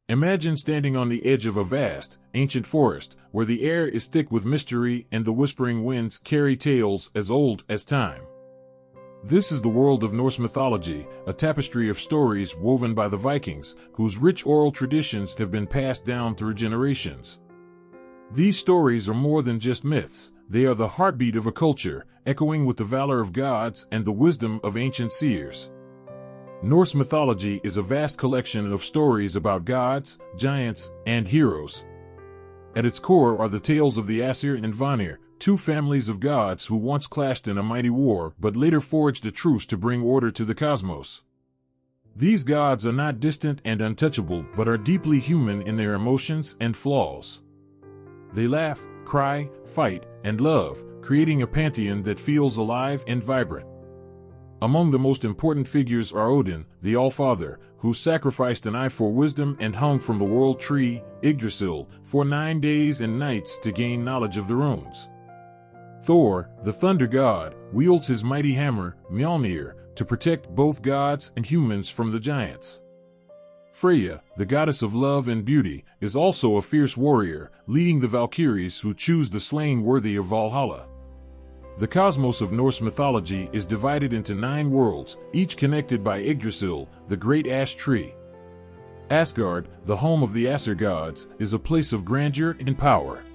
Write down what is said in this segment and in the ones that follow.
Imagine standing on the edge of a vast, ancient forest, where the air is thick with mystery and the whispering winds carry tales as old as time. This is the world of Norse mythology, a tapestry of stories woven by the Vikings, whose rich oral traditions have been passed down through generations. These stories are more than just myths, they are the heartbeat of a culture, echoing with the valor of gods and the wisdom of ancient seers. Norse mythology is a vast collection of stories about gods, giants, and heroes. At its core are the tales of the Aesir and Vanir, two families of gods who once clashed in a mighty war but later forged a truce to bring order to the cosmos. These gods are not distant and untouchable but are deeply human in their emotions and flaws. They laugh, cry, fight, and love, creating a pantheon that feels alive and vibrant. Among the most important figures are Odin, the All-Father, who sacrificed an eye for wisdom and hung from the world tree, Yggdrasil, for 9 days and nights to gain knowledge of the runes. Thor, the thunder god, wields his mighty hammer, Mjolnir, to protect both gods and humans from the giants. Freya, the goddess of love and beauty, is also a fierce warrior, leading the Valkyries who choose the slain worthy of Valhalla. The cosmos of Norse mythology is divided into 9 worlds, each connected by Yggdrasil, the great ash tree. Asgard, the home of the Aesir gods, is a place of grandeur and power.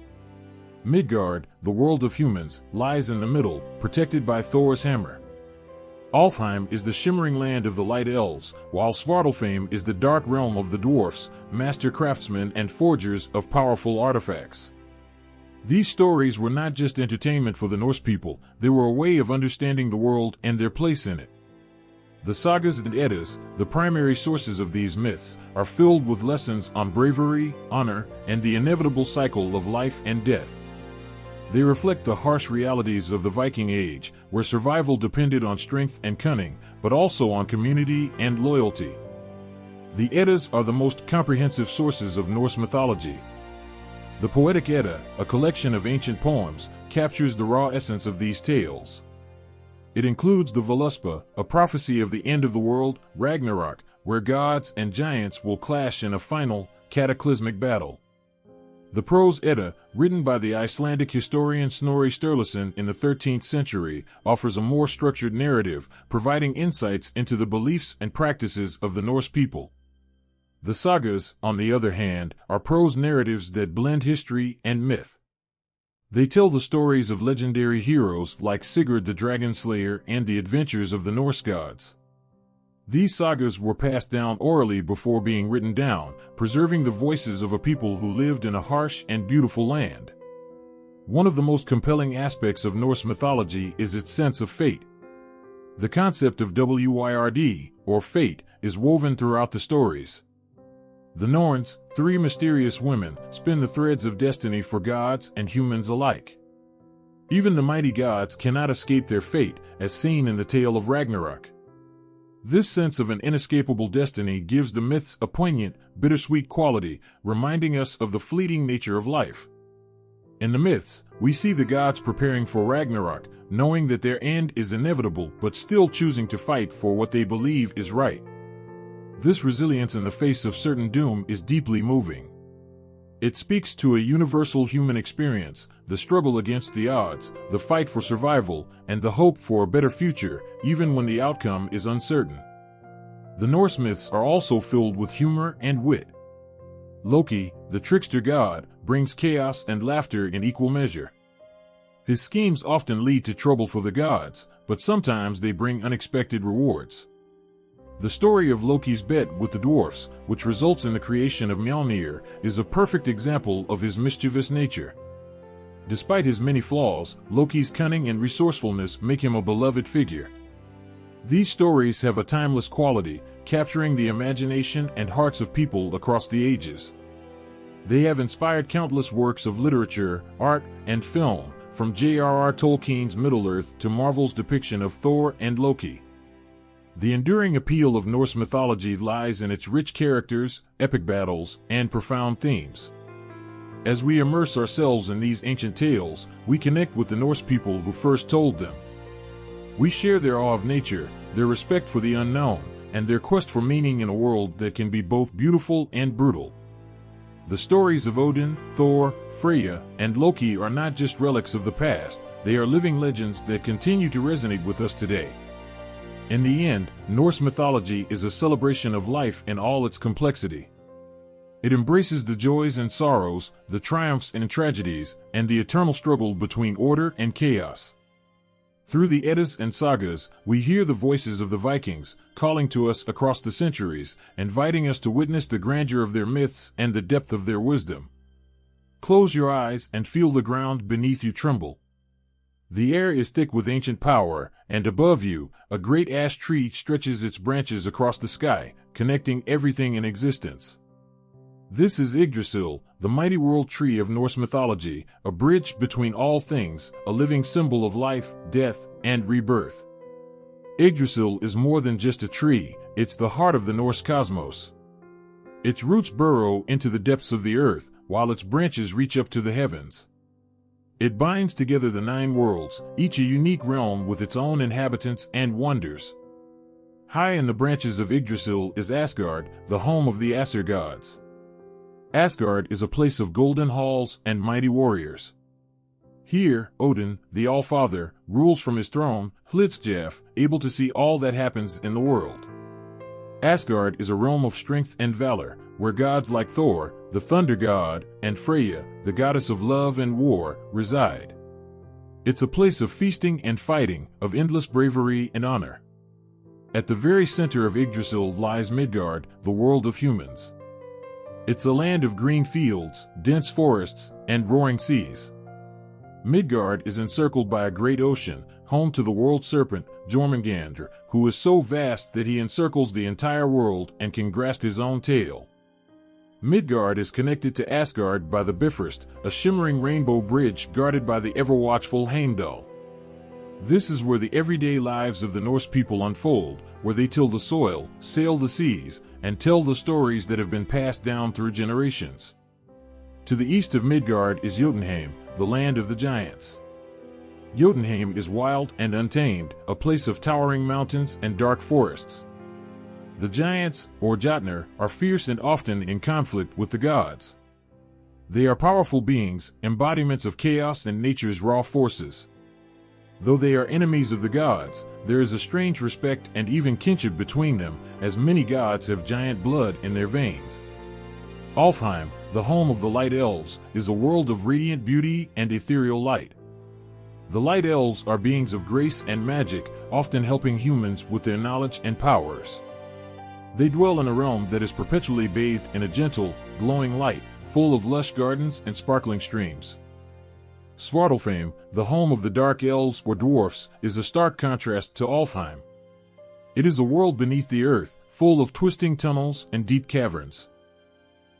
Midgard, the world of humans, lies in the middle, protected by Thor's hammer. Alfheim is the shimmering land of the light elves, while Svartalfheim is the dark realm of the dwarfs, master craftsmen and forgers of powerful artifacts. These stories were not just entertainment for the Norse people, they were a way of understanding the world and their place in it. The sagas and Eddas, the primary sources of these myths, are filled with lessons on bravery, honor, and the inevitable cycle of life and death. They reflect the harsh realities of the Viking Age, where survival depended on strength and cunning, but also on community and loyalty. The Eddas are the most comprehensive sources of Norse mythology. The Poetic Edda, a collection of ancient poems, captures the raw essence of these tales. It includes the Voluspa, a prophecy of the end of the world, Ragnarok, where gods and giants will clash in a final, cataclysmic battle. The Prose Edda, written by the Icelandic historian Snorri Sturluson in the 13th century, offers a more structured narrative, providing insights into the beliefs and practices of the Norse people. The sagas, on the other hand, are prose narratives that blend history and myth. They tell the stories of legendary heroes like Sigurd the Dragon Slayer and the adventures of the Norse gods. These sagas were passed down orally before being written down, preserving the voices of a people who lived in a harsh and beautiful land. One of the most compelling aspects of Norse mythology is its sense of fate. The concept of Wyrd, or fate, is woven throughout the stories. The Norns, 3 mysterious women, spin the threads of destiny for gods and humans alike. Even the mighty gods cannot escape their fate, as seen in the tale of Ragnarok. This sense of an inescapable destiny gives the myths a poignant, bittersweet quality, reminding us of the fleeting nature of life. In the myths, we see the gods preparing for Ragnarok, knowing that their end is inevitable but still choosing to fight for what they believe is right. This resilience in the face of certain doom is deeply moving. It speaks to a universal human experience, the struggle against the odds, the fight for survival, and the hope for a better future, even when the outcome is uncertain. The Norse myths are also filled with humor and wit. Loki, the trickster god, brings chaos and laughter in equal measure. His schemes often lead to trouble for the gods, but sometimes they bring unexpected rewards. The story of Loki's bet with the dwarfs, which results in the creation of Mjolnir, is a perfect example of his mischievous nature. Despite his many flaws, Loki's cunning and resourcefulness make him a beloved figure. These stories have a timeless quality, capturing the imagination and hearts of people across the ages. They have inspired countless works of literature, art, and film, from J.R.R. Tolkien's Middle-earth to Marvel's depiction of Thor and Loki. The enduring appeal of Norse mythology lies in its rich characters, epic battles, and profound themes. As we immerse ourselves in these ancient tales, we connect with the Norse people who first told them. We share their awe of nature, their respect for the unknown, and their quest for meaning in a world that can be both beautiful and brutal. The stories of Odin, Thor, Freya, and Loki are not just relics of the past, they are living legends that continue to resonate with us today. In the end, Norse mythology is a celebration of life in all its complexity. It embraces the joys and sorrows, the triumphs and tragedies, and the eternal struggle between order and chaos. Through the Eddas and sagas, we hear the voices of the Vikings, calling to us across the centuries, inviting us to witness the grandeur of their myths and the depth of their wisdom. Close your eyes and feel the ground beneath you tremble. The air is thick with ancient power, and above you, a great ash tree stretches its branches across the sky, connecting everything in existence. This is Yggdrasil, the mighty world tree of Norse mythology, a bridge between all things, a living symbol of life, death, and rebirth. Yggdrasil is more than just a tree, it's the heart of the Norse cosmos. Its roots burrow into the depths of the earth, while its branches reach up to the heavens. It binds together the 9 worlds, each a unique realm with its own inhabitants and wonders. High in the branches of Yggdrasil is Asgard, the home of the Aesir gods. Asgard is a place of golden halls and mighty warriors. Here, Odin, the All-Father, rules from his throne, Hlidskjalf, able to see all that happens in the world. Asgard is a realm of strength and valor, where gods like Thor, the thunder god, and Freya, the goddess of love and war, reside. It's a place of feasting and fighting, of endless bravery and honor. At the very center of Yggdrasil lies Midgard, the world of humans. It's a land of green fields, dense forests, and roaring seas. Midgard is encircled by a great ocean, home to the world serpent, Jormungandr, who is so vast that he encircles the entire world and can grasp his own tail. Midgard is connected to Asgard by the Bifrost, a shimmering rainbow bridge guarded by the ever-watchful Heimdall. This is where the everyday lives of the Norse people unfold, where they till the soil, sail the seas, and tell the stories that have been passed down through generations. To the east of Midgard is Jotunheim, the land of the giants. Jotunheim is wild and untamed, a place of towering mountains and dark forests. The giants, or Jotnar, are fierce and often in conflict with the gods. They are powerful beings, embodiments of chaos and nature's raw forces. Though they are enemies of the gods, there is a strange respect and even kinship between them, as many gods have giant blood in their veins. Alfheim, the home of the Light Elves, is a world of radiant beauty and ethereal light. The Light Elves are beings of grace and magic, often helping humans with their knowledge and powers. They dwell in a realm that is perpetually bathed in a gentle, glowing light, full of lush gardens and sparkling streams. Svartalfheim, the home of the Dark Elves or Dwarfs, is a stark contrast to Alfheim. It is a world beneath the earth, full of twisting tunnels and deep caverns.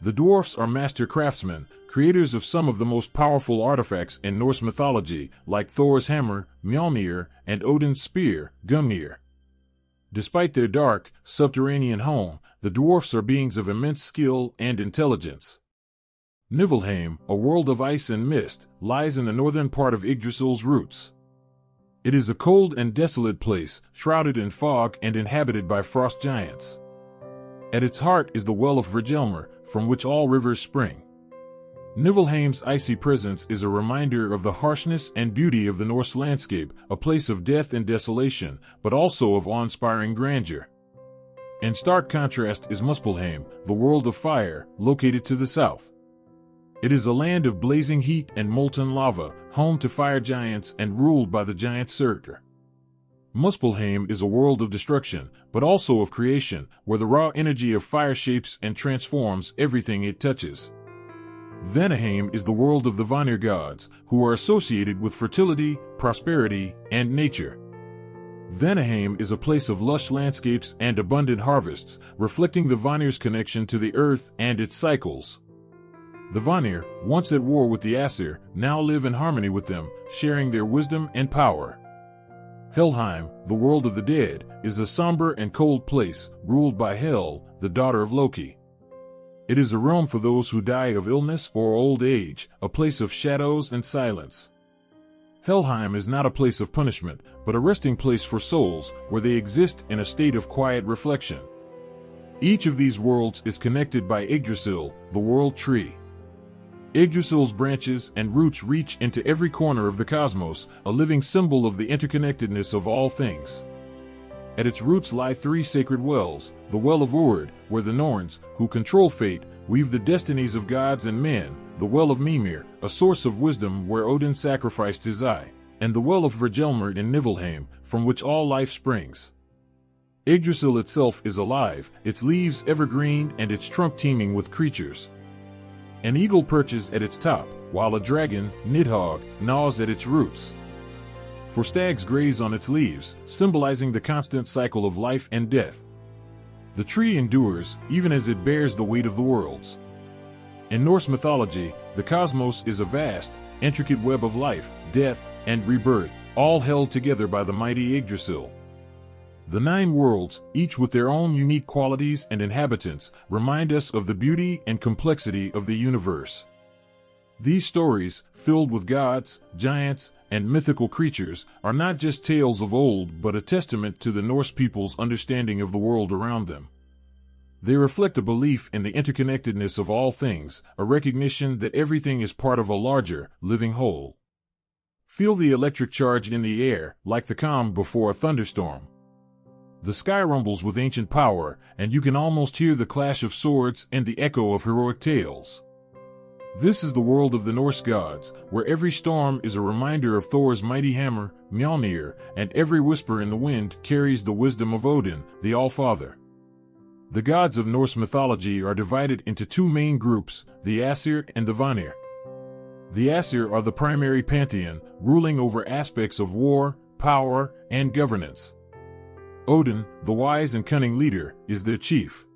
The Dwarfs are master craftsmen, creators of some of the most powerful artifacts in Norse mythology, like Thor's hammer, Mjolnir, and Odin's spear, Gungnir. Despite their dark, subterranean home, the Dwarfs are beings of immense skill and intelligence. Niflheim, a world of ice and mist, lies in the northern part of Yggdrasil's roots. It is a cold and desolate place, shrouded in fog and inhabited by frost giants. At its heart is the well of Vrgelmir, from which all rivers spring. Niflheim's icy presence is a reminder of the harshness and beauty of the Norse landscape, a place of death and desolation, but also of awe-inspiring grandeur. In stark contrast is Muspelheim, the world of fire, located to the south. It is a land of blazing heat and molten lava, home to fire giants and ruled by the giant Surtur. Muspelheim is a world of destruction, but also of creation, where the raw energy of fire shapes and transforms everything it touches. Vanaheim is the world of the Vanir gods, who are associated with fertility, prosperity, and nature. Vanaheim is a place of lush landscapes and abundant harvests, reflecting the Vanir's connection to the earth and its cycles. The Vanir, once at war with the Aesir, now live in harmony with them, sharing their wisdom and power. Helheim, the world of the dead, is a somber and cold place, ruled by Hel, the daughter of Loki. It is a realm for those who die of illness or old age, a place of shadows and silence. Helheim is not a place of punishment, but a resting place for souls, where they exist in a state of quiet reflection. Each of these worlds is connected by Yggdrasil, the world tree. Yggdrasil's branches and roots reach into every corner of the cosmos, a living symbol of the interconnectedness of all things. At its roots lie three sacred wells: the Well of Urd, where the Norns, who control fate, weave the destinies of gods and men; the Well of Mimir, a source of wisdom where Odin sacrificed his eye; and the Well of Vergelmir in Niflheim, from which all life springs. Yggdrasil itself is alive, its leaves evergreen and its trunk teeming with creatures. An eagle perches at its top, while a dragon, Nidhogg, gnaws at its roots. For stags graze on its leaves, symbolizing the constant cycle of life and death. The tree endures, even as it bears the weight of the worlds. In Norse mythology, the cosmos is a vast, intricate web of life, death, and rebirth, all held together by the mighty Yggdrasil. The 9 worlds, each with their own unique qualities and inhabitants, remind us of the beauty and complexity of the universe. These stories, filled with gods, giants, and mythical creatures, are not just tales of old but a testament to the Norse people's understanding of the world around them. They reflect a belief in the interconnectedness of all things, a recognition that everything is part of a larger, living whole. Feel the electric charge in the air, like the calm before a thunderstorm. The sky rumbles with ancient power, and you can almost hear the clash of swords and the echo of heroic tales. This is the world of the Norse gods, where every storm is a reminder of Thor's mighty hammer, Mjolnir, and every whisper in the wind carries the wisdom of Odin, the All-Father. The gods of Norse mythology are divided into 2 main groups, the Aesir and the Vanir. The Aesir are the primary pantheon, ruling over aspects of war, power, and governance. Odin, the wise and cunning leader, is their chief.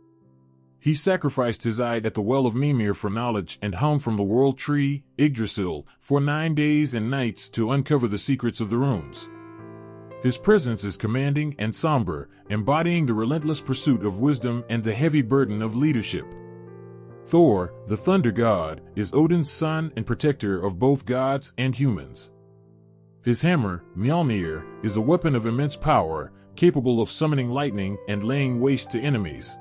He sacrificed his eye at the Well of Mimir for knowledge and hung from the world tree, Yggdrasil, for 9 days and nights to uncover the secrets of the runes. His presence is commanding and somber, embodying the relentless pursuit of wisdom and the heavy burden of leadership. Thor, the thunder god, is Odin's son and protector of both gods and humans. His hammer, Mjolnir, is a weapon of immense power, capable of summoning lightning and laying waste to enemies.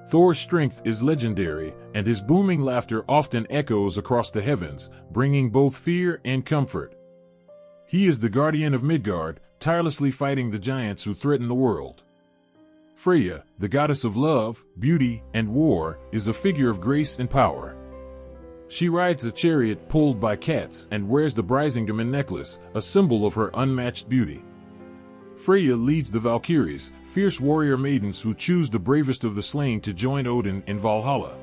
Thor's strength is legendary, and his booming laughter often echoes across the heavens, bringing both fear and comfort. He is the guardian of Midgard, tirelessly fighting the giants who threaten the world. Freya, the goddess of love, beauty, and war, is a figure of grace and power. She rides a chariot pulled by cats and wears the Brisingame necklace, a symbol of her unmatched beauty. Freya leads the Valkyries, fierce warrior maidens who choose the bravest of the slain to join Odin in Valhalla.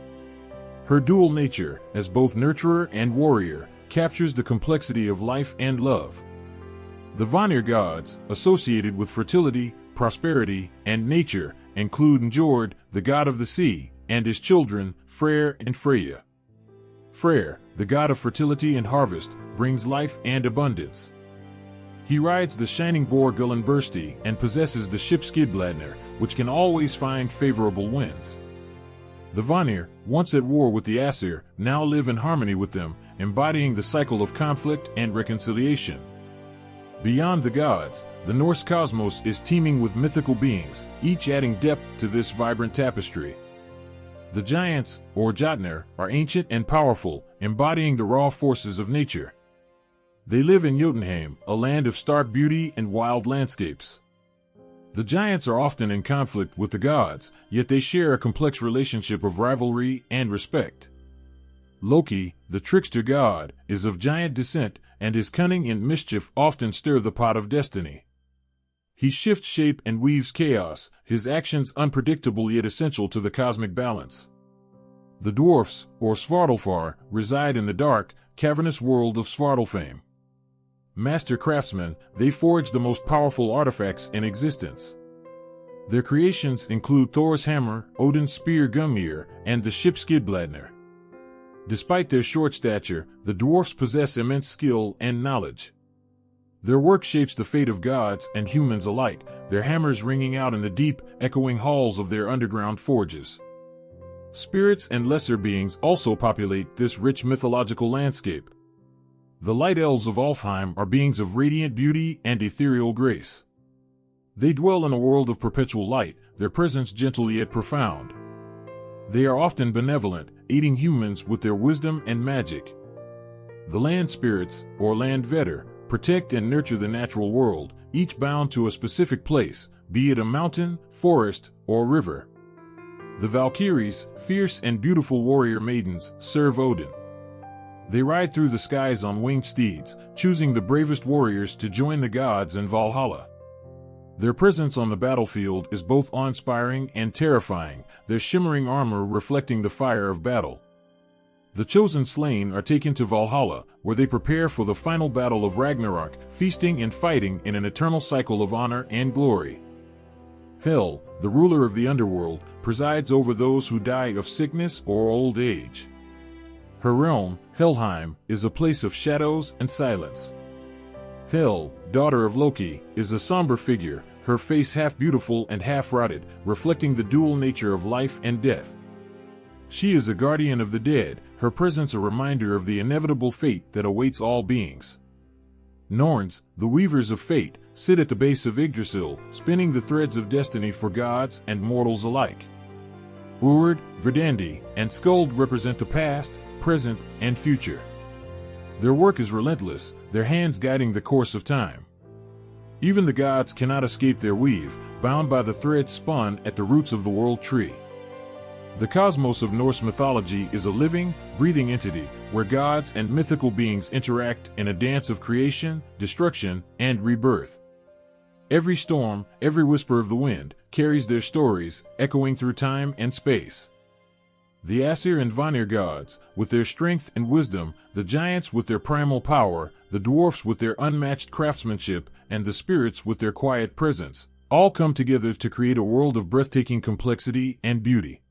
Her dual nature, as both nurturer and warrior, captures the complexity of life and love. The Vanir gods, associated with fertility, prosperity, and nature, include Njord, the god of the sea, and his children, Freyr and Freya. Freyr, the god of fertility and harvest, brings life and abundance. He rides the shining boar Gullinbursti and possesses the ship Skidbladnir, which can always find favorable winds. The Vanir, once at war with the Aesir, now live in harmony with them, embodying the cycle of conflict and reconciliation. Beyond the gods, the Norse cosmos is teeming with mythical beings, each adding depth to this vibrant tapestry. The giants, or Jotnir, are ancient and powerful, embodying the raw forces of nature. They live in Jotunheim, a land of stark beauty and wild landscapes. The giants are often in conflict with the gods, yet they share a complex relationship of rivalry and respect. Loki, the trickster god, is of giant descent, and his cunning and mischief often stir the pot of destiny. He shifts shape and weaves chaos, his actions unpredictable yet essential to the cosmic balance. The dwarfs, or Svartalfar, reside in the dark, cavernous world of Svartalfheim. Master craftsmen, they forge the most powerful artifacts in existence. Their creations include Thor's hammer, Odin's spear Gungnir, and the ship Skidbladnir. Despite their short stature, the dwarfs possess immense skill and knowledge. Their work shapes the fate of gods and humans alike, their hammers ringing out in the deep, echoing halls of their underground forges. Spirits and lesser beings also populate this rich mythological landscape. The light elves of Alfheim are beings of radiant beauty and ethereal grace. They dwell in a world of perpetual light, their presence gentle yet profound. They are often benevolent, aiding humans with their wisdom and magic. The land spirits, or landvetter, protect and nurture the natural world, each bound to a specific place, be it a mountain, forest, or river. The Valkyries, fierce and beautiful warrior maidens, serve Odin. They ride through the skies on winged steeds, choosing the bravest warriors to join the gods in Valhalla. Their presence on the battlefield is both awe-inspiring and terrifying, their shimmering armor reflecting the fire of battle. The chosen slain are taken to Valhalla, where they prepare for the final battle of Ragnarok, feasting and fighting in an eternal cycle of honor and glory. Hel, the ruler of the underworld, presides over those who die of sickness or old age. Her realm, Helheim, is a place of shadows and silence. Hel, daughter of Loki, is a somber figure, her face half beautiful and half rotted, reflecting the dual nature of life and death. She is a guardian of the dead, her presence a reminder of the inevitable fate that awaits all beings. Norns, the weavers of fate, sit at the base of Yggdrasil, spinning the threads of destiny for gods and mortals alike. Urd, Verdandi, and Skuld represent the past, present, and future. Their work is relentless, their hands guiding the course of time. Even the gods cannot escape their weave, bound by the threads spun at the roots of the world tree. The cosmos of Norse mythology is a living, breathing entity, where gods and mythical beings interact in a dance of creation, destruction, and rebirth. Every storm, every whisper of the wind, carries their stories, echoing through time and space. The Aesir and Vanir gods, with their strength and wisdom, the giants with their primal power, the dwarfs with their unmatched craftsmanship, and the spirits with their quiet presence, all come together to create a world of breathtaking complexity and beauty.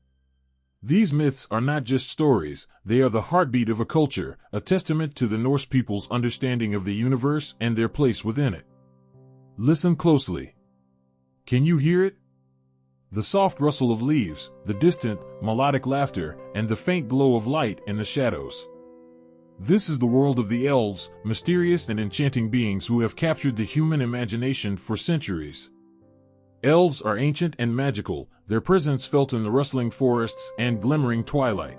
These myths are not just stories, they are the heartbeat of a culture, a testament to the Norse people's understanding of the universe and their place within it. Listen closely. Can you hear it? The soft rustle of leaves, the distant, melodic laughter, and the faint glow of light in the shadows. This is the world of the elves, mysterious and enchanting beings who have captured the human imagination for centuries. Elves are ancient and magical, their presence felt in the rustling forests and glimmering twilight.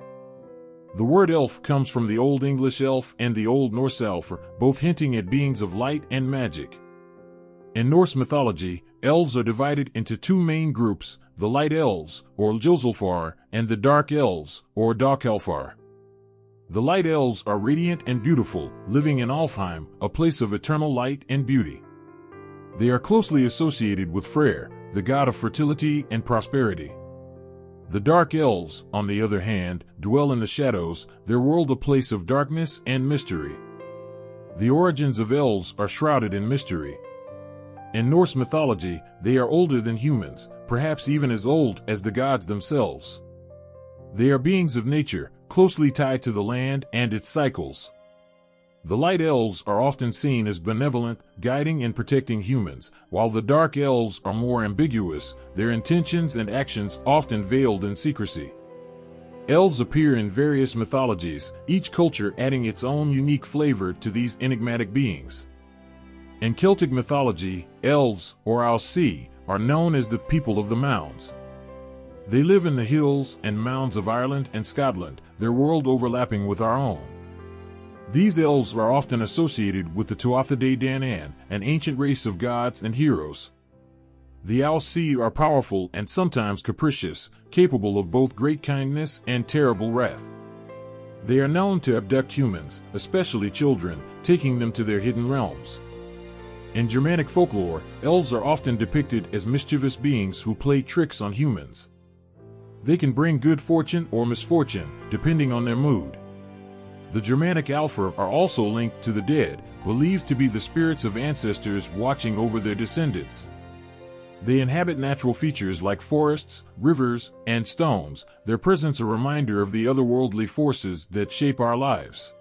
The word elf comes from the Old English elf and the Old Norse elfr, both hinting at beings of light and magic. In Norse mythology, elves are divided into two main groups, the light elves, or Ljósulfar, and the dark elves, or Dagálfar. The light elves are radiant and beautiful, living in Alfheim, a place of eternal light and beauty. They are closely associated with Freyr, the god of fertility and prosperity. The dark elves, on the other hand, dwell in the shadows, their world a place of darkness and mystery. The origins of elves are shrouded in mystery. In Norse mythology, they are older than humans, perhaps even as old as the gods themselves. They are beings of nature, closely tied to the land and its cycles. The light elves are often seen as benevolent, guiding and protecting humans, while the dark elves are more ambiguous, their intentions and actions often veiled in secrecy. Elves appear in various mythologies, each culture adding its own unique flavor to these enigmatic beings. In Celtic mythology, elves, or Alsi, are known as the people of the mounds. They live in the hills and mounds of Ireland and Scotland, their world overlapping with our own. These elves are often associated with the Tuatha Dé Danann, an ancient race of gods and heroes. The Alsi are powerful and sometimes capricious, capable of both great kindness and terrible wrath. They are known to abduct humans, especially children, taking them to their hidden realms. In Germanic folklore, elves are often depicted as mischievous beings who play tricks on humans. They can bring good fortune or misfortune, depending on their mood. The Germanic Alfr are also linked to the dead, believed to be the spirits of ancestors watching over their descendants. They inhabit natural features like forests, rivers, and stones, their presence a reminder of the otherworldly forces that shape our lives.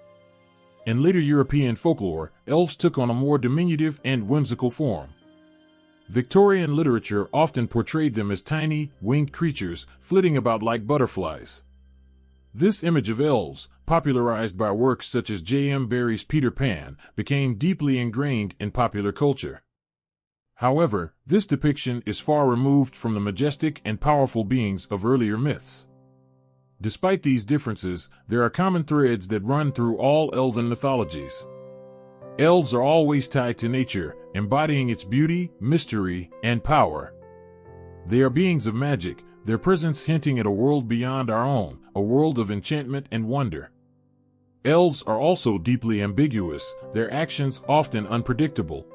In later European folklore, elves took on a more diminutive and whimsical form. Victorian literature often portrayed them as tiny, winged creatures, flitting about like butterflies. This image of elves, popularized by works such as J.M. Barrie's Peter Pan, became deeply ingrained in popular culture. However, this depiction is far removed from the majestic and powerful beings of earlier myths. Despite these differences, there are common threads that run through all elven mythologies. Elves are always tied to nature, embodying its beauty, mystery, and power. They are beings of magic, their presence hinting at a world beyond our own, a world of enchantment and wonder. Elves are also deeply ambiguous, their actions often unpredictable.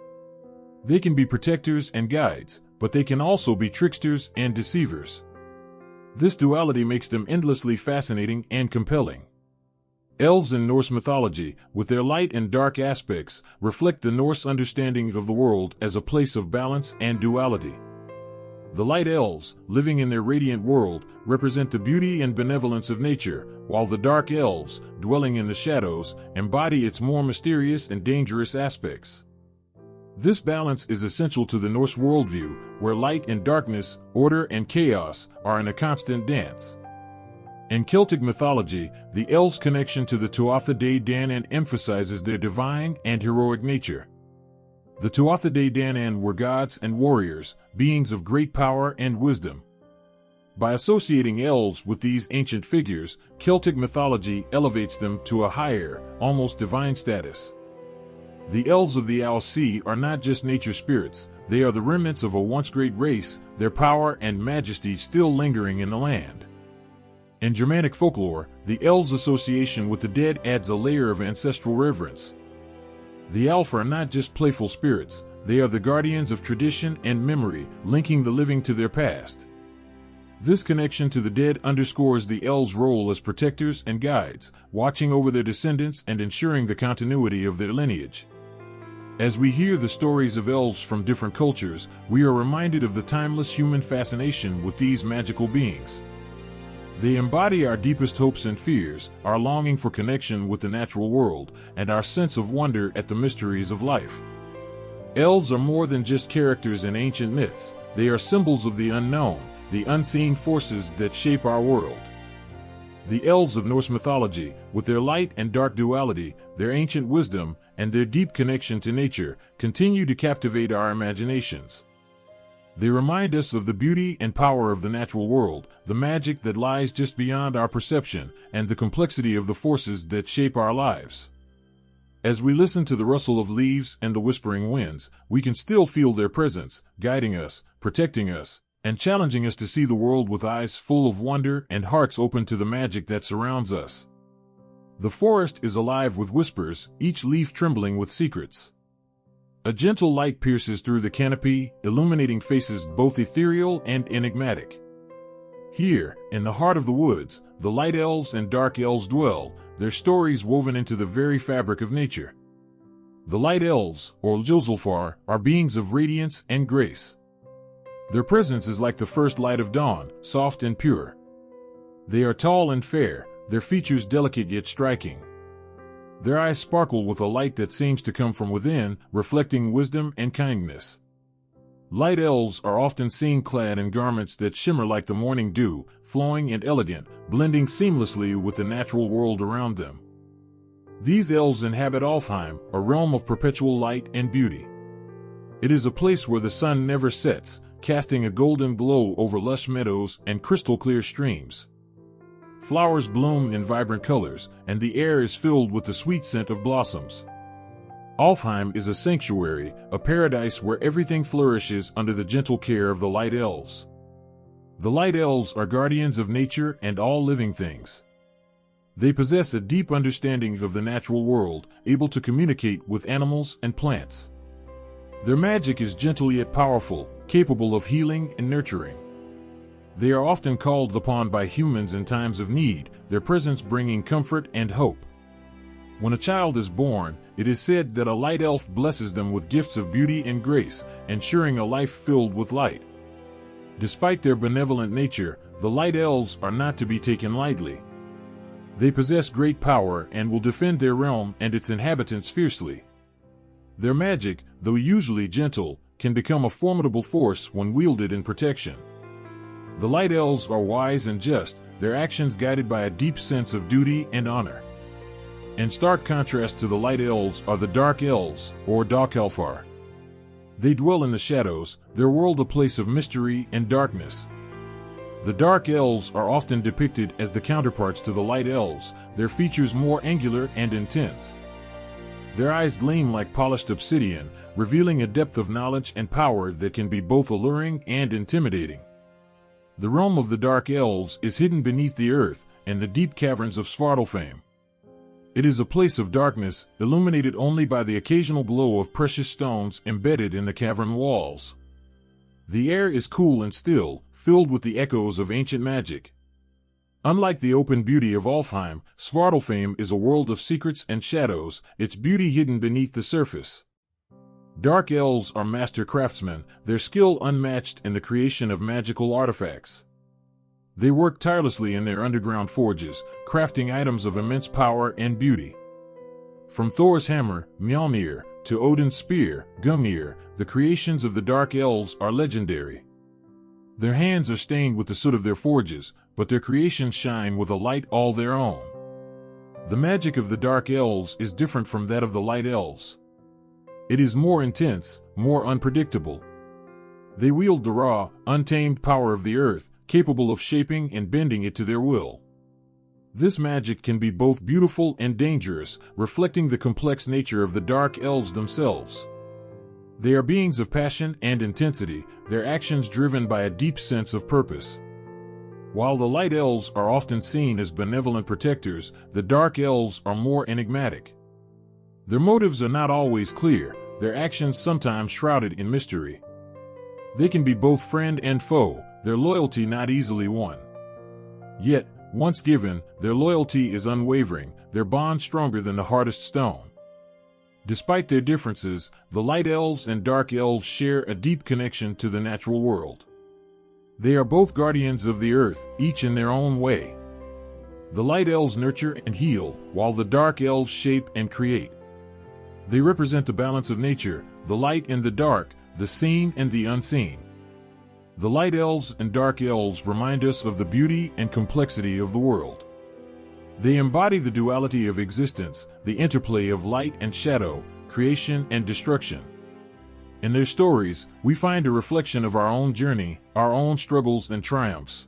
They can be protectors and guides, but they can also be tricksters and deceivers. This duality makes them endlessly fascinating and compelling. Elves in Norse mythology, with their light and dark aspects, reflect the Norse understanding of the world as a place of balance and duality. The light elves, living in their radiant world, represent the beauty and benevolence of nature, while the dark elves, dwelling in the shadows, embody its more mysterious and dangerous aspects. This balance is essential to the Norse worldview, where light and darkness, order and chaos, are in a constant dance. In Celtic mythology, the elves' connection to the Tuatha Dé Danann emphasizes their divine and heroic nature. The Tuatha Dé Danann were gods and warriors, beings of great power and wisdom. By associating elves with these ancient figures, Celtic mythology elevates them to a higher, almost divine status. The elves of the Owl Sea are not just nature spirits, they are the remnants of a once great race, their power and majesty still lingering in the land. In Germanic folklore, the elves' association with the dead adds a layer of ancestral reverence. The Elf are not just playful spirits, they are the guardians of tradition and memory, linking the living to their past. This connection to the dead underscores the elves' role as protectors and guides, watching over their descendants and ensuring the continuity of their lineage. As we hear the stories of elves from different cultures, we are reminded of the timeless human fascination with these magical beings. They embody our deepest hopes and fears, our longing for connection with the natural world, and our sense of wonder at the mysteries of life. Elves are more than just characters in ancient myths, they are symbols of the unknown, the unseen forces that shape our world. The elves of Norse mythology, with their light and dark duality, their ancient wisdom, and their deep connection to nature, continue to captivate our imaginations. They remind us of the beauty and power of the natural world, the magic that lies just beyond our perception, and the complexity of the forces that shape our lives. As we listen to the rustle of leaves and the whispering winds, we can still feel their presence, guiding us, protecting us, and challenging us to see the world with eyes full of wonder and hearts open to the magic that surrounds us. The forest is alive with whispers, each leaf trembling with secrets. A gentle light pierces through the canopy, illuminating faces both ethereal and enigmatic. Here, in the heart of the woods, the light elves and dark elves dwell, their stories woven into the very fabric of nature. The light elves, or Ljósulfar, are beings of radiance and grace. Their presence is like the first light of dawn, soft and pure. They are tall and fair, their features delicate yet striking. Their eyes sparkle with a light that seems to come from within, reflecting wisdom and kindness. Light elves are often seen clad in garments that shimmer like the morning dew, flowing and elegant, blending seamlessly with the natural world around them. These elves inhabit Alfheim, a realm of perpetual light and beauty. It is a place where the sun never sets, casting a golden glow over lush meadows and crystal-clear streams. Flowers bloom in vibrant colors, and the air is filled with the sweet scent of blossoms. Alfheim is a sanctuary, a paradise where everything flourishes under the gentle care of the Light Elves. The Light Elves are guardians of nature and all living things. They possess a deep understanding of the natural world, able to communicate with animals and plants. Their magic is gentle yet powerful, capable of healing and nurturing. They are often called upon by humans in times of need, their presence bringing comfort and hope. When a child is born, it is said that a light elf blesses them with gifts of beauty and grace, ensuring a life filled with light. Despite their benevolent nature, the light elves are not to be taken lightly. They possess great power and will defend their realm and its inhabitants fiercely. Their magic, though usually gentle, can become a formidable force when wielded in protection. The Light Elves are wise and just, their actions guided by a deep sense of duty and honor. In stark contrast to the Light Elves are the Dark Elves, or Dagkelfar. They dwell in the shadows, their world a place of mystery and darkness. The dark elves are often depicted as the counterparts to the light elves, their features more angular and intense. Their eyes gleam like polished obsidian, revealing a depth of knowledge and power that can be both alluring and intimidating. The realm of the dark elves is hidden beneath the earth and the deep caverns of Svartalfheim. It is a place of darkness, illuminated only by the occasional glow of precious stones embedded in the cavern walls. The air is cool and still, filled with the echoes of ancient magic. Unlike the open beauty of Alfheim, Svartalfheim is a world of secrets and shadows, its beauty hidden beneath the surface. Dark elves are master craftsmen, their skill unmatched in the creation of magical artifacts. They work tirelessly in their underground forges, crafting items of immense power and beauty. From Thor's hammer, Mjolnir, to Odin's spear, Gungnir, the creations of the dark elves are legendary. Their hands are stained with the soot of their forges, but their creations shine with a light all their own. The magic of the dark elves is different from that of the light elves. It is more intense, more unpredictable. They wield the raw, untamed power of the earth, capable of shaping and bending it to their will. This magic can be both beautiful and dangerous, reflecting the complex nature of the dark elves themselves. They are beings of passion and intensity, their actions driven by a deep sense of purpose. While the light elves are often seen as benevolent protectors, the dark elves are more enigmatic. Their motives are not always clear, their actions sometimes shrouded in mystery. They can be both friend and foe, their loyalty not easily won. Yet, once given, their loyalty is unwavering, their bond stronger than the hardest stone. Despite their differences, the light elves and dark elves share a deep connection to the natural world. They are both guardians of the earth, each in their own way. The light elves nurture and heal, while the dark elves shape and create. They represent the balance of nature, the light and the dark, the seen and the unseen. The light elves and dark elves remind us of the beauty and complexity of the world. They embody the duality of existence, the interplay of light and shadow, creation and destruction. In their stories, we find a reflection of our own journey, our own struggles and triumphs.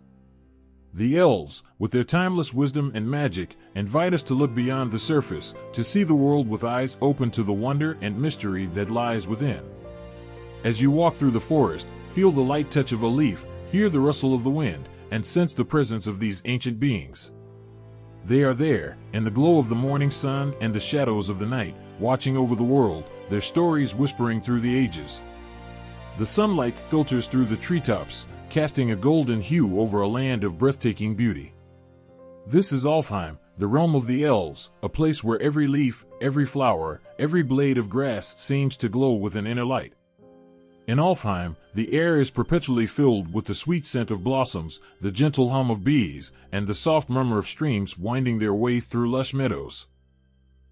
The elves, with their timeless wisdom and magic, invite us to look beyond the surface, to see the world with eyes open to the wonder and mystery that lies within. As you walk through the forest, feel the light touch of a leaf, hear the rustle of the wind, and sense the presence of these ancient beings. They are there, in the glow of the morning sun and the shadows of the night, watching over the world, their stories whispering through the ages. The sunlight filters through the treetops, casting a golden hue over a land of breathtaking beauty. This is Alfheim, the realm of the elves, a place where every leaf, every flower, every blade of grass seems to glow with an inner light. In Alfheim, the air is perpetually filled with the sweet scent of blossoms, the gentle hum of bees, and the soft murmur of streams winding their way through lush meadows.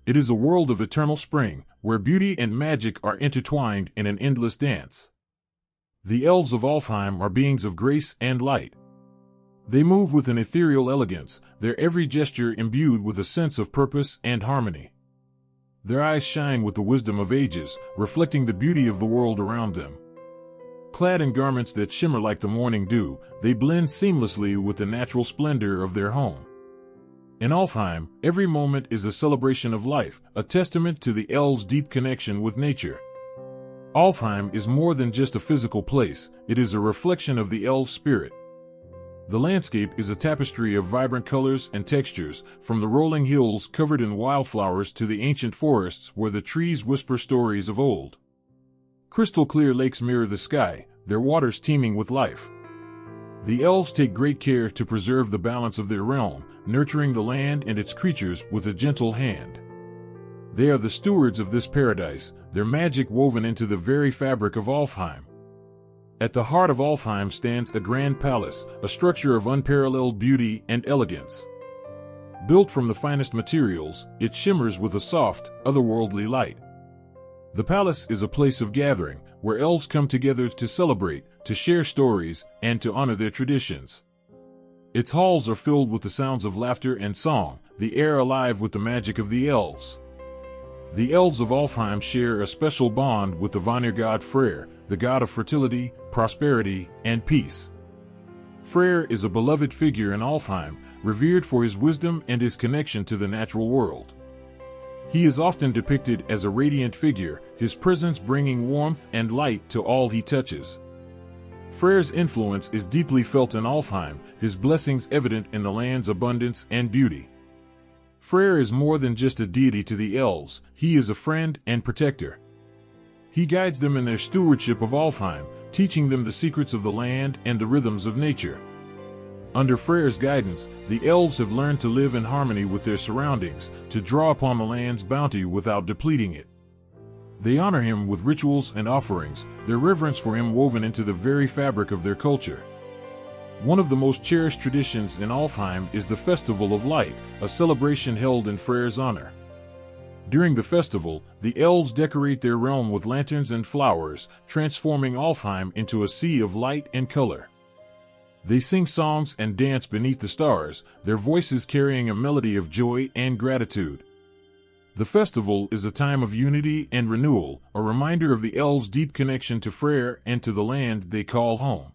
It is a world of eternal spring, where beauty and magic are intertwined in an endless dance. The elves of Alfheim are beings of grace and light. They move with an ethereal elegance, their every gesture imbued with a sense of purpose and harmony. Their eyes shine with the wisdom of ages, reflecting the beauty of the world around them. Clad in garments that shimmer like the morning dew, they blend seamlessly with the natural splendor of their home. In Alfheim, every moment is a celebration of life, a testament to the elves' deep connection with nature. Alfheim is more than just a physical place, it is a reflection of the elf spirit. The landscape is a tapestry of vibrant colors and textures, from the rolling hills covered in wildflowers to the ancient forests where the trees whisper stories of old. Crystal clear lakes mirror the sky, their waters teeming with life. The elves take great care to preserve the balance of their realm, nurturing the land and its creatures with a gentle hand. They are the stewards of this paradise, their magic woven into the very fabric of Alfheim. At the heart of Alfheim stands a grand palace, a structure of unparalleled beauty and elegance. Built from the finest materials, it shimmers with a soft, otherworldly light. The palace is a place of gathering, where elves come together to celebrate, to share stories, and to honor their traditions. Its halls are filled with the sounds of laughter and song, the air alive with the magic of the elves. The elves of Alfheim share a special bond with the Vanir god Freyr, the god of fertility, prosperity, and peace. Freyr is a beloved figure in Alfheim, revered for his wisdom and his connection to the natural world. He is often depicted as a radiant figure, his presence bringing warmth and light to all he touches. Freyr's influence is deeply felt in Alfheim, his blessings evident in the land's abundance and beauty. Freyr is more than just a deity to the elves, he is a friend and protector. He guides them in their stewardship of Alfheim, teaching them the secrets of the land and the rhythms of nature. Under Freyr's guidance, the elves have learned to live in harmony with their surroundings, to draw upon the land's bounty without depleting it. They honor him with rituals and offerings, their reverence for him woven into the very fabric of their culture. One of the most cherished traditions in Alfheim is the Festival of Light, a celebration held in Freyr's honor. During the festival, the elves decorate their realm with lanterns and flowers, transforming Alfheim into a sea of light and color. They sing songs and dance beneath the stars, their voices carrying a melody of joy and gratitude. The festival is a time of unity and renewal, a reminder of the elves' deep connection to Freyr and to the land they call home.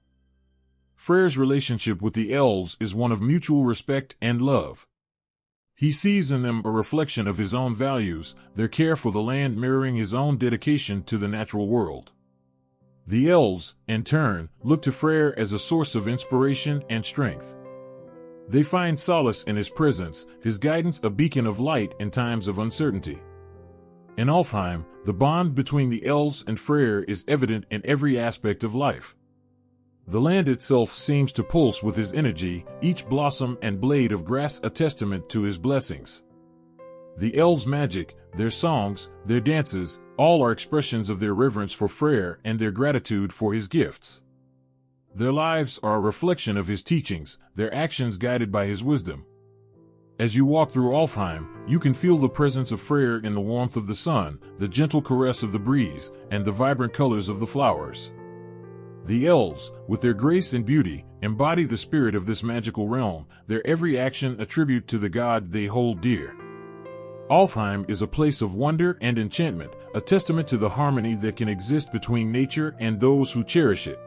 Freyr's relationship with the elves is one of mutual respect and love. He sees in them a reflection of his own values, their care for the land mirroring his own dedication to the natural world. The elves, in turn, look to Freyr as a source of inspiration and strength. They find solace in his presence, his guidance a beacon of light in times of uncertainty. In Alfheim, the bond between the elves and Freyr is evident in every aspect of life. The land itself seems to pulse with his energy, each blossom and blade of grass a testament to his blessings. The elves' magic, their songs, their dances, all are expressions of their reverence for Freyr and their gratitude for his gifts. Their lives are a reflection of his teachings, their actions guided by his wisdom. As you walk through Alfheim, you can feel the presence of Freyr in the warmth of the sun, the gentle caress of the breeze, and the vibrant colors of the flowers. The elves, with their grace and beauty, embody the spirit of this magical realm, their every action a tribute to the god they hold dear. Alfheim is a place of wonder and enchantment, a testament to the harmony that can exist between nature and those who cherish it.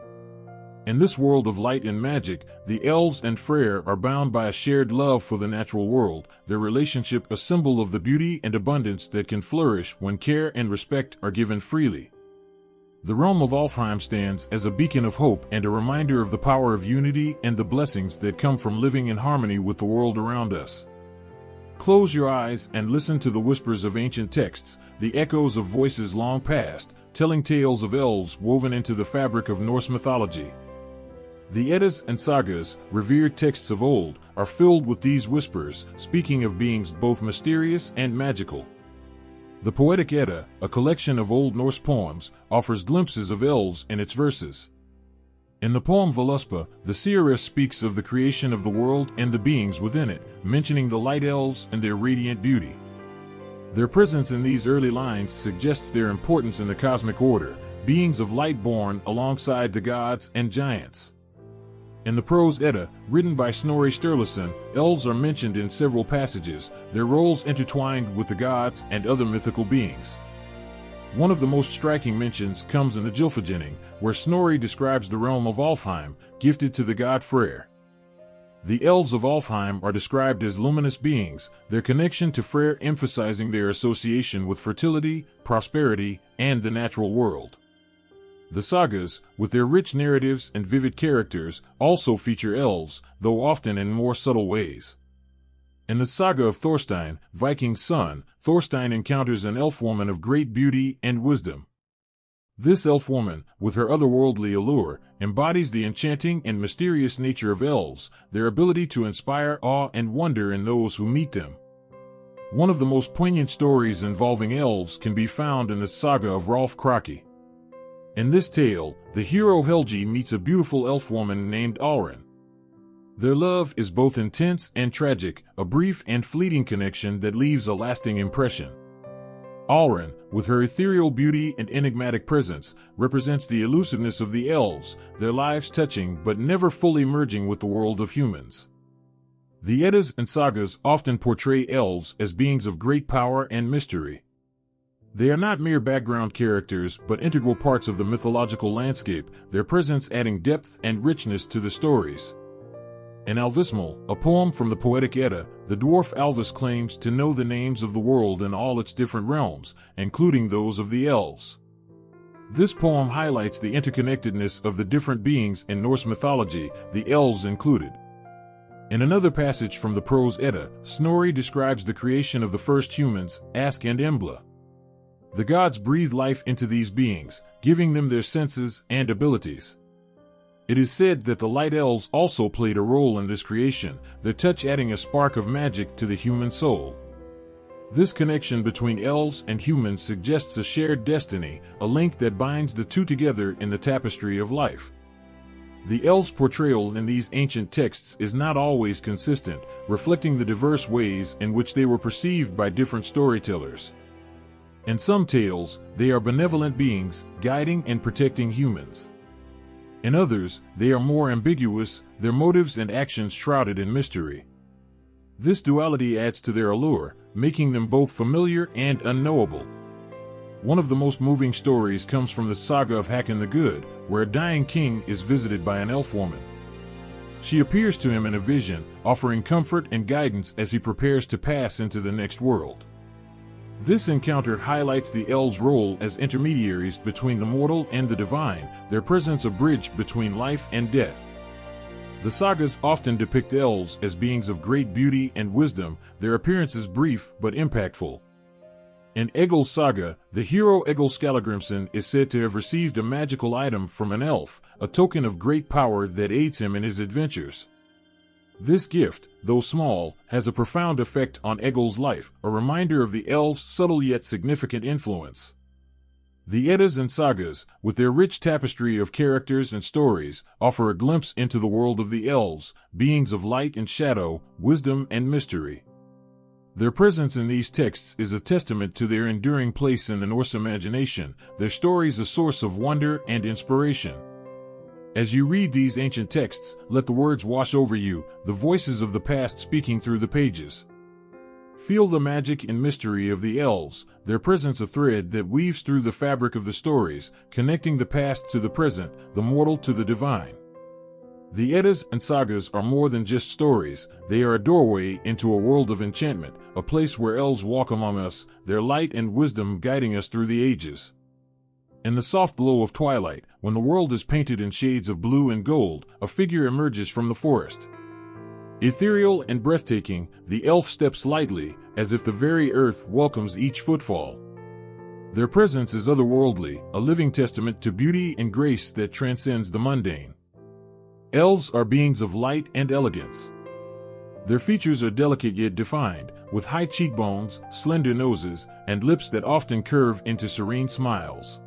In this world of light and magic, the elves and Freyr are bound by a shared love for the natural world, their relationship a symbol of the beauty and abundance that can flourish when care and respect are given freely. The realm of Alfheim stands as a beacon of hope and a reminder of the power of unity and the blessings that come from living in harmony with the world around us. Close your eyes and listen to the whispers of ancient texts, the echoes of voices long past, telling tales of elves woven into the fabric of Norse mythology. The Eddas and Sagas, revered texts of old, are filled with these whispers, speaking of beings both mysterious and magical. The Poetic Edda, a collection of Old Norse poems, offers glimpses of elves in its verses. In the poem Völuspá, the seeress speaks of the creation of the world and the beings within it, mentioning the light elves and their radiant beauty. Their presence in these early lines suggests their importance in the cosmic order, beings of light born alongside the gods and giants. In the prose Edda, written by Snorri Sturluson, elves are mentioned in several passages, their roles intertwined with the gods and other mythical beings. One of the most striking mentions comes in the Gylfaginning, where Snorri describes the realm of Alfheim, gifted to the god Freyr. The elves of Alfheim are described as luminous beings, their connection to Freyr emphasizing their association with fertility, prosperity, and the natural world. The sagas, with their rich narratives and vivid characters, also feature elves, though often in more subtle ways. In the saga of Thorstein, Viking's son, Thorstein encounters an elf woman of great beauty and wisdom. This elf woman, with her otherworldly allure, embodies the enchanting and mysterious nature of elves, their ability to inspire awe and wonder in those who meet them. One of the most poignant stories involving elves can be found in the saga of Rolf Kraki. In this tale, the hero Helgi meets a beautiful elf woman named Alrun. Their love is both intense and tragic, a brief and fleeting connection that leaves a lasting impression. Alrun, with her ethereal beauty and enigmatic presence, represents the elusiveness of the elves, their lives touching but never fully merging with the world of humans. The Eddas and Sagas often portray elves as beings of great power and mystery. They are not mere background characters but integral parts of the mythological landscape, their presence adding depth and richness to the stories. In Alvismal, a poem from the Poetic Edda, the dwarf Alvis claims to know the names of the world and all its different realms, including those of the elves. This poem highlights the interconnectedness of the different beings in Norse mythology, the elves included. In another passage from the Prose Edda, Snorri describes the creation of the first humans, Ask and Embla. The gods breathe life into these beings, giving them their senses and abilities. It is said that the Light Elves also played a role in this creation, their touch adding a spark of magic to the human soul. This connection between elves and humans suggests a shared destiny, a link that binds the two together in the tapestry of life. The elves' portrayal in these ancient texts is not always consistent, reflecting the diverse ways in which they were perceived by different storytellers. In some tales, they are benevolent beings, guiding and protecting humans. In others, they are more ambiguous, their motives and actions shrouded in mystery. This duality adds to their allure, making them both familiar and unknowable. One of the most moving stories comes from the saga of Hakon the Good, where a dying king is visited by an elf woman. She appears to him in a vision, offering comfort and guidance as he prepares to pass into the next world. This encounter highlights the elves' role as intermediaries between the mortal and the divine, their presence a bridge between life and death. The sagas often depict elves as beings of great beauty and wisdom, their appearances brief but impactful. In Egil's saga, the hero Egil Skallagrimsson is said to have received a magical item from an elf, a token of great power that aids him in his adventures. This gift, though small, has a profound effect on Egil's life, a reminder of the elves' subtle yet significant influence. The Eddas and sagas, with their rich tapestry of characters and stories, offer a glimpse into the world of the elves, beings of light and shadow, wisdom and mystery. Their presence in these texts is a testament to their enduring place in the Norse imagination, their stories a source of wonder and inspiration. As you read these ancient texts, let the words wash over you, the voices of the past speaking through the pages. Feel the magic and mystery of the elves, their presence a thread that weaves through the fabric of the stories, connecting the past to the present, the mortal to the divine. The Eddas and sagas are more than just stories, they are a doorway into a world of enchantment, a place where elves walk among us, their light and wisdom guiding us through the ages. In the soft glow of twilight, when the world is painted in shades of blue and gold, a figure emerges from the forest. Ethereal and breathtaking, the elf steps lightly, as if the very earth welcomes each footfall. Their presence is otherworldly, a living testament to beauty and grace that transcends the mundane. Elves are beings of light and elegance. Their features are delicate yet defined, with high cheekbones, slender noses, and lips that often curve into serene smiles.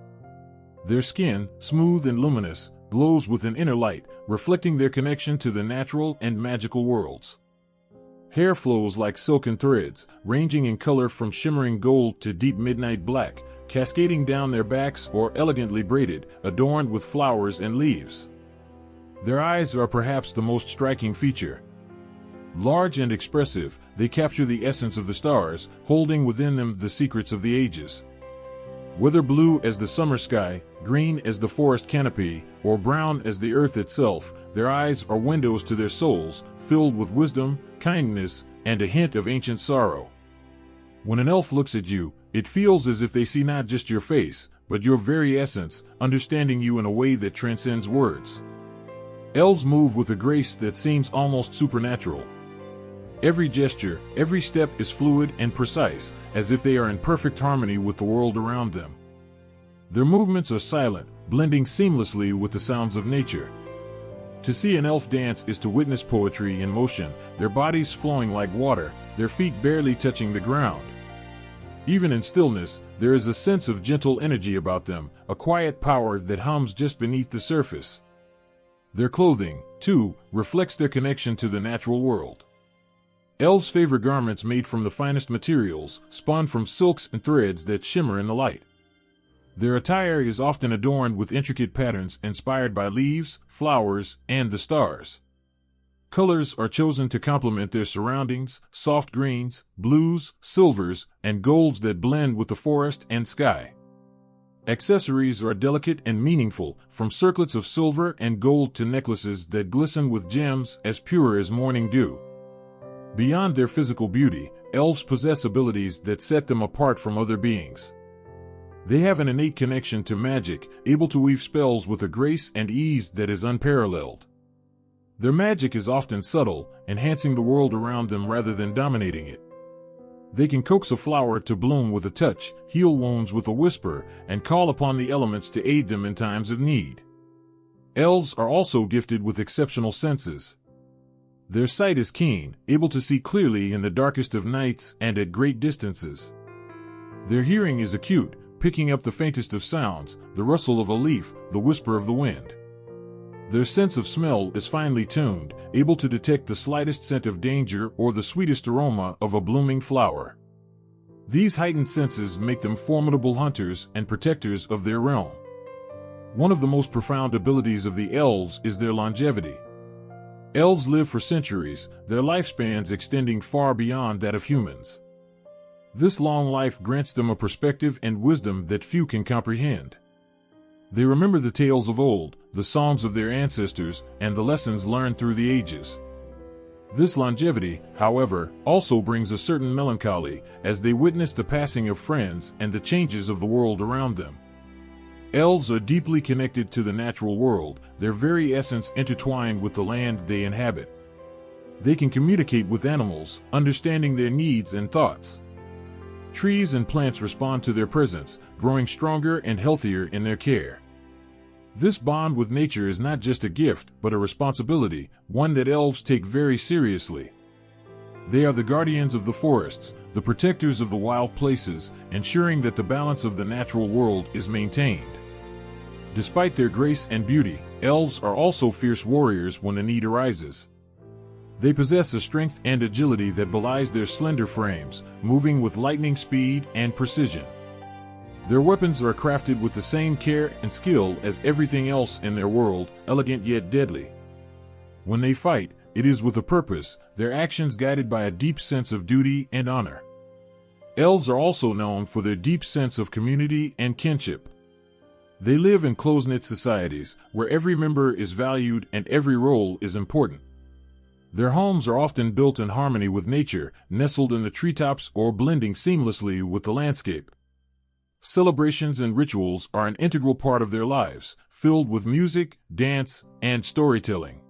Their skin, smooth and luminous, glows with an inner light, reflecting their connection to the natural and magical worlds. Hair flows like silken threads, ranging in color from shimmering gold to deep midnight black, cascading down their backs or elegantly braided, adorned with flowers and leaves. Their eyes are perhaps the most striking feature. Large and expressive, they capture the essence of the stars, holding within them the secrets of the ages. Whether blue as the summer sky, green as the forest canopy, or brown as the earth itself, their eyes are windows to their souls, filled with wisdom, kindness, and a hint of ancient sorrow. When an elf looks at you, it feels as if they see not just your face, but your very essence, understanding you in a way that transcends words. Elves move with a grace that seems almost supernatural. Every gesture, every step is fluid and precise, as if they are in perfect harmony with the world around them. Their movements are silent, blending seamlessly with the sounds of nature. To see an elf dance is to witness poetry in motion, their bodies flowing like water, their feet barely touching the ground. Even in stillness, there is a sense of gentle energy about them, a quiet power that hums just beneath the surface. Their clothing, too, reflects their connection to the natural world. Elves favor garments made from the finest materials, spun from silks and threads that shimmer in the light. Their attire is often adorned with intricate patterns inspired by leaves, flowers, and the stars. Colors are chosen to complement their surroundings, soft greens, blues, silvers, and golds that blend with the forest and sky. Accessories are delicate and meaningful, from circlets of silver and gold to necklaces that glisten with gems as pure as morning dew. Beyond their physical beauty, elves possess abilities that set them apart from other beings. They have an innate connection to magic, able to weave spells with a grace and ease that is unparalleled. Their magic is often subtle, enhancing the world around them rather than dominating it. They can coax a flower to bloom with a touch, heal wounds with a whisper, and call upon the elements to aid them in times of need. Elves are also gifted with exceptional senses. Their sight is keen, able to see clearly in the darkest of nights and at great distances. Their hearing is acute, picking up the faintest of sounds, the rustle of a leaf, the whisper of the wind. Their sense of smell is finely tuned, able to detect the slightest scent of danger or the sweetest aroma of a blooming flower. These heightened senses make them formidable hunters and protectors of their realm. One of the most profound abilities of the elves is their longevity. Elves live for centuries, their lifespans extending far beyond that of humans. This long life grants them a perspective and wisdom that few can comprehend. They remember the tales of old, the songs of their ancestors, and the lessons learned through the ages. This longevity, however, also brings a certain melancholy, as they witness the passing of friends and the changes of the world around them. Elves are deeply connected to the natural world, their very essence intertwined with the land they inhabit. They can communicate with animals, understanding their needs and thoughts. Trees and plants respond to their presence, growing stronger and healthier in their care. This bond with nature is not just a gift, but a responsibility, one that elves take very seriously. They are the guardians of the forests, the protectors of the wild places, ensuring that the balance of the natural world is maintained. Despite their grace and beauty, elves are also fierce warriors when the need arises. They possess a strength and agility that belies their slender frames, moving with lightning speed and precision. Their weapons are crafted with the same care and skill as everything else in their world, elegant yet deadly. When they fight, it is with a purpose, their actions guided by a deep sense of duty and honor. Elves are also known for their deep sense of community and kinship. They live in close-knit societies, where every member is valued and every role is important. Their homes are often built in harmony with nature, nestled in the treetops or blending seamlessly with the landscape. Celebrations and rituals are an integral part of their lives, filled with music, dance, and storytelling.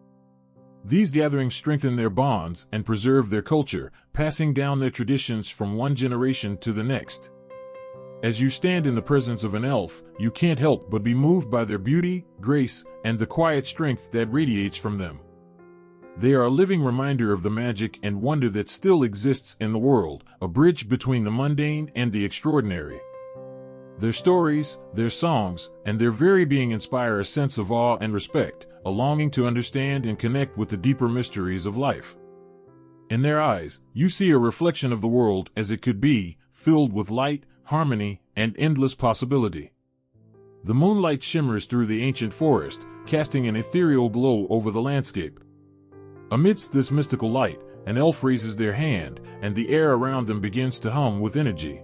These gatherings strengthen their bonds and preserve their culture, passing down their traditions from one generation to the next. As you stand in the presence of an elf, you can't help but be moved by their beauty, grace, and the quiet strength that radiates from them. They are a living reminder of the magic and wonder that still exists in the world, a bridge between the mundane and the extraordinary. Their stories, their songs, and their very being inspire a sense of awe and respect, a longing to understand and connect with the deeper mysteries of life. In their eyes, you see a reflection of the world as it could be, filled with light, harmony, and endless possibility. The moonlight shimmers through the ancient forest, casting an ethereal glow over the landscape. Amidst this mystical light, an elf raises their hand, and the air around them begins to hum with energy.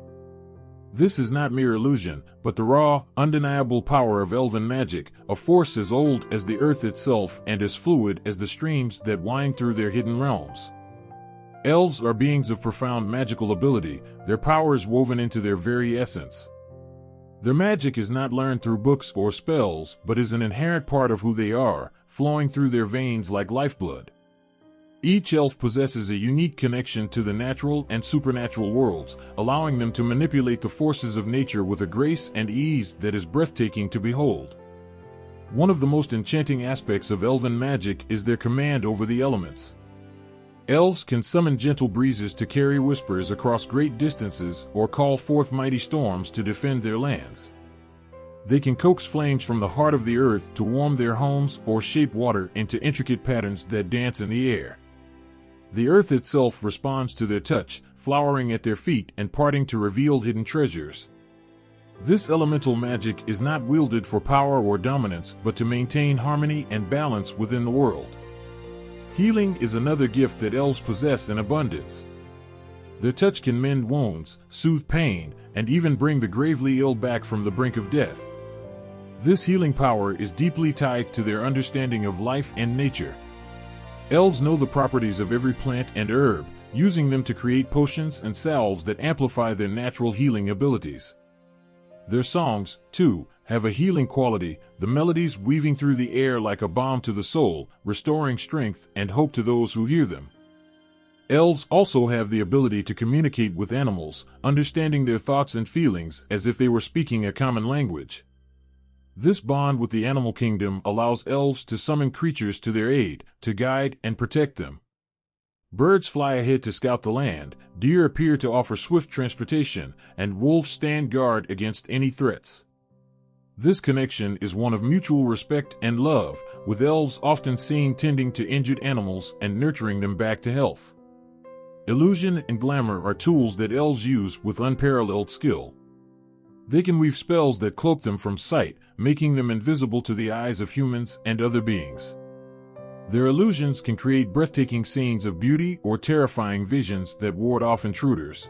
This is not mere illusion, but the raw, undeniable power of elven magic, a force as old as the earth itself and as fluid as the streams that wind through their hidden realms. Elves are beings of profound magical ability, their powers woven into their very essence. Their magic is not learned through books or spells, but is an inherent part of who they are, flowing through their veins like lifeblood. Each elf possesses a unique connection to the natural and supernatural worlds, allowing them to manipulate the forces of nature with a grace and ease that is breathtaking to behold. One of the most enchanting aspects of elven magic is their command over the elements. Elves can summon gentle breezes to carry whispers across great distances or call forth mighty storms to defend their lands. They can coax flames from the heart of the earth to warm their homes or shape water into intricate patterns that dance in the air. The earth itself responds to their touch, flowering at their feet and parting to reveal hidden treasures. This elemental magic is not wielded for power or dominance, but to maintain harmony and balance within the world. Healing is another gift that elves possess in abundance. Their touch can mend wounds, soothe pain, and even bring the gravely ill back from the brink of death. This healing power is deeply tied to their understanding of life and nature. Elves know the properties of every plant and herb, using them to create potions and salves that amplify their natural healing abilities. Their songs, too, have a healing quality, the melodies weaving through the air like a balm to the soul, restoring strength and hope to those who hear them. Elves also have the ability to communicate with animals, understanding their thoughts and feelings as if they were speaking a common language. This bond with the animal kingdom allows elves to summon creatures to their aid, to guide and protect them. Birds fly ahead to scout the land, deer appear to offer swift transportation, and wolves stand guard against any threats. This connection is one of mutual respect and love, with elves often seen tending to injured animals and nurturing them back to health. Illusion and glamour are tools that elves use with unparalleled skill. They can weave spells that cloak them from sight, making them invisible to the eyes of humans and other beings. Their illusions can create breathtaking scenes of beauty or terrifying visions that ward off intruders.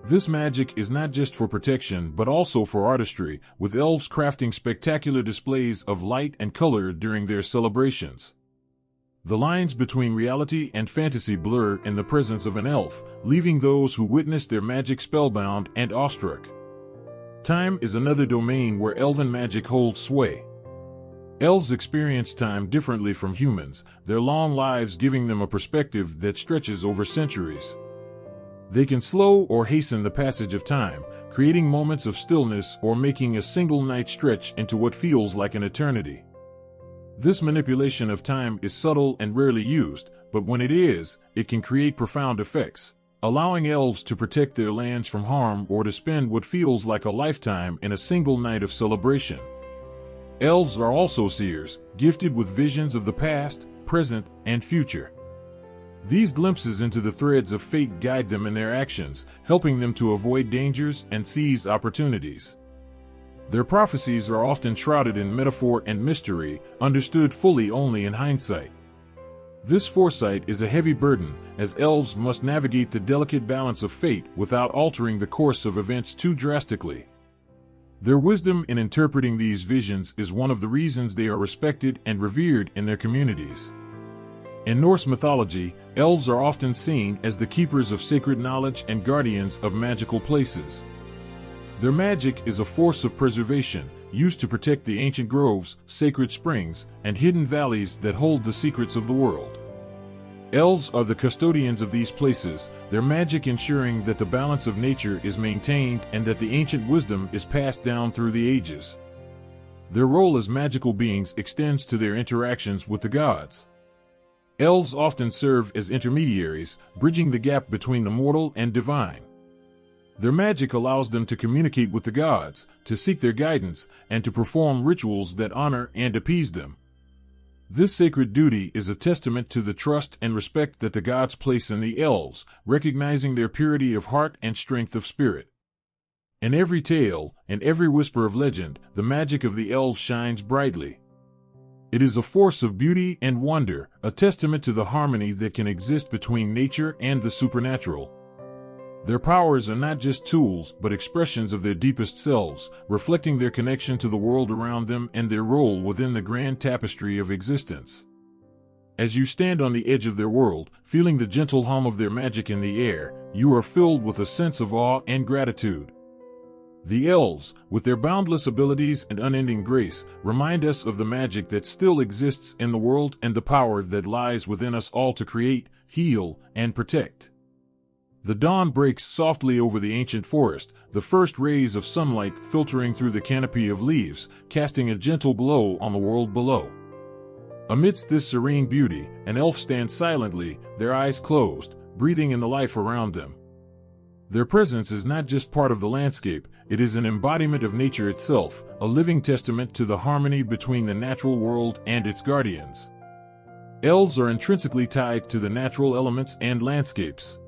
This magic is not just for protection but also for artistry, with elves crafting spectacular displays of light and color during their celebrations. The lines between reality and fantasy blur in the presence of an elf, leaving those who witness their magic spellbound and awestruck. Time is another domain where elven magic holds sway. Elves experience time differently from humans, their long lives giving them a perspective that stretches over centuries. They can slow or hasten the passage of time, creating moments of stillness or making a single night stretch into what feels like an eternity. This manipulation of time is subtle and rarely used, but when it is, it can create profound effects, allowing elves to protect their lands from harm or to spend what feels like a lifetime in a single night of celebration. Elves are also seers, gifted with visions of the past, present, and future. These glimpses into the threads of fate guide them in their actions, helping them to avoid dangers and seize opportunities. Their prophecies are often shrouded in metaphor and mystery, understood fully only in hindsight. This foresight is a heavy burden, as elves must navigate the delicate balance of fate without altering the course of events too drastically. Their wisdom in interpreting these visions is one of the reasons they are respected and revered in their communities. In Norse mythology, elves are often seen as the keepers of sacred knowledge and guardians of magical places. Their magic is a force of preservation, used to protect the ancient groves, sacred springs, and hidden valleys that hold the secrets of the world. Elves are the custodians of these places, their magic ensuring that the balance of nature is maintained and that the ancient wisdom is passed down through the ages. Their role as magical beings extends to their interactions with the gods. Elves often serve as intermediaries, bridging the gap between the mortal and divine. Their magic allows them to communicate with the gods, to seek their guidance, and to perform rituals that honor and appease them. This sacred duty is a testament to the trust and respect that the gods place in the elves, recognizing their purity of heart and strength of spirit. In every tale, and every whisper of legend, the magic of the elves shines brightly. It is a force of beauty and wonder, a testament to the harmony that can exist between nature and the supernatural. Their powers are not just tools, but expressions of their deepest selves, reflecting their connection to the world around them and their role within the grand tapestry of existence. As you stand on the edge of their world, feeling the gentle hum of their magic in the air, you are filled with a sense of awe and gratitude. The elves, with their boundless abilities and unending grace, remind us of the magic that still exists in the world and the power that lies within us all to create, heal, and protect. The dawn breaks softly over the ancient forest, the first rays of sunlight filtering through the canopy of leaves, casting a gentle glow on the world below. Amidst this serene beauty, an elf stands silently, their eyes closed, breathing in the life around them. Their presence is not just part of the landscape, it is an embodiment of nature itself, a living testament to the harmony between the natural world and its guardians. Elves are intrinsically tied to the natural elements and landscapes.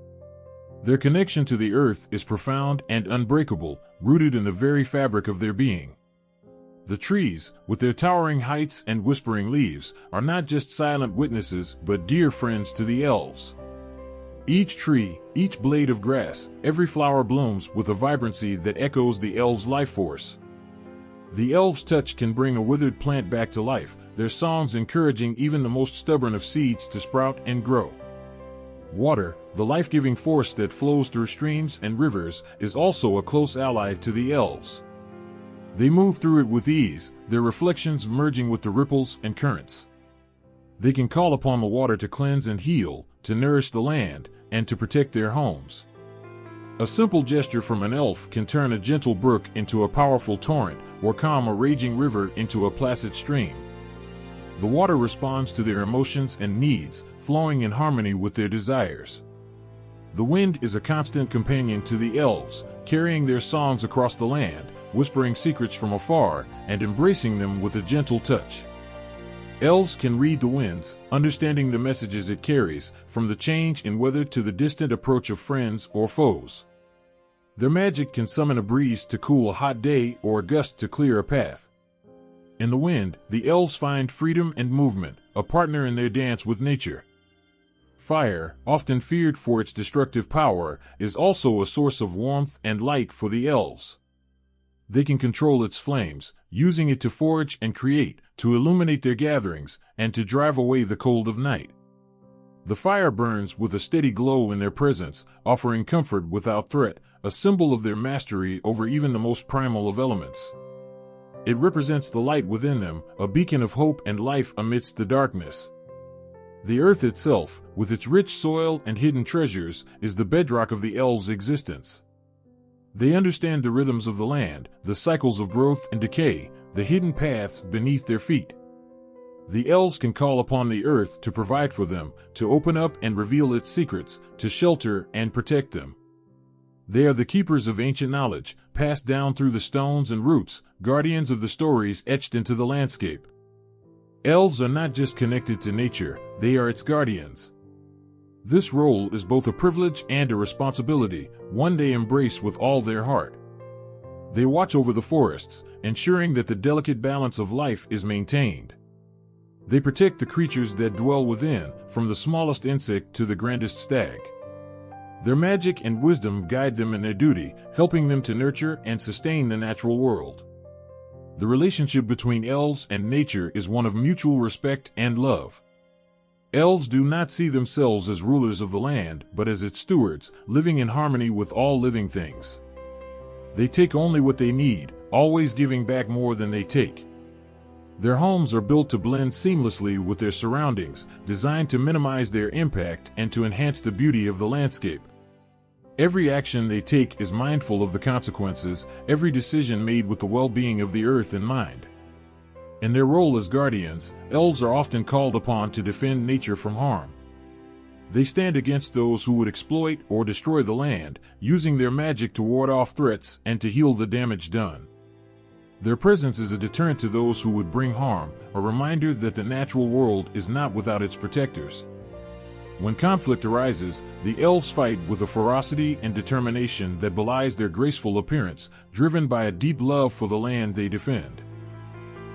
Their connection to the earth is profound and unbreakable, rooted in the very fabric of their being. The trees, with their towering heights and whispering leaves, are not just silent witnesses but dear friends to the elves. Each tree, each blade of grass, every flower blooms with a vibrancy that echoes the elves' life force. The elves' touch can bring a withered plant back to life, their songs encouraging even the most stubborn of seeds to sprout and grow. Water, the life-giving force that flows through streams and rivers, is also a close ally to the elves. They move through it with ease, their reflections merging with the ripples and currents. They can call upon the water to cleanse and heal, to nourish the land, and to protect their homes. A simple gesture from an elf can turn a gentle brook into a powerful torrent, or calm a raging river into a placid stream. The water responds to their emotions and needs, flowing in harmony with their desires. The wind is a constant companion to the elves, carrying their songs across the land, whispering secrets from afar, and embracing them with a gentle touch. Elves can read the winds, understanding the messages it carries, from the change in weather to the distant approach of friends or foes. Their magic can summon a breeze to cool a hot day or a gust to clear a path. In the wind, the elves find freedom and movement, a partner in their dance with nature. Fire, often feared for its destructive power, is also a source of warmth and light for the elves. They can control its flames, using it to forge and create, to illuminate their gatherings, and to drive away the cold of night. The fire burns with a steady glow in their presence, offering comfort without threat, a symbol of their mastery over even the most primal of elements. It represents the light within them, a beacon of hope and life amidst the darkness. The earth itself, with its rich soil and hidden treasures, is the bedrock of the elves' existence. They understand the rhythms of the land, the cycles of growth and decay, the hidden paths beneath their feet. The elves can call upon the earth to provide for them, to open up and reveal its secrets, to shelter and protect them. They are the keepers of ancient knowledge, passed down through the stones and roots, guardians of the stories etched into the landscape. Elves are not just connected to nature, they are its guardians. This role is both a privilege and a responsibility, one they embrace with all their heart. They watch over the forests, ensuring that the delicate balance of life is maintained. They protect the creatures that dwell within, from the smallest insect to the grandest stag. Their magic and wisdom guide them in their duty, helping them to nurture and sustain the natural world. The relationship between elves and nature is one of mutual respect and love. Elves do not see themselves as rulers of the land, but as its stewards, living in harmony with all living things. They take only what they need, always giving back more than they take. Their homes are built to blend seamlessly with their surroundings, designed to minimize their impact and to enhance the beauty of the landscape. Every action they take is mindful of the consequences, every decision made with the well-being of the earth in mind. In their role as guardians, elves are often called upon to defend nature from harm. They stand against those who would exploit or destroy the land, using their magic to ward off threats and to heal the damage done. Their presence is a deterrent to those who would bring harm, a reminder that the natural world is not without its protectors. When conflict arises, the elves fight with a ferocity and determination that belies their graceful appearance, driven by a deep love for the land they defend.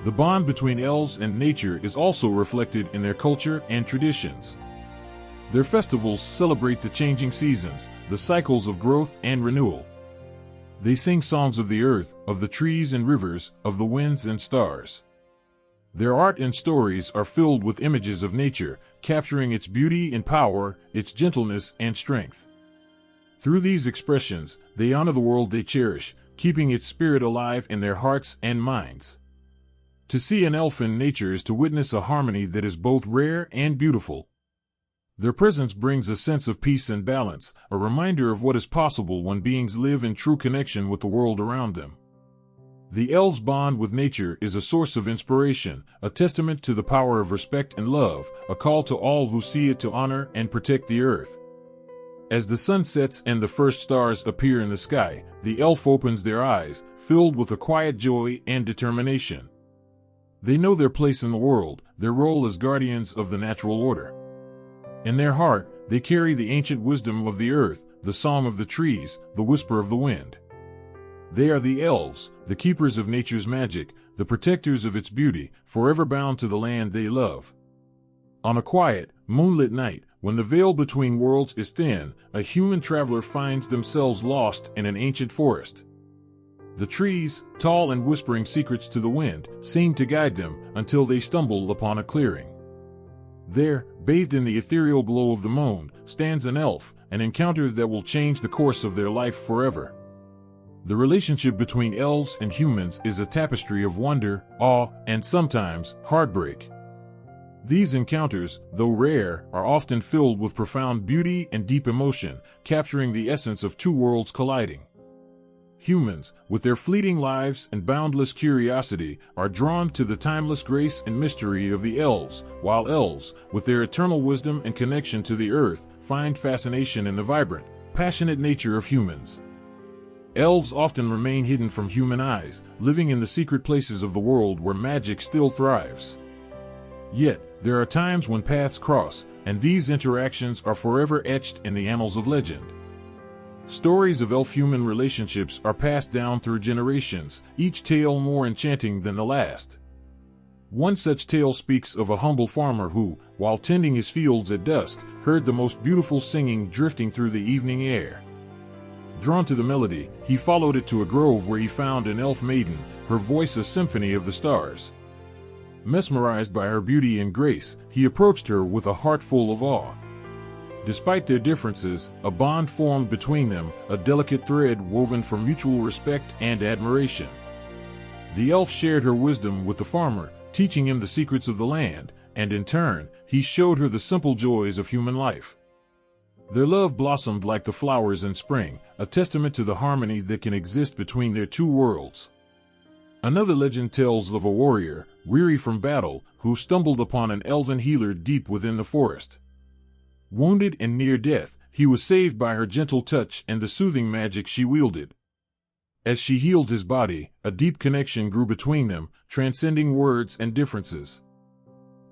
The bond between elves and nature is also reflected in their culture and traditions. Their festivals celebrate the changing seasons, the cycles of growth and renewal. They sing songs of the earth, of the trees and rivers, of the winds and stars. Their art and stories are filled with images of nature, capturing its beauty and power, its gentleness and strength. Through these expressions, they honor the world they cherish, keeping its spirit alive in their hearts and minds. To see an elf in nature is to witness a harmony that is both rare and beautiful. Their presence brings a sense of peace and balance, a reminder of what is possible when beings live in true connection with the world around them. The elves' bond with nature is a source of inspiration, a testament to the power of respect and love, a call to all who see it to honor and protect the earth. As the sun sets and the first stars appear in the sky, the elf opens their eyes, filled with a quiet joy and determination. They know their place in the world, their role as guardians of the natural order. In their heart, they carry the ancient wisdom of the earth, the song of the trees, the whisper of the wind. They are the elves, the keepers of nature's magic, the protectors of its beauty, forever bound to the land they love. On a quiet, Moonlit night, when the veil between worlds is thin, a human traveler finds themselves lost in an ancient forest. The trees, tall and whispering secrets to the wind, seem to guide them until they stumble upon a clearing. There, bathed in the ethereal glow of the moon, stands an elf, an encounter that will change the course of their life forever. The relationship between elves and humans is a tapestry of wonder, awe, and sometimes heartbreak. These encounters, though rare, are often filled with profound beauty and deep emotion, capturing the essence of two worlds colliding. Humans, with their fleeting lives and boundless curiosity, are drawn to the timeless grace and mystery of the elves, while elves, with their eternal wisdom and connection to the earth, find fascination in the vibrant, passionate nature of humans. Elves often remain hidden from human eyes, living in the secret places of the world where magic still thrives. Yet, there are times when paths cross, and these interactions are forever etched in the annals of legend. Stories of elf-human relationships are passed down through generations, each tale more enchanting than the last. One such tale speaks of a humble farmer who, while tending his fields at dusk, heard the most beautiful singing drifting through the evening air. Drawn to the melody, he followed it to a grove where he found an elf maiden, her voice a symphony of the stars. Mesmerized by her beauty and grace, he approached her with a heart full of awe. Despite their differences, a bond formed between them, a delicate thread woven from mutual respect and admiration. The elf shared her wisdom with the farmer, teaching him the secrets of the land, and in turn, he showed her the simple joys of human life. Their love blossomed like the flowers in spring, a testament to the harmony that can exist between their two worlds. Another legend tells of a warrior, weary from battle, who stumbled upon an elven healer deep within the forest. Wounded and near death, he was saved by her gentle touch and the soothing magic she wielded. As she healed his body, a deep connection grew between them, transcending words and differences.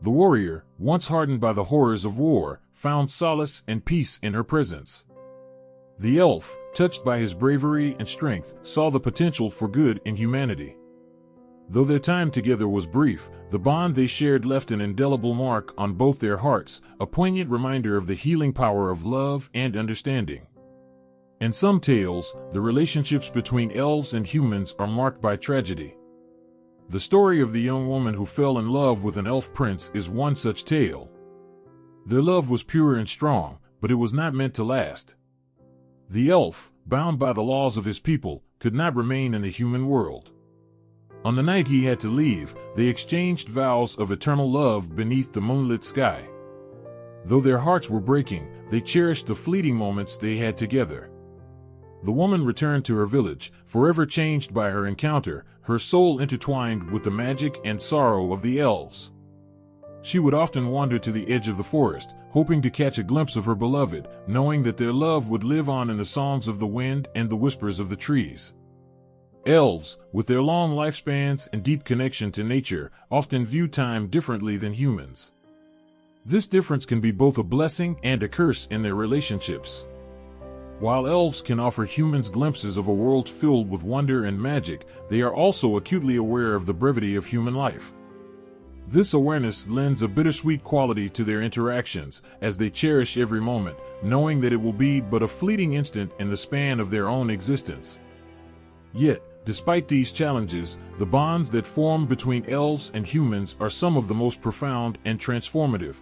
The warrior, once hardened by the horrors of war, found solace and peace in her presence. The elf, touched by his bravery and strength, saw the potential for good in humanity. Though their time together was brief, the bond they shared left an indelible mark on both their hearts, a poignant reminder of the healing power of love and understanding. In some tales, the relationships between elves and humans are marked by tragedy. The story of the young woman who fell in love with an elf prince is one such tale. Their love was pure and strong, but it was not meant to last. The elf, bound by the laws of his people, could not remain in the human world. On the night he had to leave, they exchanged vows of eternal love beneath the moonlit sky. Though their hearts were breaking, they cherished the fleeting moments they had together. The woman returned to her village, forever changed by her encounter, her soul intertwined with the magic and sorrow of the elves. She would often wander to the edge of the forest, hoping to catch a glimpse of her beloved, knowing that their love would live on in the songs of the wind and the whispers of the trees. Elves, with their long lifespans and deep connection to nature, often view time differently than humans. This difference can be both a blessing and a curse in their relationships. While elves can offer humans glimpses of a world filled with wonder and magic, they are also acutely aware of the brevity of human life. This awareness lends a bittersweet quality to their interactions, as they cherish every moment, knowing that it will be but a fleeting instant in the span of their own existence. Yet, despite these challenges, the bonds that form between elves and humans are some of the most profound and transformative.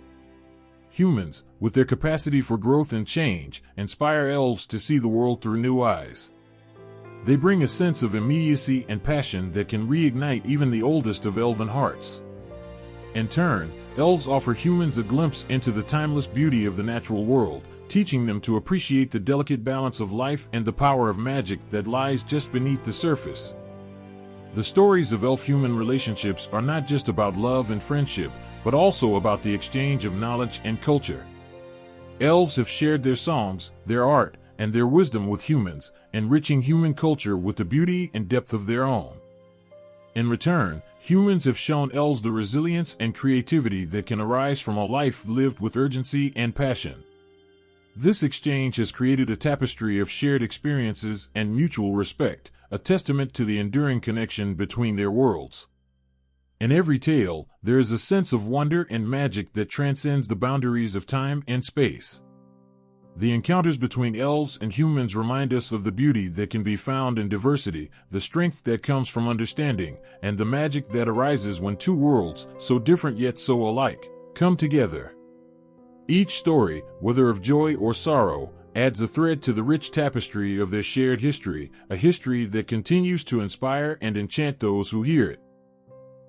Humans, with their capacity for growth and change, inspire elves to see the world through new eyes. They bring a sense of immediacy and passion that can reignite even the oldest of elven hearts. In turn, elves offer humans a glimpse into the timeless beauty of the natural world, teaching them to appreciate the delicate balance of life and the power of magic that lies just beneath the surface. The stories of elf-human relationships are not just about love and friendship, but also about the exchange of knowledge and culture. Elves have shared their songs, their art, and their wisdom with humans, enriching human culture with the beauty and depth of their own. In return, humans have shown elves the resilience and creativity that can arise from a life lived with urgency and passion. This exchange has created a tapestry of shared experiences and mutual respect, a testament to the enduring connection between their worlds. In every tale, there is a sense of wonder and magic that transcends the boundaries of time and space. The encounters between elves and humans remind us of the beauty that can be found in diversity, the strength that comes from understanding, and the magic that arises when two worlds, so different yet so alike, come together. Each story, whether of joy or sorrow, adds a thread to the rich tapestry of their shared history, a history that continues to inspire and enchant those who hear it.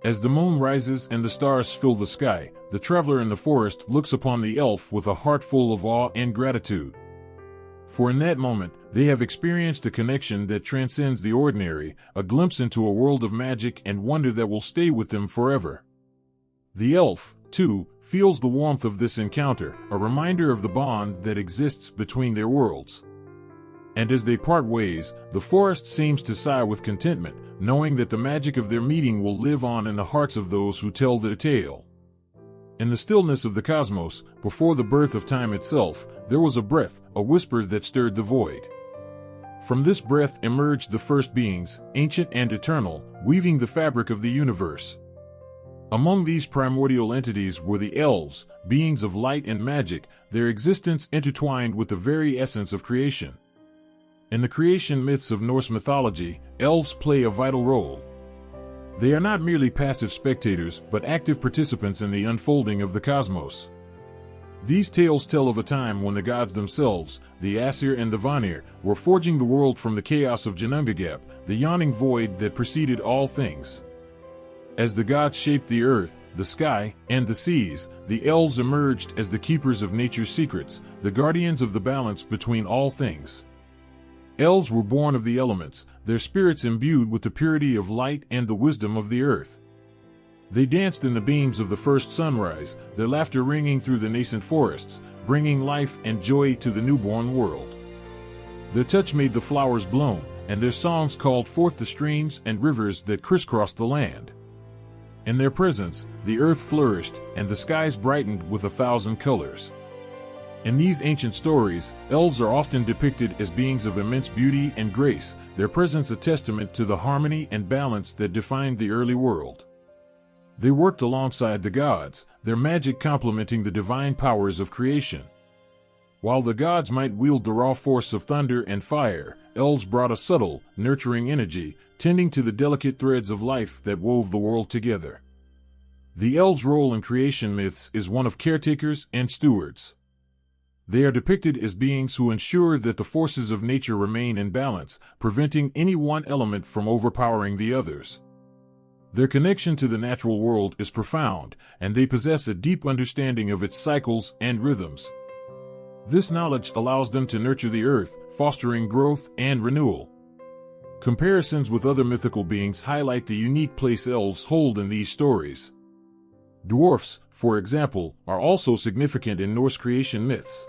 As the moon rises and the stars fill the sky, the traveler in the forest looks upon the elf with a heart full of awe and gratitude. For in that moment, they have experienced a connection that transcends the ordinary, a glimpse into a world of magic and wonder that will stay with them forever. The elf, too, feels the warmth of this encounter, a reminder of the bond that exists between their worlds. And as they part ways, the forest seems to sigh with contentment, knowing that the magic of their meeting will live on in the hearts of those who tell their tale. In the stillness of the cosmos, before the birth of time itself, there was a breath, a whisper that stirred the void. From this breath emerged the first beings, ancient and eternal, weaving the fabric of the universe. Among these primordial entities were the elves, beings of light and magic, their existence intertwined with the very essence of creation. In the creation myths of Norse mythology, elves play a vital role. They are not merely passive spectators, but active participants in the unfolding of the cosmos. These tales tell of a time when the gods themselves, the Aesir and the Vanir, were forging the world from the chaos of Ginnungagap, the yawning void that preceded all things. As the gods shaped the earth, the sky, and the seas, the elves emerged as the keepers of nature's secrets, the guardians of the balance between all things. Elves were born of the elements, their spirits imbued with the purity of light and the wisdom of the earth. They danced in the beams of the first sunrise, their laughter ringing through the nascent forests, bringing life and joy to the newborn world. Their touch made the flowers bloom, and their songs called forth the streams and rivers that crisscrossed the land. In their presence, the earth flourished, and the skies brightened with 1,000 colors. In these ancient stories, elves are often depicted as beings of immense beauty and grace, their presence a testament to the harmony and balance that defined the early world. They worked alongside the gods, their magic complementing the divine powers of creation. While the gods might wield the raw force of thunder and fire, elves brought a subtle, nurturing energy, tending to the delicate threads of life that wove the world together. The elves' role in creation myths is one of caretakers and stewards. They are depicted as beings who ensure that the forces of nature remain in balance, preventing any one element from overpowering the others. Their connection to the natural world is profound, and they possess a deep understanding of its cycles and rhythms. This knowledge allows them to nurture the earth, fostering growth and renewal. Comparisons with other mythical beings highlight the unique place elves hold in these stories. Dwarfs, for example, are also significant in Norse creation myths.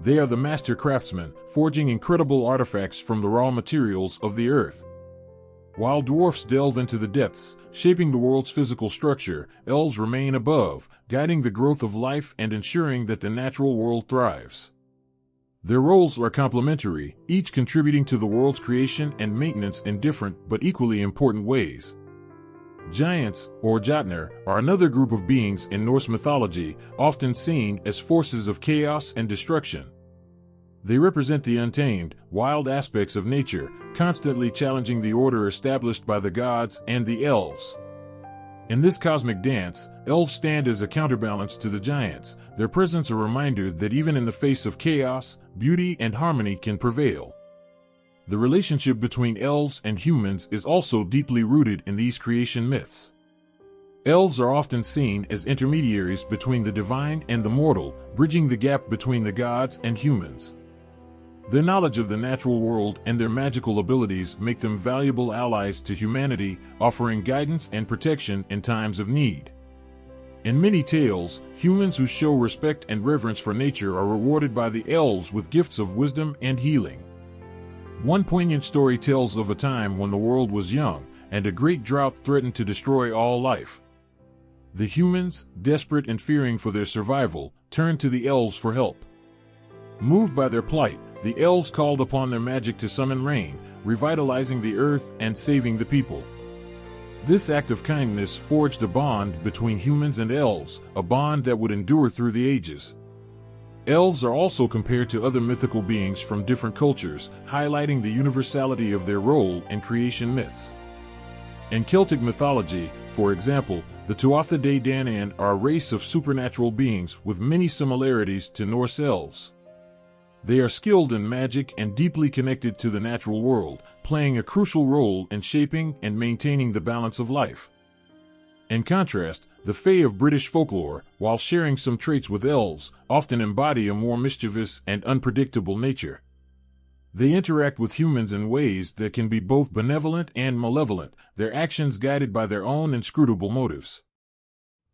They are the master craftsmen, forging incredible artifacts from the raw materials of the earth. While dwarfs delve into the depths, shaping the world's physical structure, elves remain above, guiding the growth of life and ensuring that the natural world thrives. Their roles are complementary, each contributing to the world's creation and maintenance in different but equally important ways. Giants, or Jotnar, are another group of beings in Norse mythology, often seen as forces of chaos and destruction. They represent the untamed, wild aspects of nature, constantly challenging the order established by the gods and the elves. In this cosmic dance, elves stand as a counterbalance to the giants, their presence a reminder that even in the face of chaos, beauty and harmony can prevail. The relationship between elves and humans is also deeply rooted in these creation myths. Elves are often seen as intermediaries between the divine and the mortal, bridging the gap between the gods and humans. Their knowledge of the natural world and their magical abilities make them valuable allies to humanity, offering guidance and protection in times of need. In many tales, humans who show respect and reverence for nature are rewarded by the elves with gifts of wisdom and healing. One poignant story tells of a time when the world was young, and a great drought threatened to destroy all life. The humans, desperate and fearing for their survival, turned to the elves for help. Moved by their plight, the elves called upon their magic to summon rain, revitalizing the earth and saving the people. This act of kindness forged a bond between humans and elves, a bond that would endure through the ages. Elves are also compared to other mythical beings from different cultures, highlighting the universality of their role in creation myths. In Celtic mythology, for example, the Tuatha De Danann are a race of supernatural beings with many similarities to Norse elves. They are skilled in magic and deeply connected to the natural world, playing a crucial role in shaping and maintaining the balance of life. In contrast, the Fae of British folklore, while sharing some traits with elves, often embody a more mischievous and unpredictable nature. They interact with humans in ways that can be both benevolent and malevolent, their actions guided by their own inscrutable motives.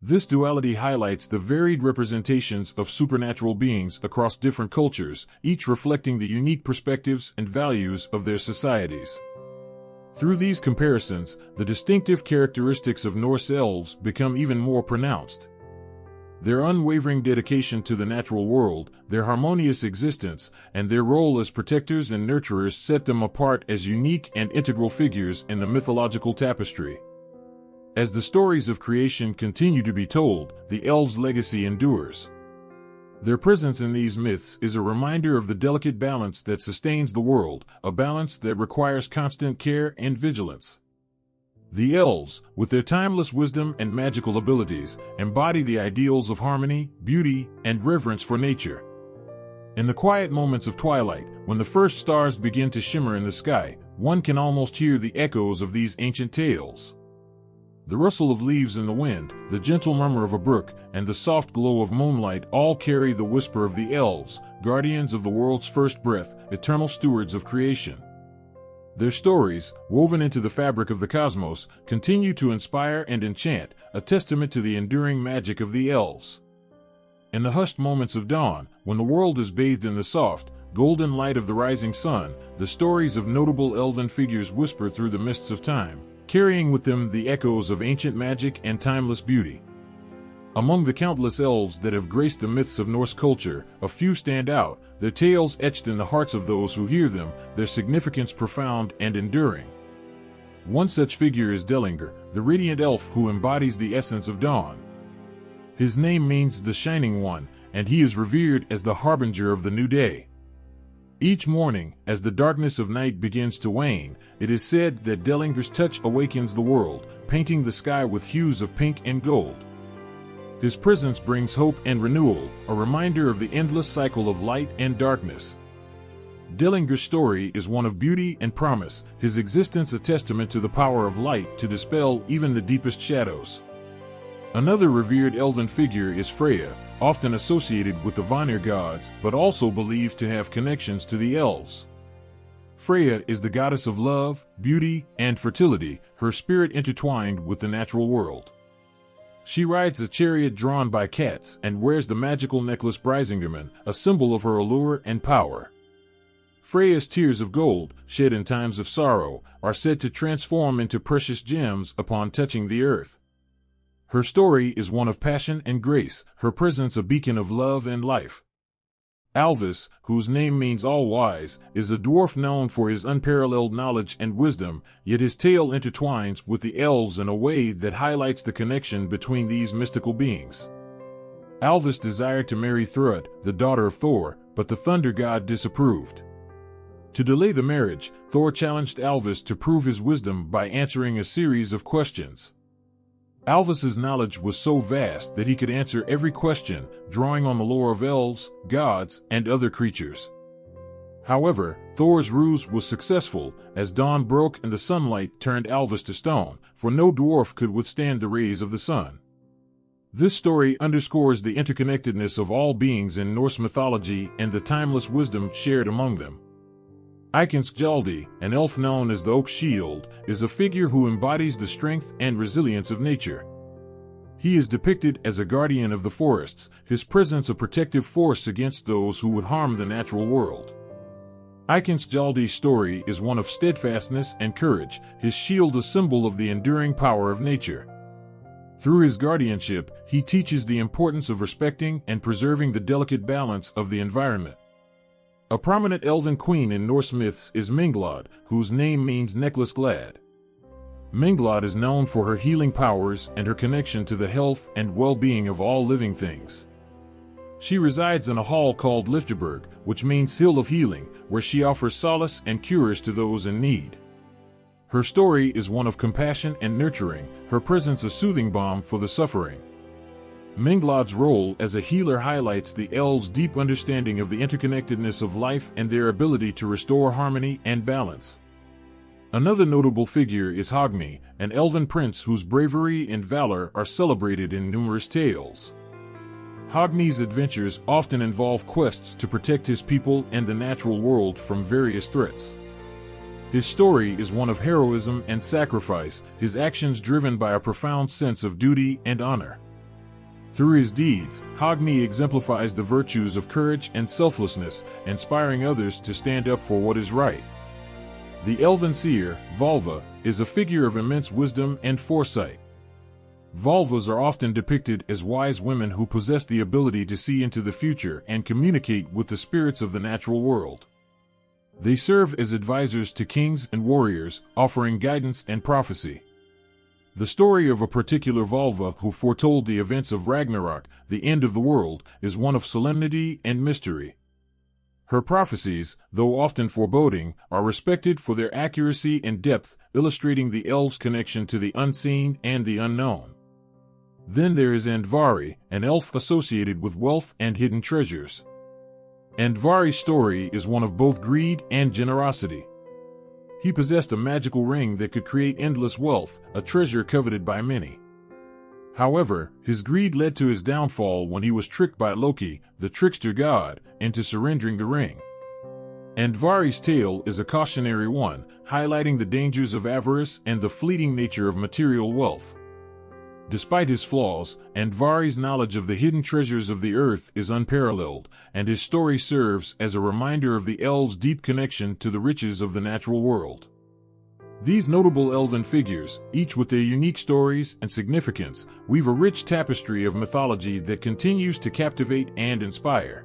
This duality highlights the varied representations of supernatural beings across different cultures, each reflecting the unique perspectives and values of their societies. Through these comparisons, the distinctive characteristics of Norse elves become even more pronounced. Their unwavering dedication to the natural world, their harmonious existence, and their role as protectors and nurturers set them apart as unique and integral figures in the mythological tapestry. As the stories of creation continue to be told, the elves' legacy endures. Their presence in these myths is a reminder of the delicate balance that sustains the world, a balance that requires constant care and vigilance. The elves, with their timeless wisdom and magical abilities, embody the ideals of harmony, beauty, and reverence for nature. In the quiet moments of twilight, when the first stars begin to shimmer in the sky, one can almost hear the echoes of these ancient tales. The rustle of leaves in the wind, the gentle murmur of a brook, and the soft glow of moonlight all carry the whisper of the elves, guardians of the world's first breath, eternal stewards of creation. Their stories, woven into the fabric of the cosmos, continue to inspire and enchant, a testament to the enduring magic of the elves. In the hushed moments of dawn, when the world is bathed in the soft, golden light of the rising sun, the stories of notable elven figures whisper through the mists of time, carrying with them the echoes of ancient magic and timeless beauty. Among the countless elves that have graced the myths of Norse culture, a few stand out, their tales etched in the hearts of those who hear them, their significance profound and enduring. One such figure is Dellinger, the radiant elf who embodies the essence of dawn. His name means the Shining One, and he is revered as the harbinger of the new day. Each morning, as the darkness of night begins to wane, it is said that Dellinger's touch awakens the world, painting the sky with hues of pink and gold. His presence brings hope and renewal, a reminder of the endless cycle of light and darkness. Dellinger's story is one of beauty and promise, his existence a testament to the power of light to dispel even the deepest shadows. Another revered elven figure is Freya, often associated with the Vanir gods, but also believed to have connections to the elves. Freya is the goddess of love, beauty, and fertility, her spirit intertwined with the natural world. She rides a chariot drawn by cats and wears the magical necklace Brisingamen, a symbol of her allure and power. Freya's tears of gold, shed in times of sorrow, are said to transform into precious gems upon touching the earth. Her story is one of passion and grace, her presence a beacon of love and life. Elves, whose name means all-wise, is a dwarf known for his unparalleled knowledge and wisdom, yet his tale intertwines with the elves in a way that highlights the connection between these mystical beings. Elves desired to marry Thrud, the daughter of Thor, but the thunder god disapproved. To delay the marriage, Thor challenged Elves to prove his wisdom by answering a series of questions. Elvis's knowledge was so vast that he could answer every question, drawing on the lore of elves, gods, and other creatures. However, Thor's ruse was successful, as dawn broke and the sunlight turned Elvis to stone, for no dwarf could withstand the rays of the sun. This story underscores the interconnectedness of all beings in Norse mythology and the timeless wisdom shared among them. Skjaldi, an elf known as the Oak Shield, is a figure who embodies the strength and resilience of nature. He is depicted as a guardian of the forests, his presence a protective force against those who would harm the natural world. Skjaldi's story is one of steadfastness and courage, his shield a symbol of the enduring power of nature. Through his guardianship, he teaches the importance of respecting and preserving the delicate balance of the environment. A prominent elven queen in Norse myths is Minglod, whose name means necklace glad. Menglod is known for her healing powers and her connection to the health and well-being of all living things. She resides in a hall called Lifteberg, which means Hill of Healing, where she offers solace and cures to those in need. Her story is one of compassion and nurturing, her presence a soothing balm for the suffering. Menglod's role as a healer highlights the elves' deep understanding of the interconnectedness of life and their ability to restore harmony and balance. Another notable figure is Hogni, an elven prince whose bravery and valor are celebrated in numerous tales. Hogni's adventures often involve quests to protect his people and the natural world from various threats. His story is one of heroism and sacrifice, his actions driven by a profound sense of duty and honor. Through his deeds, Hogni exemplifies the virtues of courage and selflessness, inspiring others to stand up for what is right. The elven seer, Volva, is a figure of immense wisdom and foresight. Volvas are often depicted as wise women who possess the ability to see into the future and communicate with the spirits of the natural world. They serve as advisors to kings and warriors, offering guidance and prophecy. The story of a particular Volva who foretold the events of Ragnarok, the end of the world, is one of solemnity and mystery. Her prophecies, though often foreboding, are respected for their accuracy and depth, illustrating the elves' connection to the unseen and the unknown. Then there is Andvari, an elf associated with wealth and hidden treasures. Andvari's story is one of both greed and generosity. He possessed a magical ring that could create endless wealth, a treasure coveted by many. However, his greed led to his downfall when he was tricked by Loki, the trickster god, into surrendering the ring. Andvari's tale is a cautionary one, highlighting the dangers of avarice and the fleeting nature of material wealth. Despite his flaws, Andvari's knowledge of the hidden treasures of the earth is unparalleled, and his story serves as a reminder of the elves' deep connection to the riches of the natural world. These notable elven figures, each with their unique stories and significance, weave a rich tapestry of mythology that continues to captivate and inspire.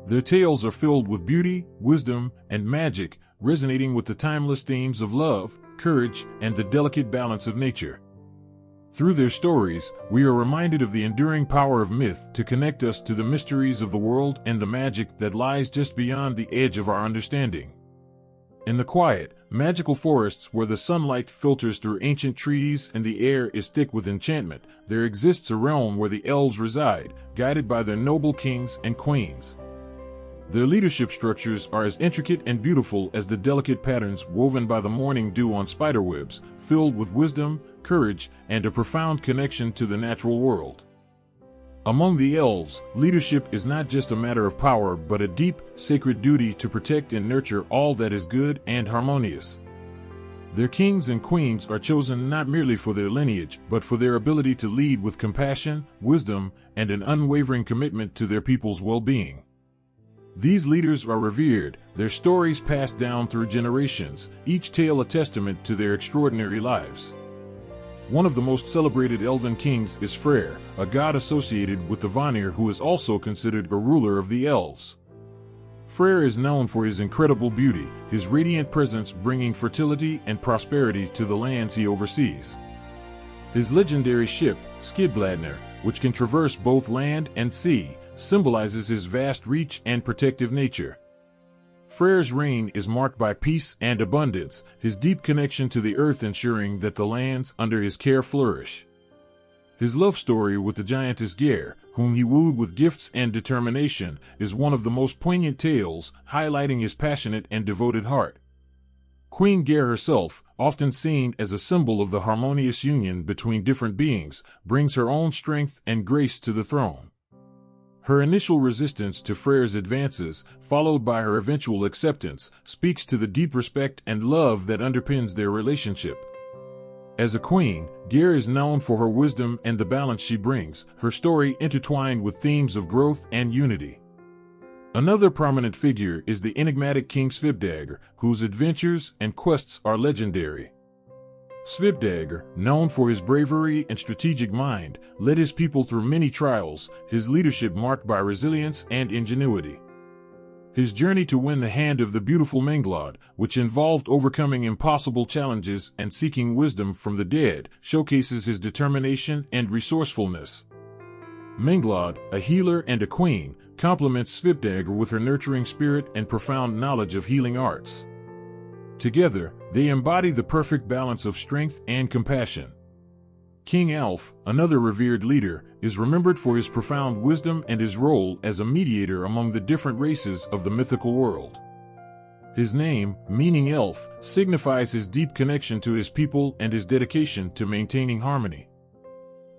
Their tales are filled with beauty, wisdom, and magic, resonating with the timeless themes of love, courage, and the delicate balance of nature. Through their stories, we are reminded of the enduring power of myth to connect us to the mysteries of the world and the magic that lies just beyond the edge of our understanding. In the quiet, magical forests where the sunlight filters through ancient trees and the air is thick with enchantment, there exists a realm where the elves reside, guided by their noble kings and queens. Their leadership structures are as intricate and beautiful as the delicate patterns woven by the morning dew on spiderwebs, filled with wisdom, courage, and a profound connection to the natural world. Among the elves, leadership is not just a matter of power but a deep, sacred duty to protect and nurture all that is good and harmonious. Their kings and queens are chosen not merely for their lineage but for their ability to lead with compassion, wisdom, and an unwavering commitment to their people's well-being. These leaders are revered, their stories passed down through generations, each tale a testament to their extraordinary lives. One of the most celebrated elven kings is Freyr, a god associated with the Vanir who is also considered a ruler of the elves. Freyr is known for his incredible beauty, his radiant presence bringing fertility and prosperity to the lands he oversees. His legendary ship, Skidbladnir, which can traverse both land and sea, symbolizes his vast reach and protective nature. Freyr's reign is marked by peace and abundance, his deep connection to the earth ensuring that the lands under his care flourish. His love story with the giantess Geir, whom he wooed with gifts and determination, is one of the most poignant tales, highlighting his passionate and devoted heart. Queen Geir herself, often seen as a symbol of the harmonious union between different beings, brings her own strength and grace to the throne. Her initial resistance to Freyr's advances, followed by her eventual acceptance, speaks to the deep respect and love that underpins their relationship. As a queen, Geir is known for her wisdom and the balance she brings, her story intertwined with themes of growth and unity. Another prominent figure is the enigmatic King Svipdagr, whose adventures and quests are legendary. Svipdagr, known for his bravery and strategic mind, led his people through many trials, his leadership marked by resilience and ingenuity. His journey to win the hand of the beautiful Menglod, which involved overcoming impossible challenges and seeking wisdom from the dead, showcases his determination and resourcefulness. Menglod, a healer and a queen, complements Svipdagr with her nurturing spirit and profound knowledge of healing arts. Together, they embody the perfect balance of strength and compassion. King Alf, another revered leader, is remembered for his profound wisdom and his role as a mediator among the different races of the mythical world. His name, meaning elf, signifies his deep connection to his people and his dedication to maintaining harmony.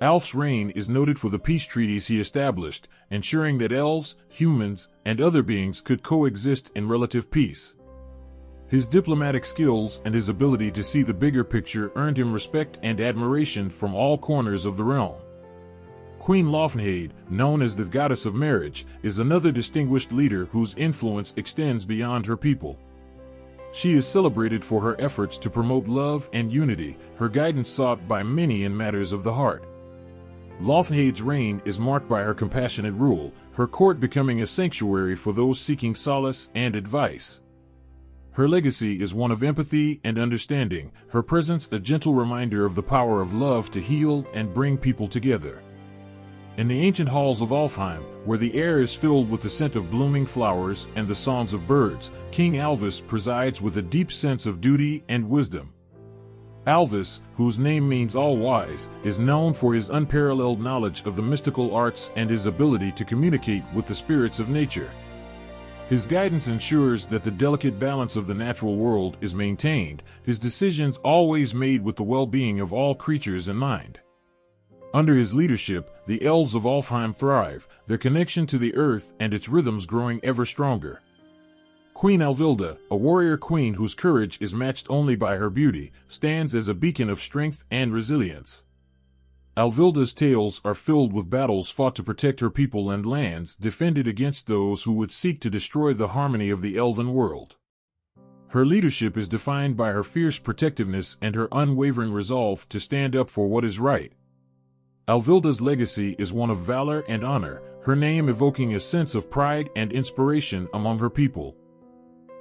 Alf's reign is noted for the peace treaties he established, ensuring that elves, humans, and other beings could coexist in relative peace. His diplomatic skills and his ability to see the bigger picture earned him respect and admiration from all corners of the realm. Queen Lofnhaid, known as the goddess of marriage, is another distinguished leader whose influence extends beyond her people. She is celebrated for her efforts to promote love and unity, her guidance sought by many in matters of the heart. Lofnhaid's reign is marked by her compassionate rule, her court becoming a sanctuary for those seeking solace and advice. Her legacy is one of empathy and understanding, her presence a gentle reminder of the power of love to heal and bring people together. In the ancient halls of Alfheim, where the air is filled with the scent of blooming flowers and the songs of birds, King Alvis presides with a deep sense of duty and wisdom. Alvis, whose name means all-wise, is known for his unparalleled knowledge of the mystical arts and his ability to communicate with the spirits of nature. His guidance ensures that the delicate balance of the natural world is maintained, his decisions always made with the well-being of all creatures in mind. Under his leadership, the elves of Alfheim thrive, their connection to the earth and its rhythms growing ever stronger. Queen Alvilda, a warrior queen whose courage is matched only by her beauty, stands as a beacon of strength and resilience. Alvilda's tales are filled with battles fought to protect her people and lands defended against those who would seek to destroy the harmony of the elven world. Her leadership is defined by her fierce protectiveness and her unwavering resolve to stand up for what is right. Alvilda's legacy is one of valor and honor, her name evoking a sense of pride and inspiration among her people.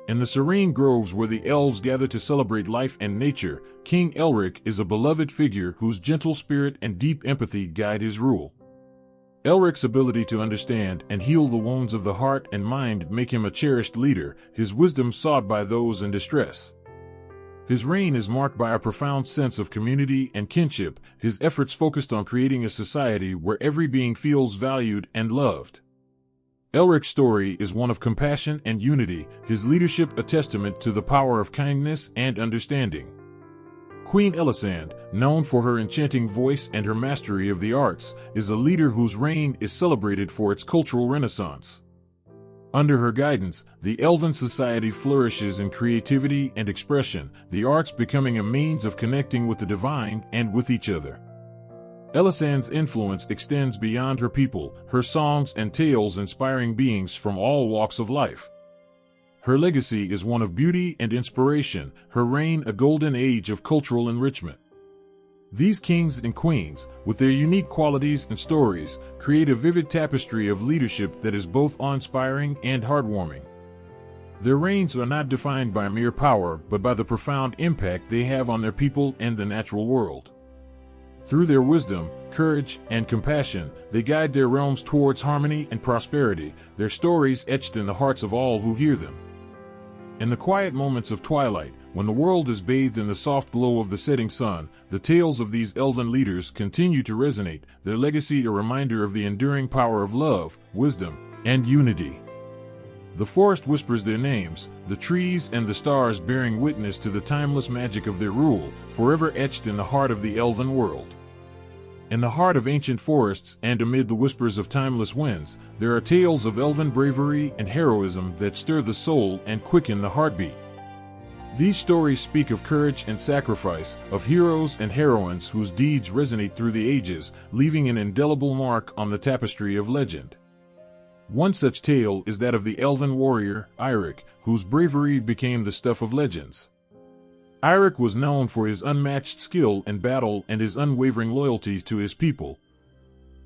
In the serene groves where the elves gather to celebrate life and nature, King Elric is a beloved figure whose gentle spirit and deep empathy guide his rule. Elric's ability to understand and heal the wounds of the heart and mind make him a cherished leader, his wisdom sought by those in distress. His reign is marked by a profound sense of community and kinship, his efforts focused on creating a society where every being feels valued and loved. Elric's story is one of compassion and unity, his leadership a testament to the power of kindness and understanding. Queen Elisande, known for her enchanting voice and her mastery of the arts, is a leader whose reign is celebrated for its cultural renaissance. Under her guidance, the elven society flourishes in creativity and expression, the arts becoming a means of connecting with the divine and with each other. Elisande's influence extends beyond her people, her songs and tales inspiring beings from all walks of life. Her legacy is one of beauty and inspiration, her reign a golden age of cultural enrichment. These kings and queens, with their unique qualities and stories, create a vivid tapestry of leadership that is both awe-inspiring and heartwarming. Their reigns are not defined by mere power, but by the profound impact they have on their people and the natural world. Through their wisdom, courage, and compassion, they guide their realms towards harmony and prosperity, their stories etched in the hearts of all who hear them. In the quiet moments of twilight, when the world is bathed in the soft glow of the setting sun, the tales of these elven leaders continue to resonate, their legacy a reminder of the enduring power of love, wisdom, and unity. The forest whispers their names, the trees and the stars bearing witness to the timeless magic of their rule, forever etched in the heart of the elven world. In the heart of ancient forests and amid the whispers of timeless winds, there are tales of elven bravery and heroism that stir the soul and quicken the heartbeat. These stories speak of courage and sacrifice, of heroes and heroines whose deeds resonate through the ages, leaving an indelible mark on the tapestry of legend. One such tale is that of the elven warrior, Eirik, whose bravery became the stuff of legends. Eirik was known for his unmatched skill in battle and his unwavering loyalty to his people.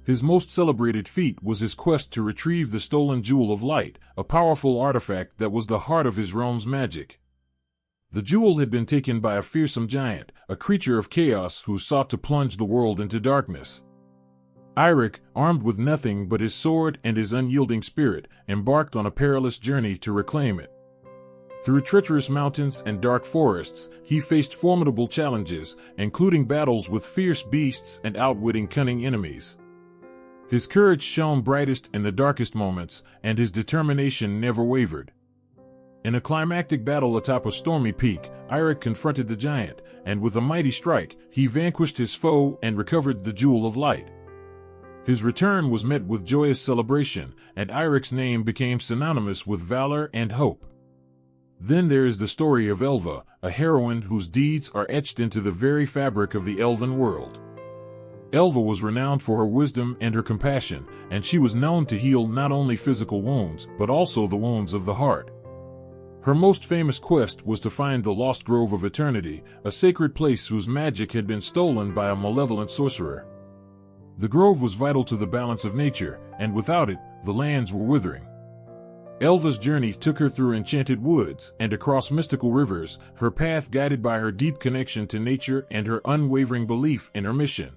His most celebrated feat was his quest to retrieve the stolen Jewel of Light, a powerful artifact that was the heart of his realm's magic. The jewel had been taken by a fearsome giant, a creature of chaos who sought to plunge the world into darkness. Eirik, armed with nothing but his sword and his unyielding spirit, embarked on a perilous journey to reclaim it. Through treacherous mountains and dark forests, he faced formidable challenges, including battles with fierce beasts and outwitting cunning enemies. His courage shone brightest in the darkest moments, and his determination never wavered. In a climactic battle atop a stormy peak, Eirik confronted the giant, and with a mighty strike, he vanquished his foe and recovered the Jewel of Light. His return was met with joyous celebration, and Eirik's name became synonymous with valor and hope. Then there is the story of Elva, a heroine whose deeds are etched into the very fabric of the elven world. Elva was renowned for her wisdom and her compassion, and she was known to heal not only physical wounds, but also the wounds of the heart. Her most famous quest was to find the Lost Grove of Eternity, a sacred place whose magic had been stolen by a malevolent sorcerer. The grove was vital to the balance of nature, and without it, the lands were withering. Elva's journey took her through enchanted woods and across mystical rivers, her path guided by her deep connection to nature and her unwavering belief in her mission.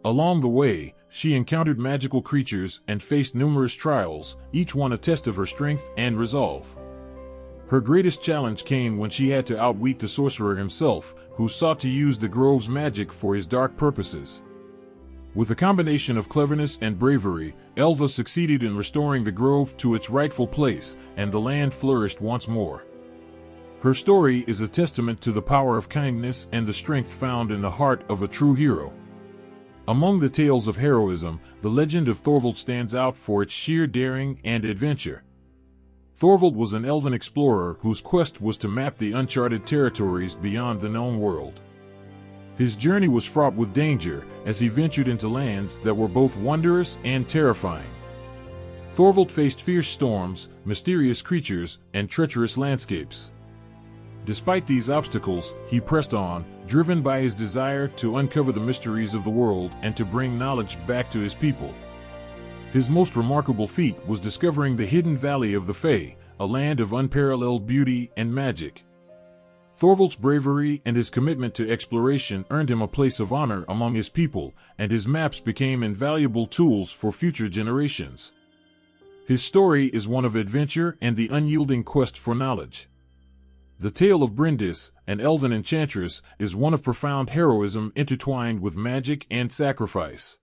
Along the way, she encountered magical creatures and faced numerous trials, each one a test of her strength and resolve. Her greatest challenge came when she had to outwit the sorcerer himself, who sought to use the grove's magic for his dark purposes. With a combination of cleverness and bravery, Elva succeeded in restoring the grove to its rightful place, and the land flourished once more. Her story is a testament to the power of kindness and the strength found in the heart of a true hero. Among the tales of heroism, the legend of Thorvald stands out for its sheer daring and adventure. Thorvald was an elven explorer whose quest was to map the uncharted territories beyond the known world. His journey was fraught with danger as he ventured into lands that were both wondrous and terrifying. Thorvald faced fierce storms, mysterious creatures, and treacherous landscapes. Despite these obstacles, he pressed on, driven by his desire to uncover the mysteries of the world and to bring knowledge back to his people. His most remarkable feat was discovering the hidden Valley of the Fae, a land of unparalleled beauty and magic. Thorvald's bravery and his commitment to exploration earned him a place of honor among his people, and his maps became invaluable tools for future generations. His story is one of adventure and the unyielding quest for knowledge. The tale of Bryndis, an elven enchantress, is one of profound heroism intertwined with magic and sacrifice.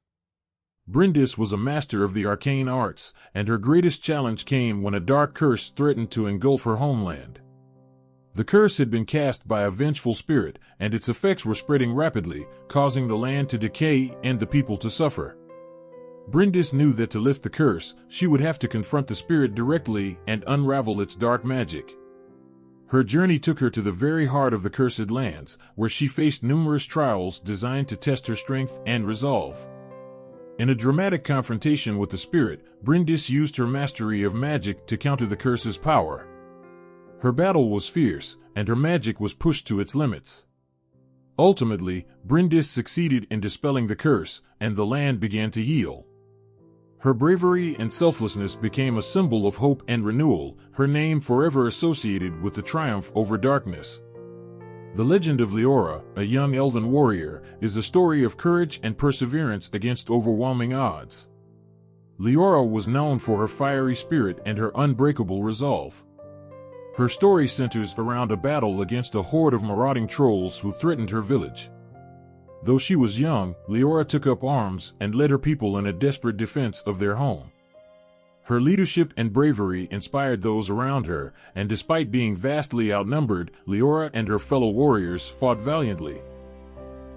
Bryndis was a master of the arcane arts, and her greatest challenge came when a dark curse threatened to engulf her homeland. The curse had been cast by a vengeful spirit, and its effects were spreading rapidly, causing the land to decay and the people to suffer. Bryndis knew that to lift the curse, she would have to confront the spirit directly and unravel its dark magic. Her journey took her to the very heart of the cursed lands, where she faced numerous trials designed to test her strength and resolve. In a dramatic confrontation with the spirit, Bryndis used her mastery of magic to counter the curse's power. Her battle was fierce, and her magic was pushed to its limits. Ultimately, Bryndis succeeded in dispelling the curse, and the land began to heal. Her bravery and selflessness became a symbol of hope and renewal, her name forever associated with the triumph over darkness. The legend of Leora, a young elven warrior, is a story of courage and perseverance against overwhelming odds. Leora was known for her fiery spirit and her unbreakable resolve. Her story centers around a battle against a horde of marauding trolls who threatened her village. Though she was young, Leora took up arms and led her people in a desperate defense of their home. Her leadership and bravery inspired those around her, and despite being vastly outnumbered, Leora and her fellow warriors fought valiantly.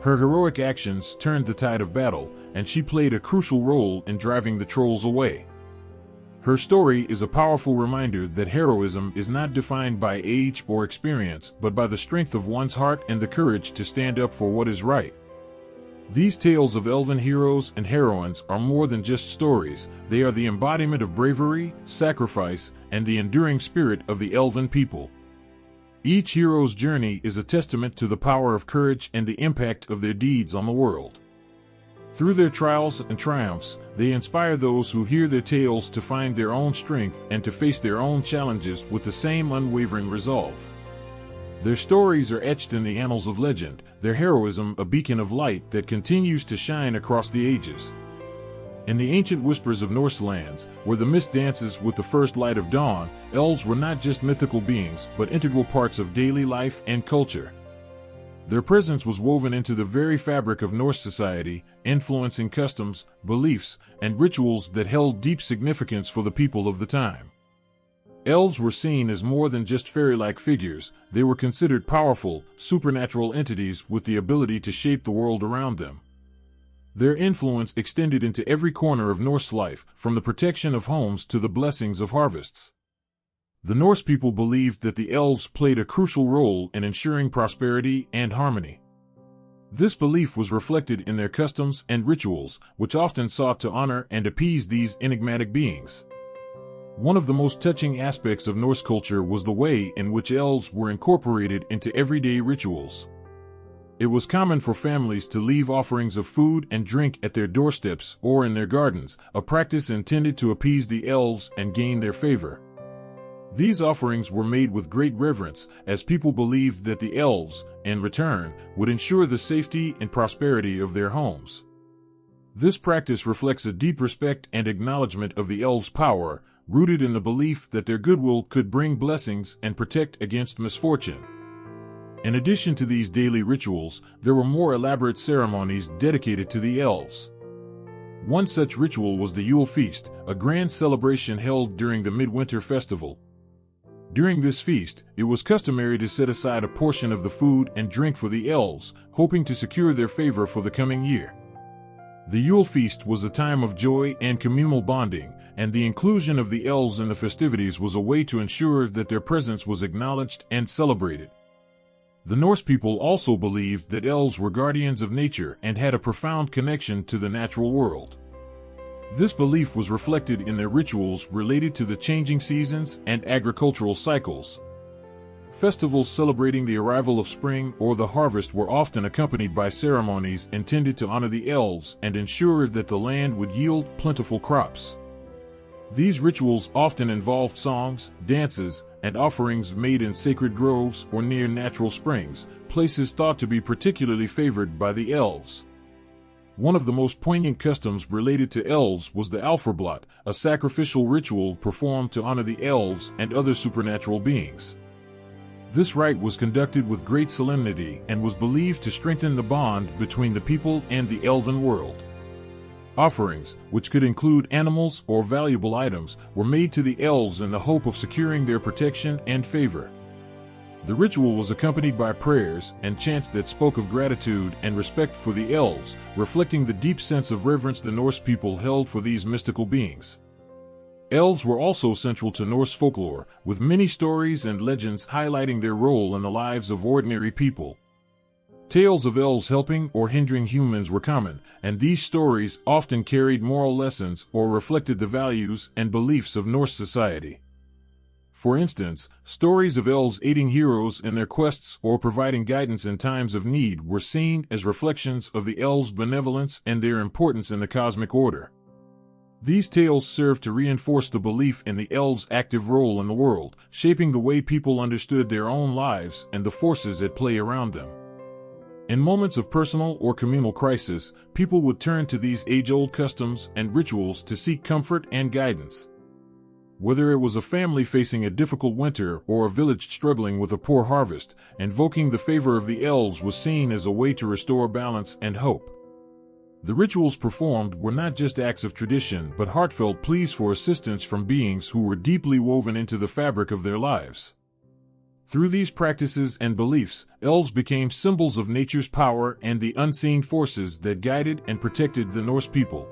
Her heroic actions turned the tide of battle, and she played a crucial role in driving the trolls away. Her story is a powerful reminder that heroism is not defined by age or experience, but by the strength of one's heart and the courage to stand up for what is right. These tales of elven heroes and heroines are more than just stories, they are the embodiment of bravery, sacrifice, and the enduring spirit of the elven people. Each hero's journey is a testament to the power of courage and the impact of their deeds on the world. Through their trials and triumphs, they inspire those who hear their tales to find their own strength and to face their own challenges with the same unwavering resolve. Their stories are etched in the annals of legend, their heroism a beacon of light that continues to shine across the ages. In the ancient whispers of Norse lands, where the mist dances with the first light of dawn, elves were not just mythical beings, but integral parts of daily life and culture. Their presence was woven into the very fabric of Norse society, influencing customs, beliefs, and rituals that held deep significance for the people of the time. Elves were seen as more than just fairy-like figures. They were considered powerful, supernatural entities with the ability to shape the world around them. Their influence extended into every corner of Norse life, from the protection of homes to the blessings of harvests. The Norse people believed that the elves played a crucial role in ensuring prosperity and harmony. This belief was reflected in their customs and rituals, which often sought to honor and appease these enigmatic beings. One of the most touching aspects of Norse culture was the way in which elves were incorporated into everyday rituals. It was common for families to leave offerings of food and drink at their doorsteps or in their gardens, a practice intended to appease the elves and gain their favor. These offerings were made with great reverence, as people believed that the elves, in return, would ensure the safety and prosperity of their homes. This practice reflects a deep respect and acknowledgement of the elves' power, rooted in the belief that their goodwill could bring blessings and protect against misfortune. In addition to these daily rituals, there were more elaborate ceremonies dedicated to the elves. One such ritual was the Yule Feast, a grand celebration held during the midwinter festival. During this feast, it was customary to set aside a portion of the food and drink for the elves, hoping to secure their favor for the coming year. The Yule Feast was a time of joy and communal bonding, and the inclusion of the elves in the festivities was a way to ensure that their presence was acknowledged and celebrated. The Norse people also believed that elves were guardians of nature and had a profound connection to the natural world. This belief was reflected in their rituals related to the changing seasons and agricultural cycles. Festivals celebrating the arrival of spring or the harvest were often accompanied by ceremonies intended to honor the elves and ensure that the land would yield plentiful crops. These rituals often involved songs, dances, and offerings made in sacred groves or near natural springs, places thought to be particularly favored by the elves. One of the most poignant customs related to elves was the Alfarblot, a sacrificial ritual performed to honor the elves and other supernatural beings. This rite was conducted with great solemnity and was believed to strengthen the bond between the people and the elven world. Offerings, which could include animals or valuable items, were made to the elves in the hope of securing their protection and favor. The ritual was accompanied by prayers and chants that spoke of gratitude and respect for the elves, reflecting the deep sense of reverence the Norse people held for these mystical beings. Elves were also central to Norse folklore, with many stories and legends highlighting their role in the lives of ordinary people. Tales of elves helping or hindering humans were common, and these stories often carried moral lessons or reflected the values and beliefs of Norse society. For instance, stories of elves aiding heroes in their quests or providing guidance in times of need were seen as reflections of the elves' benevolence and their importance in the cosmic order. These tales served to reinforce the belief in the elves' active role in the world, shaping the way people understood their own lives and the forces at play around them. In moments of personal or communal crisis, people would turn to these age-old customs and rituals to seek comfort and guidance. Whether it was a family facing a difficult winter or a village struggling with a poor harvest, invoking the favor of the elves was seen as a way to restore balance and hope. The rituals performed were not just acts of tradition but heartfelt pleas for assistance from beings who were deeply woven into the fabric of their lives. Through these practices and beliefs, elves became symbols of nature's power and the unseen forces that guided and protected the Norse people.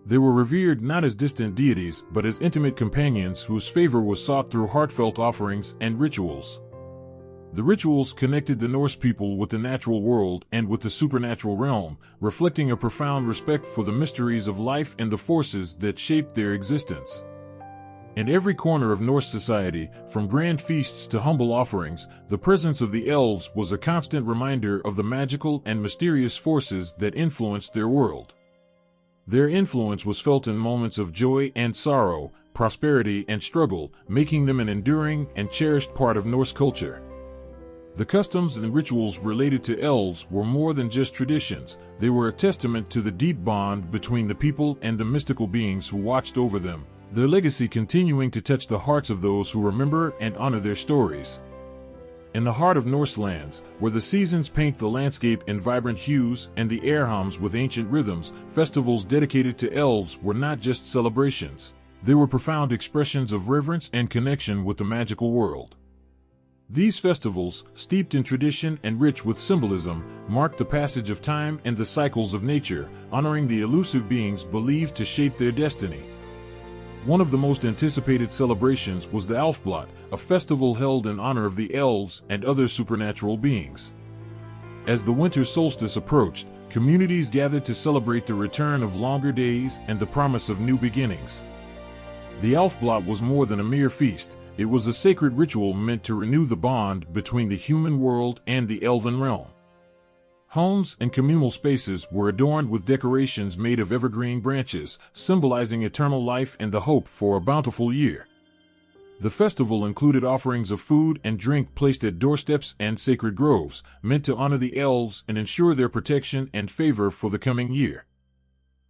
They were revered not as distant deities but as intimate companions whose favor was sought through heartfelt offerings and rituals. The rituals connected the Norse people with the natural world and with the supernatural realm, reflecting a profound respect for the mysteries of life and the forces that shaped their existence. In every corner of Norse society, from grand feasts to humble offerings, the presence of the elves was a constant reminder of the magical and mysterious forces that influenced their world. Their influence was felt in moments of joy and sorrow, prosperity and struggle, making them an enduring and cherished part of Norse culture. The customs and rituals related to elves were more than just traditions. They were a testament to the deep bond between the people and the mystical beings who watched over them, their legacy continuing to touch the hearts of those who remember and honor their stories. In the heart of Norse lands, where the seasons paint the landscape in vibrant hues and the air hums with ancient rhythms, festivals dedicated to elves were not just celebrations. They were profound expressions of reverence and connection with the magical world. These festivals, steeped in tradition and rich with symbolism, marked the passage of time and the cycles of nature, honoring the elusive beings believed to shape their destiny. One of the most anticipated celebrations was the Alfblot, a festival held in honor of the elves and other supernatural beings. As the winter solstice approached, communities gathered to celebrate the return of longer days and the promise of new beginnings. The Alfblot was more than a mere feast. It was a sacred ritual meant to renew the bond between the human world and the elven realm. Homes and communal spaces were adorned with decorations made of evergreen branches, symbolizing eternal life and the hope for a bountiful year. The festival included offerings of food and drink placed at doorsteps and sacred groves, meant to honor the elves and ensure their protection and favor for the coming year.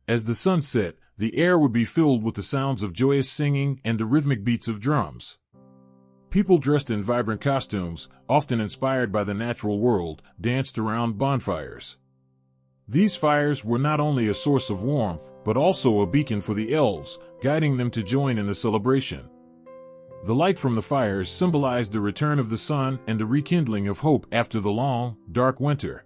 As the sun set, the air would be filled with the sounds of joyous singing and the rhythmic beats of drums. People dressed in vibrant costumes, often inspired by the natural world, danced around bonfires. These fires were not only a source of warmth, but also a beacon for the elves, guiding them to join in the celebration. The light from the fires symbolized the return of the sun and the rekindling of hope after the long, dark winter.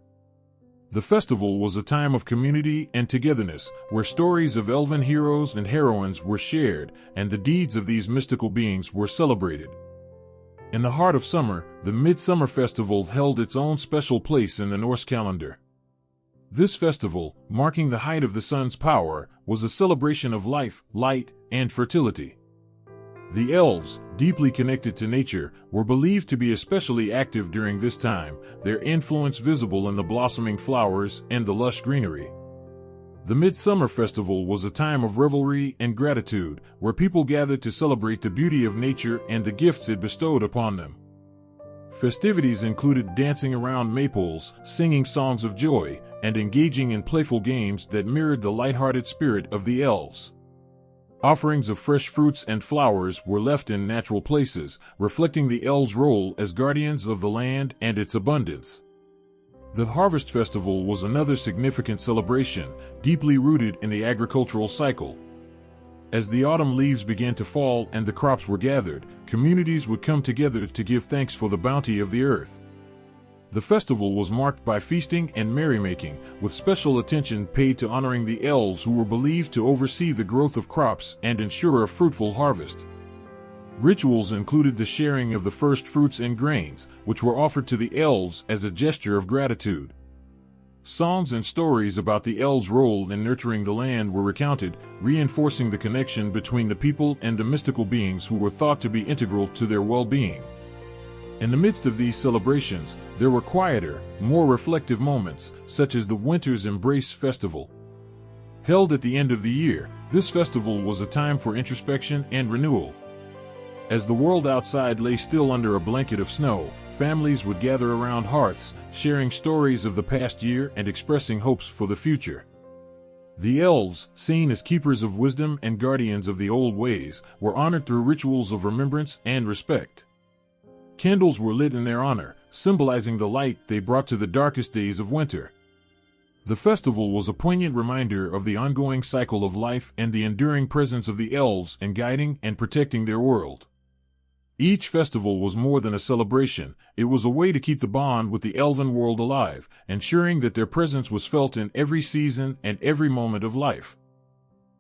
The festival was a time of community and togetherness, where stories of elven heroes and heroines were shared, and the deeds of these mystical beings were celebrated. In the heart of summer, the Midsummer Festival held its own special place in the Norse calendar. This festival, marking the height of the sun's power, was a celebration of life, light, and fertility. The elves, deeply connected to nature, were believed to be especially active during this time, their influence visible in the blossoming flowers and the lush greenery. The Midsummer Festival was a time of revelry and gratitude, where people gathered to celebrate the beauty of nature and the gifts it bestowed upon them. Festivities included dancing around maypoles, singing songs of joy, and engaging in playful games that mirrored the lighthearted spirit of the elves. Offerings of fresh fruits and flowers were left in natural places, reflecting the elves' role as guardians of the land and its abundance. The Harvest Festival was another significant celebration, deeply rooted in the agricultural cycle. As the autumn leaves began to fall and the crops were gathered, communities would come together to give thanks for the bounty of the earth. The festival was marked by feasting and merrymaking, with special attention paid to honoring the elves who were believed to oversee the growth of crops and ensure a fruitful harvest. Rituals included the sharing of the first fruits and grains, which were offered to the elves as a gesture of gratitude. Songs and stories about the elves' role in nurturing the land were recounted, reinforcing the connection between the people and the mystical beings who were thought to be integral to their well-being. In the midst of these celebrations, there were quieter, more reflective moments, such as the Winter's Embrace Festival. Held at the end of the year, this festival was a time for introspection and renewal. As the world outside lay still under a blanket of snow, families would gather around hearths, sharing stories of the past year and expressing hopes for the future. The elves, seen as keepers of wisdom and guardians of the old ways, were honored through rituals of remembrance and respect. Candles were lit in their honor, symbolizing the light they brought to the darkest days of winter. The festival was a poignant reminder of the ongoing cycle of life and the enduring presence of the elves in guiding and protecting their world. Each festival was more than a celebration. It was a way to keep the bond with the elven world alive, ensuring that their presence was felt in every season and every moment of life.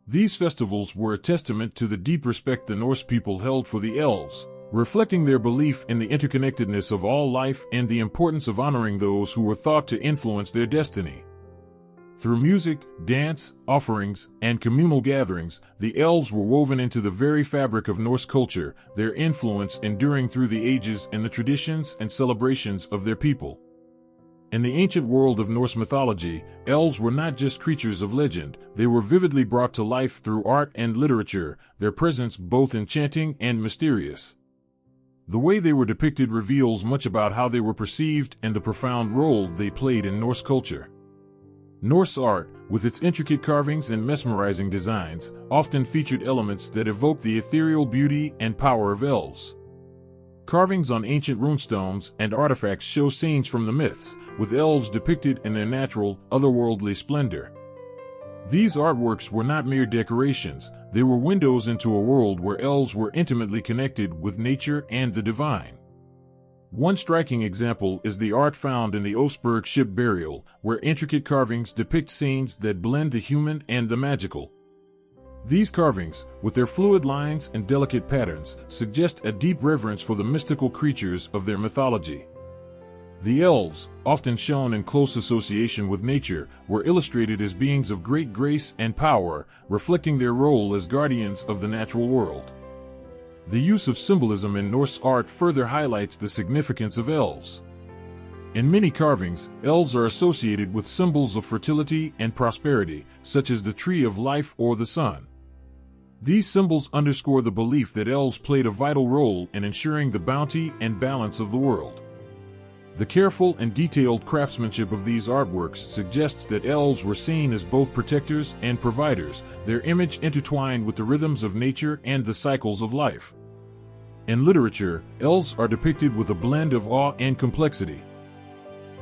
These festivals were a testament to the deep respect the Norse people held for the elves, reflecting their belief in the interconnectedness of all life and the importance of honoring those who were thought to influence their destiny. Through music, dance, offerings, and communal gatherings, the elves were woven into the very fabric of Norse culture, their influence enduring through the ages in the traditions and celebrations of their people. In the ancient world of Norse mythology, elves were not just creatures of legend, they were vividly brought to life through art and literature, their presence both enchanting and mysterious. The way they were depicted reveals much about how they were perceived and the profound role they played in Norse culture. Norse art, with its intricate carvings and mesmerizing designs, often featured elements that evoke the ethereal beauty and power of elves. Carvings on ancient runestones and artifacts show scenes from the myths, with elves depicted in their natural, otherworldly splendor. These artworks were not mere decorations, they were windows into a world where elves were intimately connected with nature and the divine. One striking example is the art found in the Oseberg ship burial, where intricate carvings depict scenes that blend the human and the magical. These carvings, with their fluid lines and delicate patterns, suggest a deep reverence for the mystical creatures of their mythology. The elves, often shown in close association with nature, were illustrated as beings of great grace and power, reflecting their role as guardians of the natural world. The use of symbolism in Norse art further highlights the significance of elves. In many carvings, elves are associated with symbols of fertility and prosperity, such as the tree of life or the sun. These symbols underscore the belief that elves played a vital role in ensuring the bounty and balance of the world. The careful and detailed craftsmanship of these artworks suggests that elves were seen as both protectors and providers, their image intertwined with the rhythms of nature and the cycles of life. In literature, elves are depicted with a blend of awe and complexity.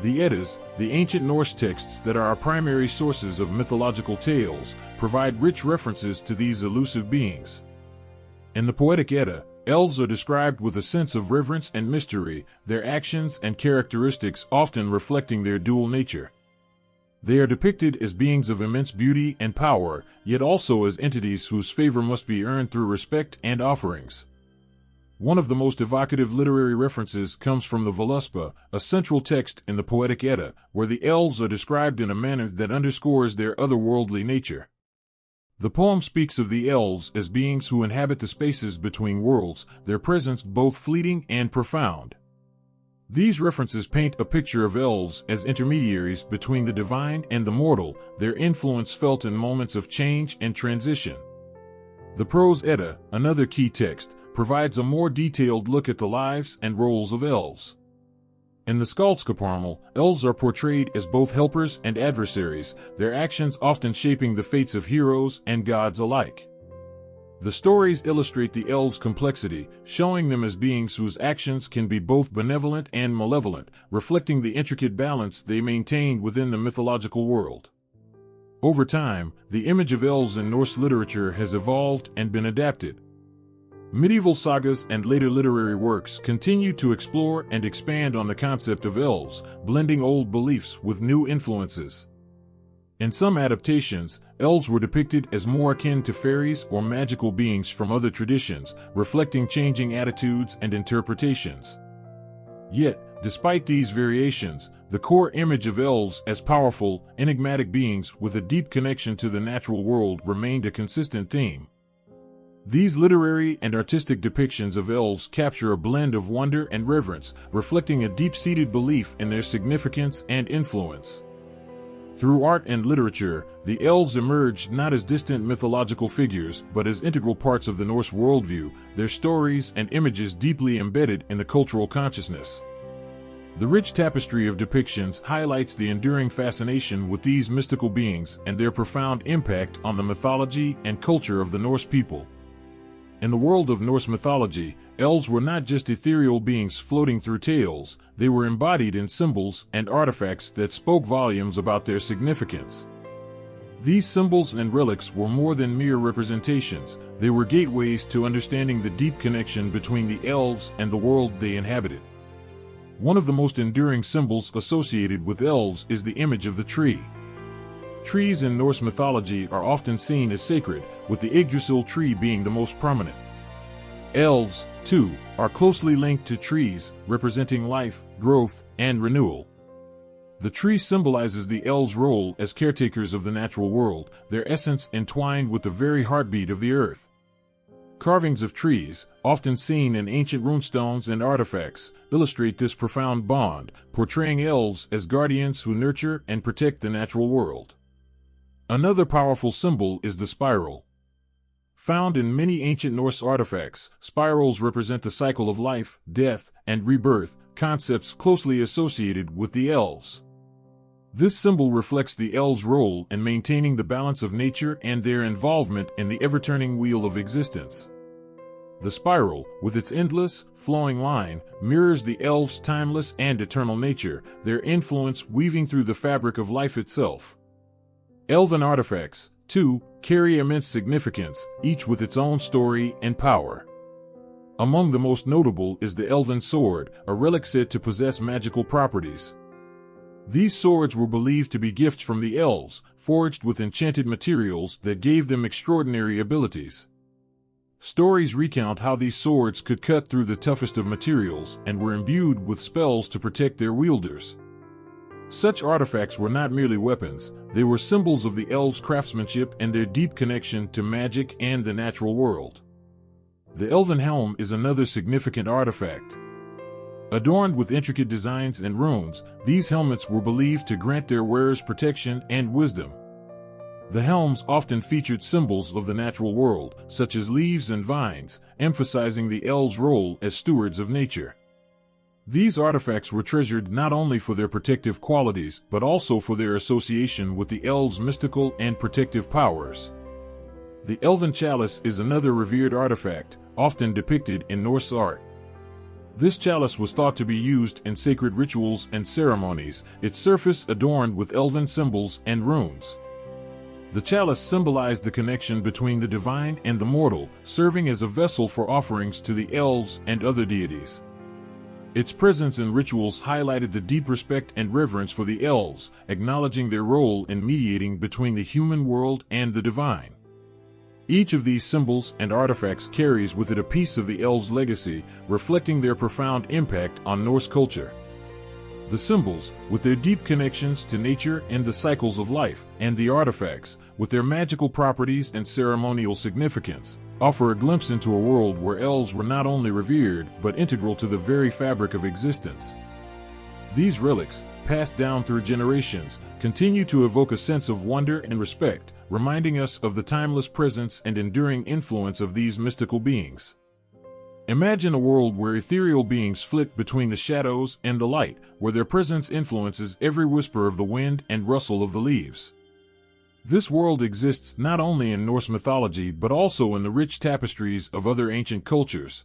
The Eddas, the ancient Norse texts that are our primary sources of mythological tales, provide rich references to these elusive beings. In the Poetic Edda, elves are described with a sense of reverence and mystery, their actions and characteristics often reflecting their dual nature. They are depicted as beings of immense beauty and power, yet also as entities whose favor must be earned through respect and offerings. One of the most evocative literary references comes from the Voluspa, a central text in the Poetic Edda, where the elves are described in a manner that underscores their otherworldly nature. The poem speaks of the elves as beings who inhabit the spaces between worlds, their presence both fleeting and profound. These references paint a picture of elves as intermediaries between the divine and the mortal, their influence felt in moments of change and transition. The Prose Edda, another key text, provides a more detailed look at the lives and roles of elves. In the Skaldskaparmal, elves are portrayed as both helpers and adversaries, their actions often shaping the fates of heroes and gods alike. The stories illustrate the elves' complexity, showing them as beings whose actions can be both benevolent and malevolent, reflecting the intricate balance they maintained within the mythological world. Over time, the image of elves in Norse literature has evolved and been adapted. Medieval sagas and later literary works continue to explore and expand on the concept of elves, blending old beliefs with new influences. In some adaptations, elves were depicted as more akin to fairies or magical beings from other traditions, reflecting changing attitudes and interpretations. Yet, despite these variations, the core image of elves as powerful, enigmatic beings with a deep connection to the natural world remained a consistent theme. These literary and artistic depictions of elves capture a blend of wonder and reverence, reflecting a deep-seated belief in their significance and influence. Through art and literature, the elves emerged not as distant mythological figures but as integral parts of the Norse worldview, their stories and images deeply embedded in the cultural consciousness. The rich tapestry of depictions highlights the enduring fascination with these mystical beings and their profound impact on the mythology and culture of the Norse people. In the world of Norse mythology, elves were not just ethereal beings floating through tales, they were embodied in symbols and artifacts that spoke volumes about their significance. These symbols and relics were more than mere representations, they were gateways to understanding the deep connection between the elves and the world they inhabited. One of the most enduring symbols associated with elves is the image of the tree. Trees in Norse mythology are often seen as sacred, with the Yggdrasil tree being the most prominent. Elves, too, are closely linked to trees, representing life, growth, and renewal. The tree symbolizes the elves' role as caretakers of the natural world, their essence entwined with the very heartbeat of the earth. Carvings of trees, often seen in ancient runestones and artifacts, illustrate this profound bond, portraying elves as guardians who nurture and protect the natural world. Another powerful symbol is the spiral. Found in many ancient Norse artifacts, spirals represent the cycle of life, death, and rebirth, concepts closely associated with the elves. This symbol reflects the elves' role in maintaining the balance of nature and their involvement in the ever-turning wheel of existence. The spiral, with its endless, flowing line, mirrors the elves' timeless and eternal nature, their influence weaving through the fabric of life itself. Elven artifacts, too, carry immense significance, each with its own story and power. Among the most notable is the elven sword, a relic said to possess magical properties. These swords were believed to be gifts from the elves, forged with enchanted materials that gave them extraordinary abilities. Stories recount how these swords could cut through the toughest of materials and were imbued with spells to protect their wielders. Such artifacts were not merely weapons, they were symbols of the elves' craftsmanship and their deep connection to magic and the natural world. The elven helm is another significant artifact. Adorned with intricate designs and runes, these helmets were believed to grant their wearers protection and wisdom. The helms often featured symbols of the natural world, such as leaves and vines, emphasizing the elves' role as stewards of nature. These artifacts were treasured not only for their protective qualities, but also for their association with the elves' mystical and protective powers. The elven chalice is another revered artifact, often depicted in Norse art. This chalice was thought to be used in sacred rituals and ceremonies, its surface adorned with elven symbols and runes. The chalice symbolized the connection between the divine and the mortal, serving as a vessel for offerings to the elves and other deities. Its presence in rituals highlighted the deep respect and reverence for the elves, acknowledging their role in mediating between the human world and the divine. Each of these symbols and artifacts carries with it a piece of the elves' legacy, reflecting their profound impact on Norse culture. The symbols, with their deep connections to nature and the cycles of life, and the artifacts, with their magical properties and ceremonial significance, offer a glimpse into a world where elves were not only revered, but integral to the very fabric of existence. These relics, passed down through generations, continue to evoke a sense of wonder and respect, reminding us of the timeless presence and enduring influence of these mystical beings. Imagine a world where ethereal beings flit between the shadows and the light, where their presence influences every whisper of the wind and rustle of the leaves. This world exists not only in Norse mythology but also in the rich tapestries of other ancient cultures.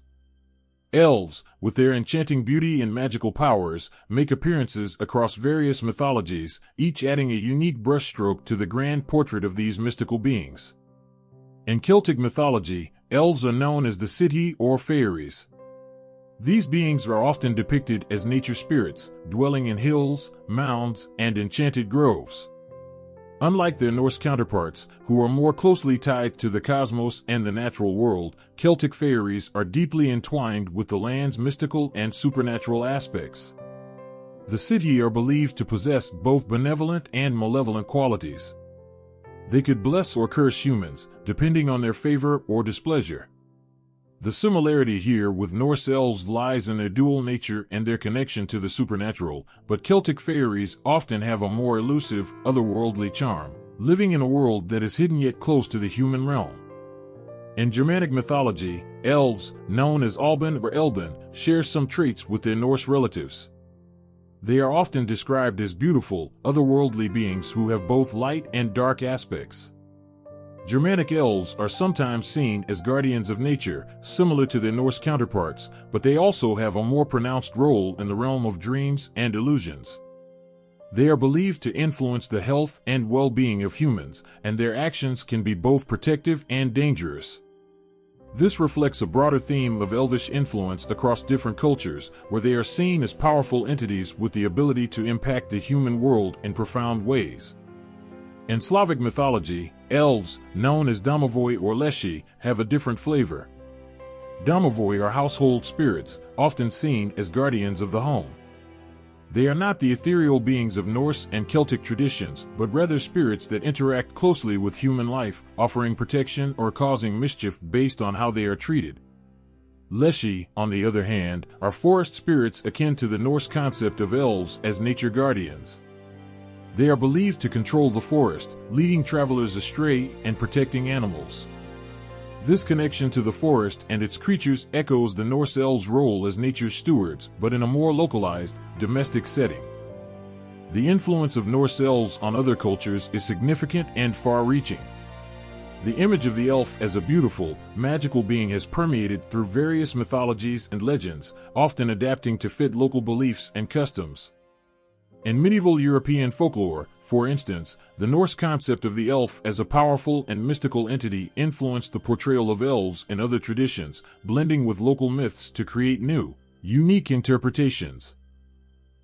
Elves, with their enchanting beauty and magical powers, make appearances across various mythologies, each adding a unique brushstroke to the grand portrait of these mystical beings. In Celtic mythology, elves are known as the City or Fairies. These beings are often depicted as nature spirits, dwelling in hills, mounds, and enchanted groves. Unlike their Norse counterparts, who are more closely tied to the cosmos and the natural world, Celtic fairies are deeply entwined with the land's mystical and supernatural aspects. The City are believed to possess both benevolent and malevolent qualities. They could bless or curse humans, depending on their favor or displeasure. The similarity here with Norse elves lies in their dual nature and their connection to the supernatural, but Celtic fairies often have a more elusive, otherworldly charm, living in a world that is hidden yet close to the human realm. In Germanic mythology, elves, known as Alban or Elben, share some traits with their Norse relatives. They are often described as beautiful, otherworldly beings who have both light and dark aspects. Germanic elves are sometimes seen as guardians of nature, similar to their Norse counterparts, but they also have a more pronounced role in the realm of dreams and illusions. They are believed to influence the health and well-being of humans, and their actions can be both protective and dangerous. This reflects a broader theme of elvish influence across different cultures, where they are seen as powerful entities with the ability to impact the human world in profound ways. In Slavic mythology, elves, known as domovoi or leshi, have a different flavor. Domovoi are household spirits, often seen as guardians of the home. They are not the ethereal beings of Norse and Celtic traditions, but rather spirits that interact closely with human life, offering protection or causing mischief based on how they are treated. Leshy, on the other hand, are forest spirits akin to the Norse concept of elves as nature guardians. They are believed to control the forest, leading travelers astray and protecting animals. This connection to the forest and its creatures echoes the Norse elves' role as nature's stewards, but in a more localized, domestic setting. The influence of Norse elves on other cultures is significant and far-reaching. The image of the elf as a beautiful, magical being has permeated through various mythologies and legends, often adapting to fit local beliefs and customs. In medieval European folklore, for instance, the Norse concept of the elf as a powerful and mystical entity influenced the portrayal of elves in other traditions, blending with local myths to create new, unique interpretations.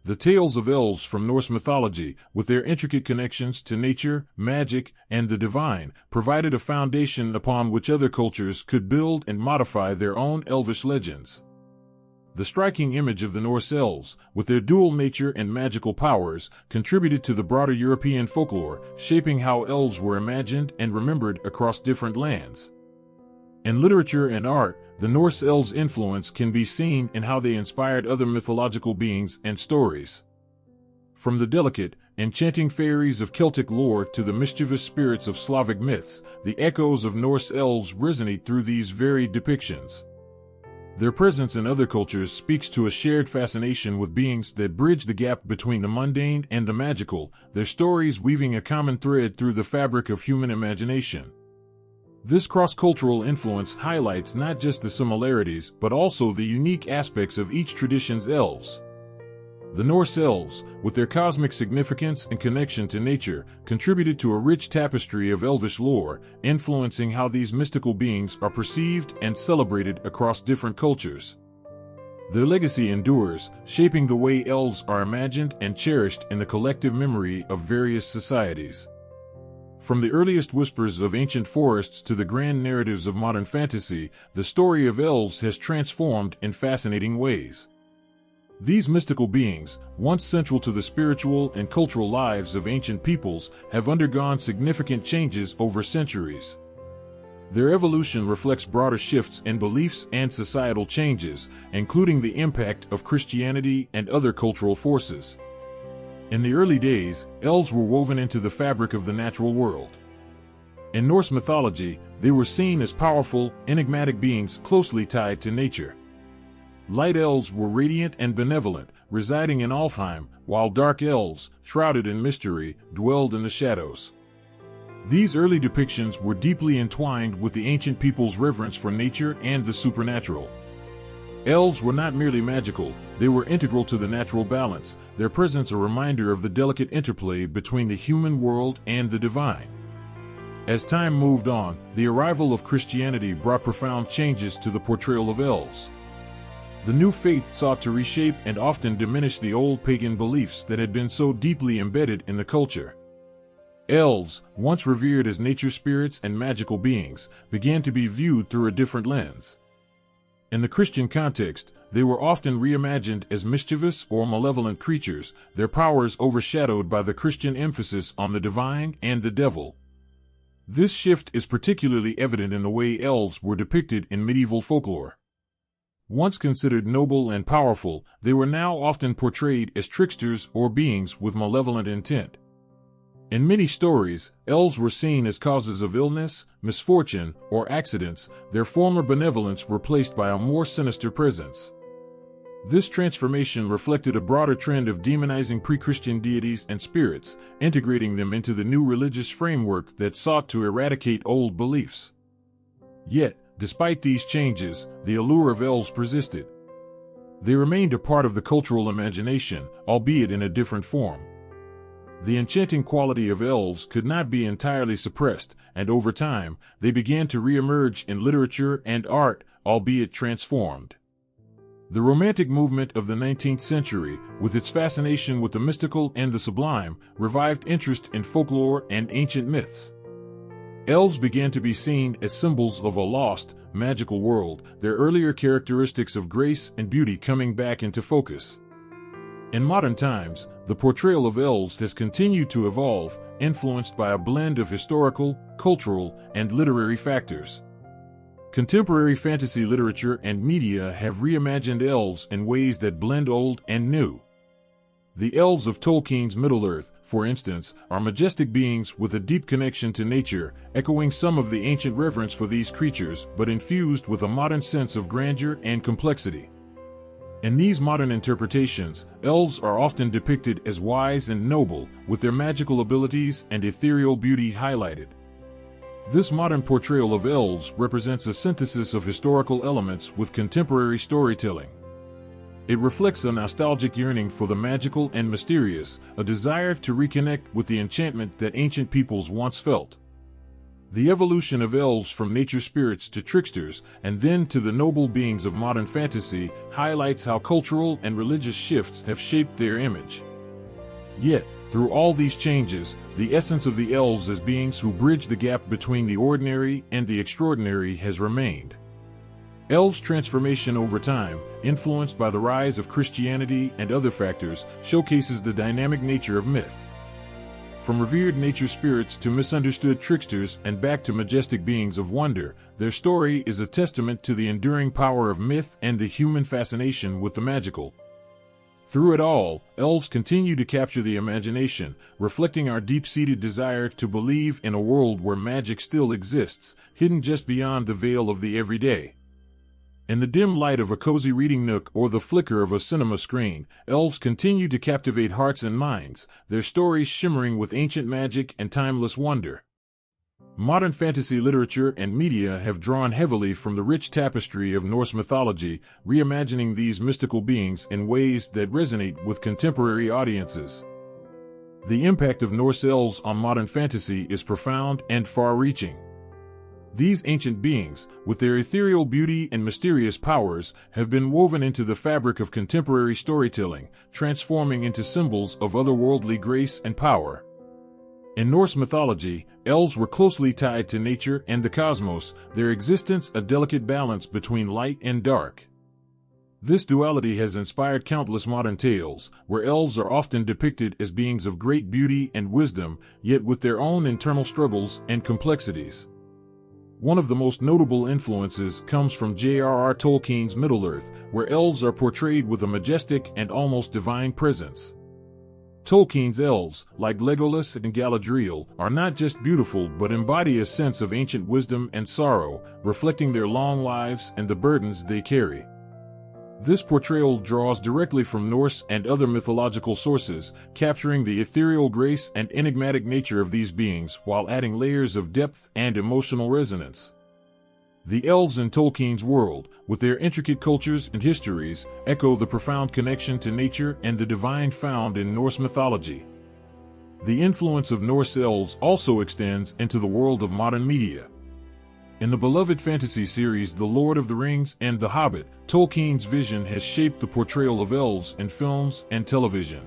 The tales of elves from Norse mythology, with their intricate connections to nature, magic, and the divine, provided a foundation upon which other cultures could build and modify their own elvish legends. The striking image of the Norse elves, with their dual nature and magical powers, contributed to the broader European folklore, shaping how elves were imagined and remembered across different lands. In literature and art, the Norse elves' influence can be seen in how they inspired other mythological beings and stories. From the delicate, enchanting fairies of Celtic lore to the mischievous spirits of Slavic myths, the echoes of Norse elves resonate through these varied depictions. Their presence in other cultures speaks to a shared fascination with beings that bridge the gap between the mundane and the magical, their stories weaving a common thread through the fabric of human imagination. This cross-cultural influence highlights not just the similarities but also the unique aspects of each tradition's elves. The Norse elves, with their cosmic significance and connection to nature, contributed to a rich tapestry of elvish lore, influencing how these mystical beings are perceived and celebrated across different cultures. Their legacy endures, shaping the way elves are imagined and cherished in the collective memory of various societies. From the earliest whispers of ancient forests to the grand narratives of modern fantasy, the story of elves has transformed in fascinating ways. These mystical beings, once central to the spiritual and cultural lives of ancient peoples, have undergone significant changes over centuries. Their evolution reflects broader shifts in beliefs and societal changes, including the impact of Christianity and other cultural forces. In the early days, elves were woven into the fabric of the natural world. In Norse mythology, they were seen as powerful, enigmatic beings closely tied to nature. Light elves were radiant and benevolent, residing in Alfheim, while dark elves, shrouded in mystery, dwelled in the shadows. These early depictions were deeply entwined with the ancient people's reverence for nature and the supernatural. Elves were not merely magical, they were integral to the natural balance, their presence a reminder of the delicate interplay between the human world and the divine. As time moved on, the arrival of Christianity brought profound changes to the portrayal of elves. The new faith sought to reshape and often diminish the old pagan beliefs that had been so deeply embedded in the culture. Elves, once revered as nature spirits and magical beings, began to be viewed through a different lens. In the Christian context, they were often reimagined as mischievous or malevolent creatures, their powers overshadowed by the Christian emphasis on the divine and the devil. This shift is particularly evident in the way elves were depicted in medieval folklore. Once considered noble and powerful, they were now often portrayed as tricksters or beings with malevolent intent. In many stories, elves were seen as causes of illness, misfortune, or accidents, their former benevolence replaced by a more sinister presence. This transformation reflected a broader trend of demonizing pre-Christian deities and spirits, integrating them into the new religious framework that sought to eradicate old beliefs. Yet, despite these changes, the allure of elves persisted. They remained a part of the cultural imagination, albeit in a different form. The enchanting quality of elves could not be entirely suppressed, and over time, they began to re-emerge in literature and art, albeit transformed. The Romantic movement of the 19th century, with its fascination with the mystical and the sublime, revived interest in folklore and ancient myths. Elves began to be seen as symbols of a lost, magical world, their earlier characteristics of grace and beauty coming back into focus. In modern times, the portrayal of elves has continued to evolve, influenced by a blend of historical, cultural, and literary factors. Contemporary fantasy literature and media have reimagined elves in ways that blend old and new. The elves of Tolkien's Middle-earth, for instance, are majestic beings with a deep connection to nature, echoing some of the ancient reverence for these creatures, but infused with a modern sense of grandeur and complexity. In these modern interpretations, elves are often depicted as wise and noble, with their magical abilities and ethereal beauty highlighted. This modern portrayal of elves represents a synthesis of historical elements with contemporary storytelling. It reflects a nostalgic yearning for the magical and mysterious, a desire to reconnect with the enchantment that ancient peoples once felt. The evolution of elves from nature spirits to tricksters, and then to the noble beings of modern fantasy, highlights how cultural and religious shifts have shaped their image. Yet, through all these changes, the essence of the elves as beings who bridge the gap between the ordinary and the extraordinary has remained. Elves' transformation over time, influenced by the rise of Christianity and other factors, showcases the dynamic nature of myth. From revered nature spirits to misunderstood tricksters and back to majestic beings of wonder, their story is a testament to the enduring power of myth and the human fascination with the magical. Through it all, elves continue to capture the imagination, reflecting our deep-seated desire to believe in a world where magic still exists, hidden just beyond the veil of the everyday. In the dim light of a cozy reading nook or the flicker of a cinema screen, elves continue to captivate hearts and minds, their stories shimmering with ancient magic and timeless wonder. Modern fantasy literature and media have drawn heavily from the rich tapestry of Norse mythology, reimagining these mystical beings in ways that resonate with contemporary audiences. The impact of Norse elves on modern fantasy is profound and far-reaching. These ancient beings, with their ethereal beauty and mysterious powers, have been woven into the fabric of contemporary storytelling, transforming into symbols of otherworldly grace and power. In Norse mythology, elves were closely tied to nature and the cosmos, their existence a delicate balance between light and dark. This duality has inspired countless modern tales, where elves are often depicted as beings of great beauty and wisdom, yet with their own internal struggles and complexities. One of the most notable influences comes from J.R.R. Tolkien's Middle-earth, where elves are portrayed with a majestic and almost divine presence. Tolkien's elves, like Legolas and Galadriel, are not just beautiful but embody a sense of ancient wisdom and sorrow, reflecting their long lives and the burdens they carry. This portrayal draws directly from Norse and other mythological sources, capturing the ethereal grace and enigmatic nature of these beings while adding layers of depth and emotional resonance. The elves in Tolkien's world, with their intricate cultures and histories, echo the profound connection to nature and the divine found in Norse mythology. The influence of Norse elves also extends into the world of modern media. In the beloved fantasy series The Lord of the Rings and The Hobbit, Tolkien's vision has shaped the portrayal of elves in films and television.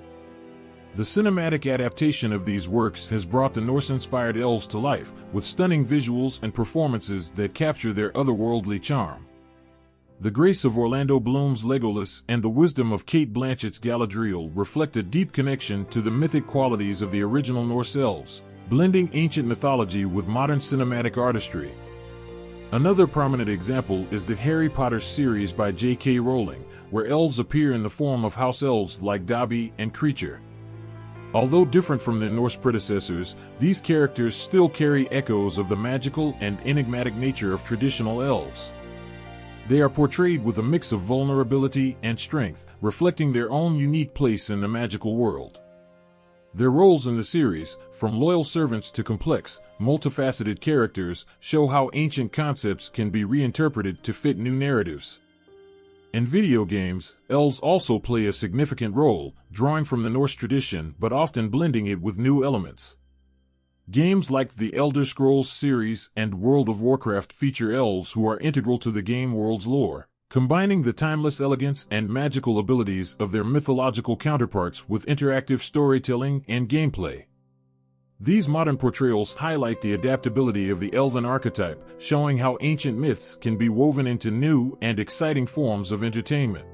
The cinematic adaptation of these works has brought the Norse-inspired elves to life, with stunning visuals and performances that capture their otherworldly charm. The grace of Orlando Bloom's Legolas and the wisdom of Cate Blanchett's Galadriel reflect a deep connection to the mythic qualities of the original Norse elves, blending ancient mythology with modern cinematic artistry. Another prominent example is the Harry Potter series by J.K. Rowling, where elves appear in the form of house elves like Dobby and Kreacher. Although different from their Norse predecessors, these characters still carry echoes of the magical and enigmatic nature of traditional elves. They are portrayed with a mix of vulnerability and strength, reflecting their own unique place in the magical world. Their roles in the series, from loyal servants to complex, multifaceted characters, show how ancient concepts can be reinterpreted to fit new narratives. In video games, elves also play a significant role, drawing from the Norse tradition but often blending it with new elements. Games like the Elder Scrolls series and World of Warcraft feature elves who are integral to the game world's lore, combining the timeless elegance and magical abilities of their mythological counterparts with interactive storytelling and gameplay. These modern portrayals highlight the adaptability of the elven archetype, showing how ancient myths can be woven into new and exciting forms of entertainment.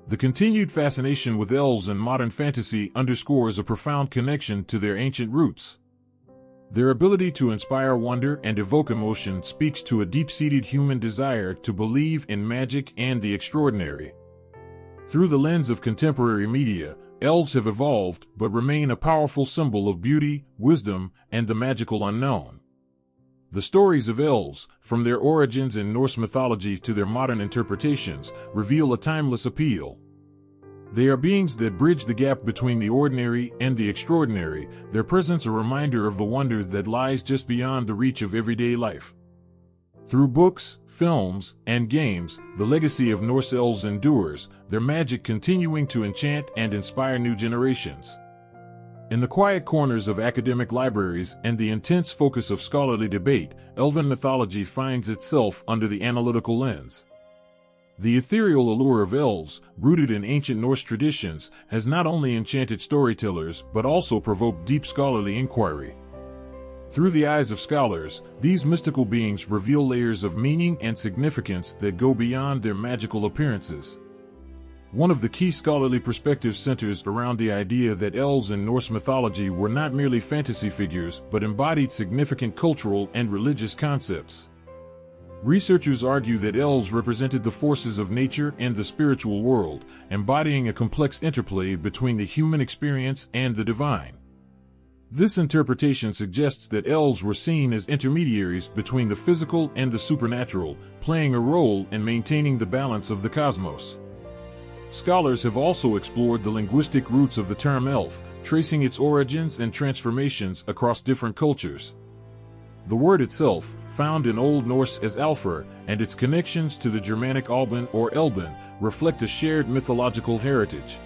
The continued fascination with elves in modern fantasy underscores a profound connection to their ancient roots. Their ability to inspire wonder and evoke emotion speaks to a deep-seated human desire to believe in magic and the extraordinary. Through the lens of contemporary media, elves have evolved but remain a powerful symbol of beauty, wisdom, and the magical unknown. The stories of elves, from their origins in Norse mythology to their modern interpretations, reveal a timeless appeal. They are beings that bridge the gap between the ordinary and the extraordinary, their presence a reminder of the wonder that lies just beyond the reach of everyday life. Through books, films, and games, the legacy of Norse elves endures, their magic continuing to enchant and inspire new generations. In the quiet corners of academic libraries and the intense focus of scholarly debate, elven mythology finds itself under the analytical lens. The ethereal allure of elves, rooted in ancient Norse traditions, has not only enchanted storytellers but also provoked deep scholarly inquiry. Through the eyes of scholars, these mystical beings reveal layers of meaning and significance that go beyond their magical appearances. One of the key scholarly perspectives centers around the idea that elves in Norse mythology were not merely fantasy figures but embodied significant cultural and religious concepts. Researchers argue that elves represented the forces of nature and the spiritual world, embodying a complex interplay between the human experience and the divine. This interpretation suggests that elves were seen as intermediaries between the physical and the supernatural, playing a role in maintaining the balance of the cosmos. Scholars have also explored the linguistic roots of the term elf, tracing its origins and transformations across different cultures. The word itself, found in Old Norse as Alfr, and its connections to the Germanic Alban or Elben, reflect a shared mythological heritage.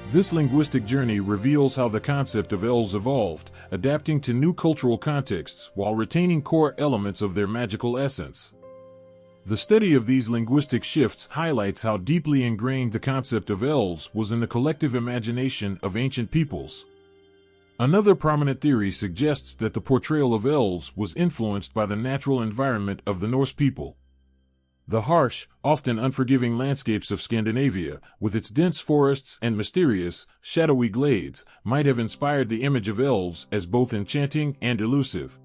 This linguistic journey reveals how the concept of elves evolved, adapting to new cultural contexts while retaining core elements of their magical essence. The study of these linguistic shifts highlights how deeply ingrained the concept of elves was in the collective imagination of ancient peoples. Another prominent theory suggests that the portrayal of elves was influenced by the natural environment of the Norse people. The harsh, often unforgiving landscapes of Scandinavia, with its dense forests and mysterious, shadowy glades, might have inspired the image of elves as both enchanting and elusive.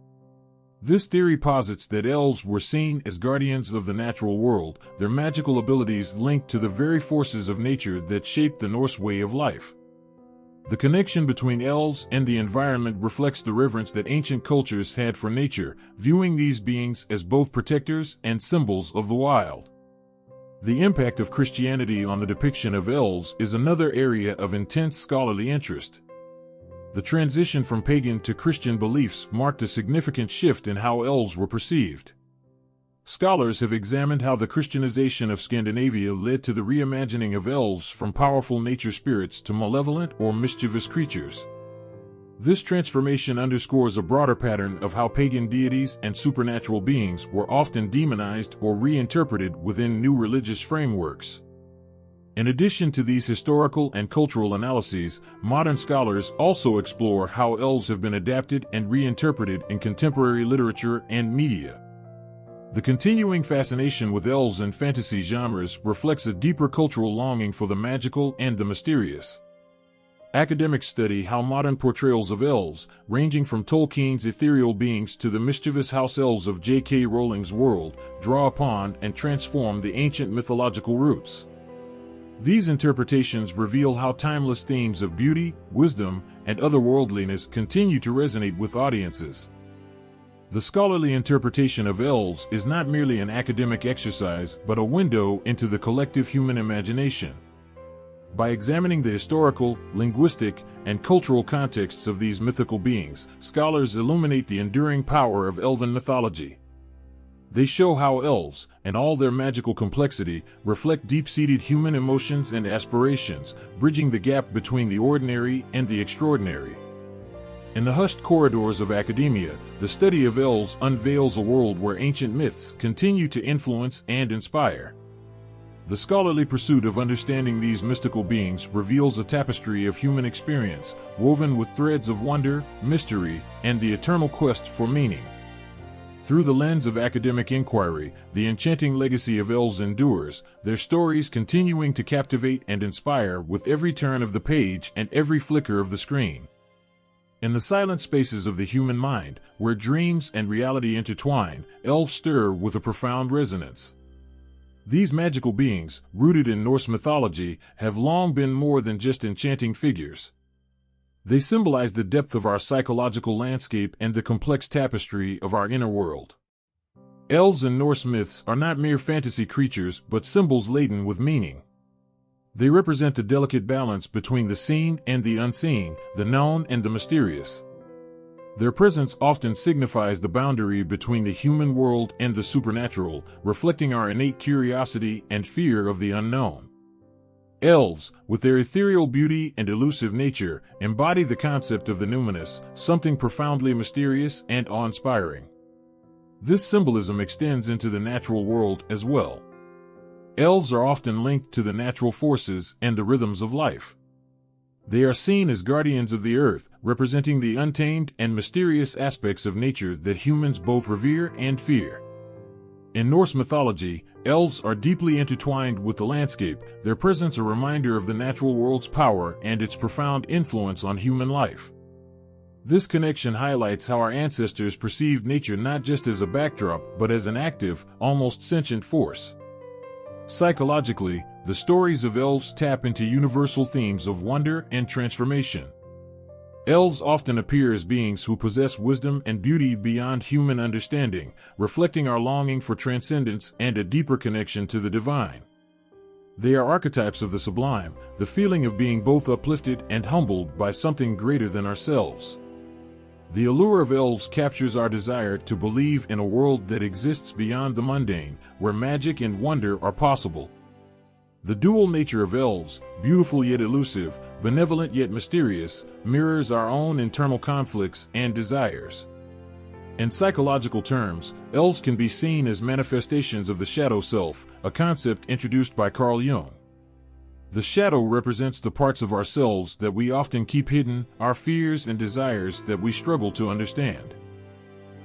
This theory posits that elves were seen as guardians of the natural world, their magical abilities linked to the very forces of nature that shaped the Norse way of life. The connection between elves and the environment reflects the reverence that ancient cultures had for nature, viewing these beings as both protectors and symbols of the wild. The impact of Christianity on the depiction of elves is another area of intense scholarly interest. The transition from pagan to Christian beliefs marked a significant shift in how elves were perceived. Scholars have examined how the Christianization of Scandinavia led to the reimagining of elves from powerful nature spirits to malevolent or mischievous creatures. This transformation underscores a broader pattern of how pagan deities and supernatural beings were often demonized or reinterpreted within new religious frameworks. In addition to these historical and cultural analyses, modern scholars also explore how elves have been adapted and reinterpreted in contemporary literature and media. The continuing fascination with elves and fantasy genres reflects a deeper cultural longing for the magical and the mysterious. Academics study how modern portrayals of elves, ranging from Tolkien's ethereal beings to the mischievous house elves of J.K. Rowling's world, draw upon and transform the ancient mythological roots. These interpretations reveal how timeless themes of beauty, wisdom, and otherworldliness continue to resonate with audiences. The scholarly interpretation of elves is not merely an academic exercise but a window into the collective human imagination. By examining the historical, linguistic, and cultural contexts of these mythical beings, scholars illuminate the enduring power of elven mythology. They show how elves, in all their magical complexity, reflect deep-seated human emotions and aspirations, bridging the gap between the ordinary and the extraordinary. In the hushed corridors of academia, the study of elves unveils a world where ancient myths continue to influence and inspire. The scholarly pursuit of understanding these mystical beings reveals a tapestry of human experience, woven with threads of wonder, mystery, and the eternal quest for meaning. Through the lens of academic inquiry, the enchanting legacy of elves endures, their stories continuing to captivate and inspire with every turn of the page and every flicker of the screen. In the silent spaces of the human mind, where dreams and reality intertwine, elves stir with a profound resonance. These magical beings, rooted in Norse mythology, have long been more than just enchanting figures. They symbolize the depth of our psychological landscape and the complex tapestry of our inner world. Elves in Norse myths are not mere fantasy creatures but symbols laden with meaning. They represent the delicate balance between the seen and the unseen, the known and the mysterious. Their presence often signifies the boundary between the human world and the supernatural, reflecting our innate curiosity and fear of the unknown. Elves, with their ethereal beauty and elusive nature, embody the concept of the numinous, something profoundly mysterious and awe-inspiring. This symbolism extends into the natural world as well. Elves are often linked to the natural forces and the rhythms of life. They are seen as guardians of the earth, representing the untamed and mysterious aspects of nature that humans both revere and fear. In Norse mythology, elves are deeply intertwined with the landscape, their presence a reminder of the natural world's power and its profound influence on human life. This connection highlights how our ancestors perceived nature not just as a backdrop but as an active, almost sentient force. Psychologically, the stories of elves tap into universal themes of wonder and transformation. Elves often appear as beings who possess wisdom and beauty beyond human understanding, reflecting our longing for transcendence and a deeper connection to the divine. They are archetypes of the sublime, the feeling of being both uplifted and humbled by something greater than ourselves. The allure of elves captures our desire to believe in a world that exists beyond the mundane, where magic and wonder are possible. The dual nature of elves, beautiful yet elusive, benevolent yet mysterious, mirrors our own internal conflicts and desires. In psychological terms, elves can be seen as manifestations of the shadow self, a concept introduced by Carl Jung. The shadow represents the parts of ourselves that we often keep hidden, our fears and desires that we struggle to understand.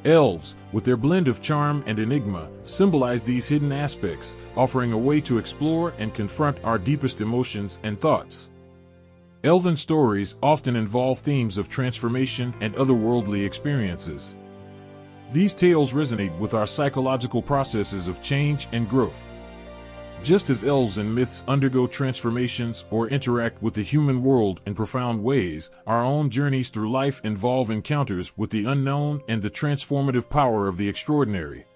Elves, with their blend of charm and enigma, symbolize these hidden aspects, offering a way to explore and confront our deepest emotions and thoughts. Elven stories often involve themes of transformation and otherworldly experiences. These tales resonate with our psychological processes of change and growth. Just as elves in myths undergo transformations or interact with the human world in profound ways, our own journeys through life involve encounters with the unknown and the transformative power of the extraordinary.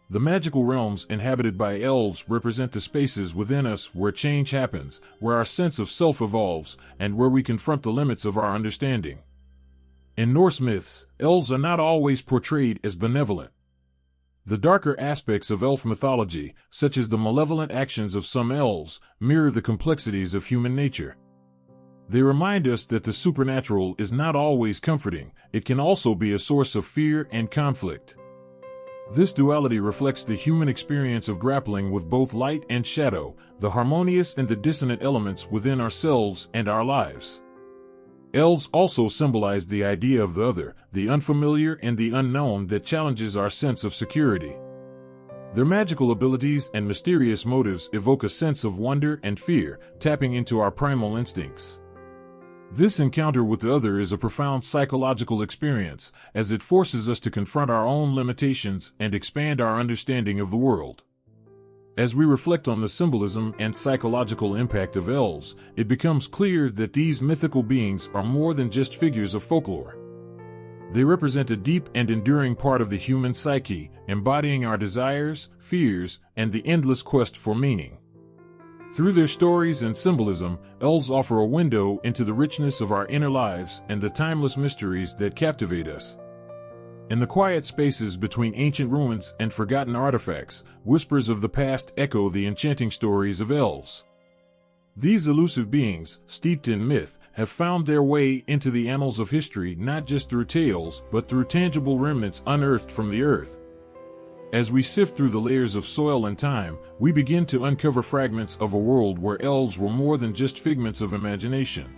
The magical realms inhabited by elves represent the spaces within us where change happens, where our sense of self evolves, and where we confront the limits of our understanding. In Norse myths, elves are not always portrayed as benevolent. The darker aspects of elf mythology, such as the malevolent actions of some elves, mirror the complexities of human nature. They remind us that the supernatural is not always comforting, it can also be a source of fear and conflict. This duality reflects the human experience of grappling with both light and shadow, the harmonious and the dissonant elements within ourselves and our lives. Elves also symbolize the idea of the other, the unfamiliar and the unknown that challenges our sense of security. Their magical abilities and mysterious motives evoke a sense of wonder and fear, tapping into our primal instincts. This encounter with the other is a profound psychological experience, as it forces us to confront our own limitations and expand our understanding of the world. As we reflect on the symbolism and psychological impact of elves, it becomes clear that these mythical beings are more than just figures of folklore. They represent a deep and enduring part of the human psyche, embodying our desires, fears, and the endless quest for meaning. Through their stories and symbolism, elves offer a window into the richness of our inner lives and the timeless mysteries that captivate us. In the quiet spaces between ancient ruins and forgotten artifacts, whispers of the past echo the enchanting stories of elves. These elusive beings, steeped in myth, have found their way into the annals of history not just through tales, but through tangible remnants unearthed from the earth. As we sift through the layers of soil and time, we begin to uncover fragments of a world where elves were more than just figments of imagination.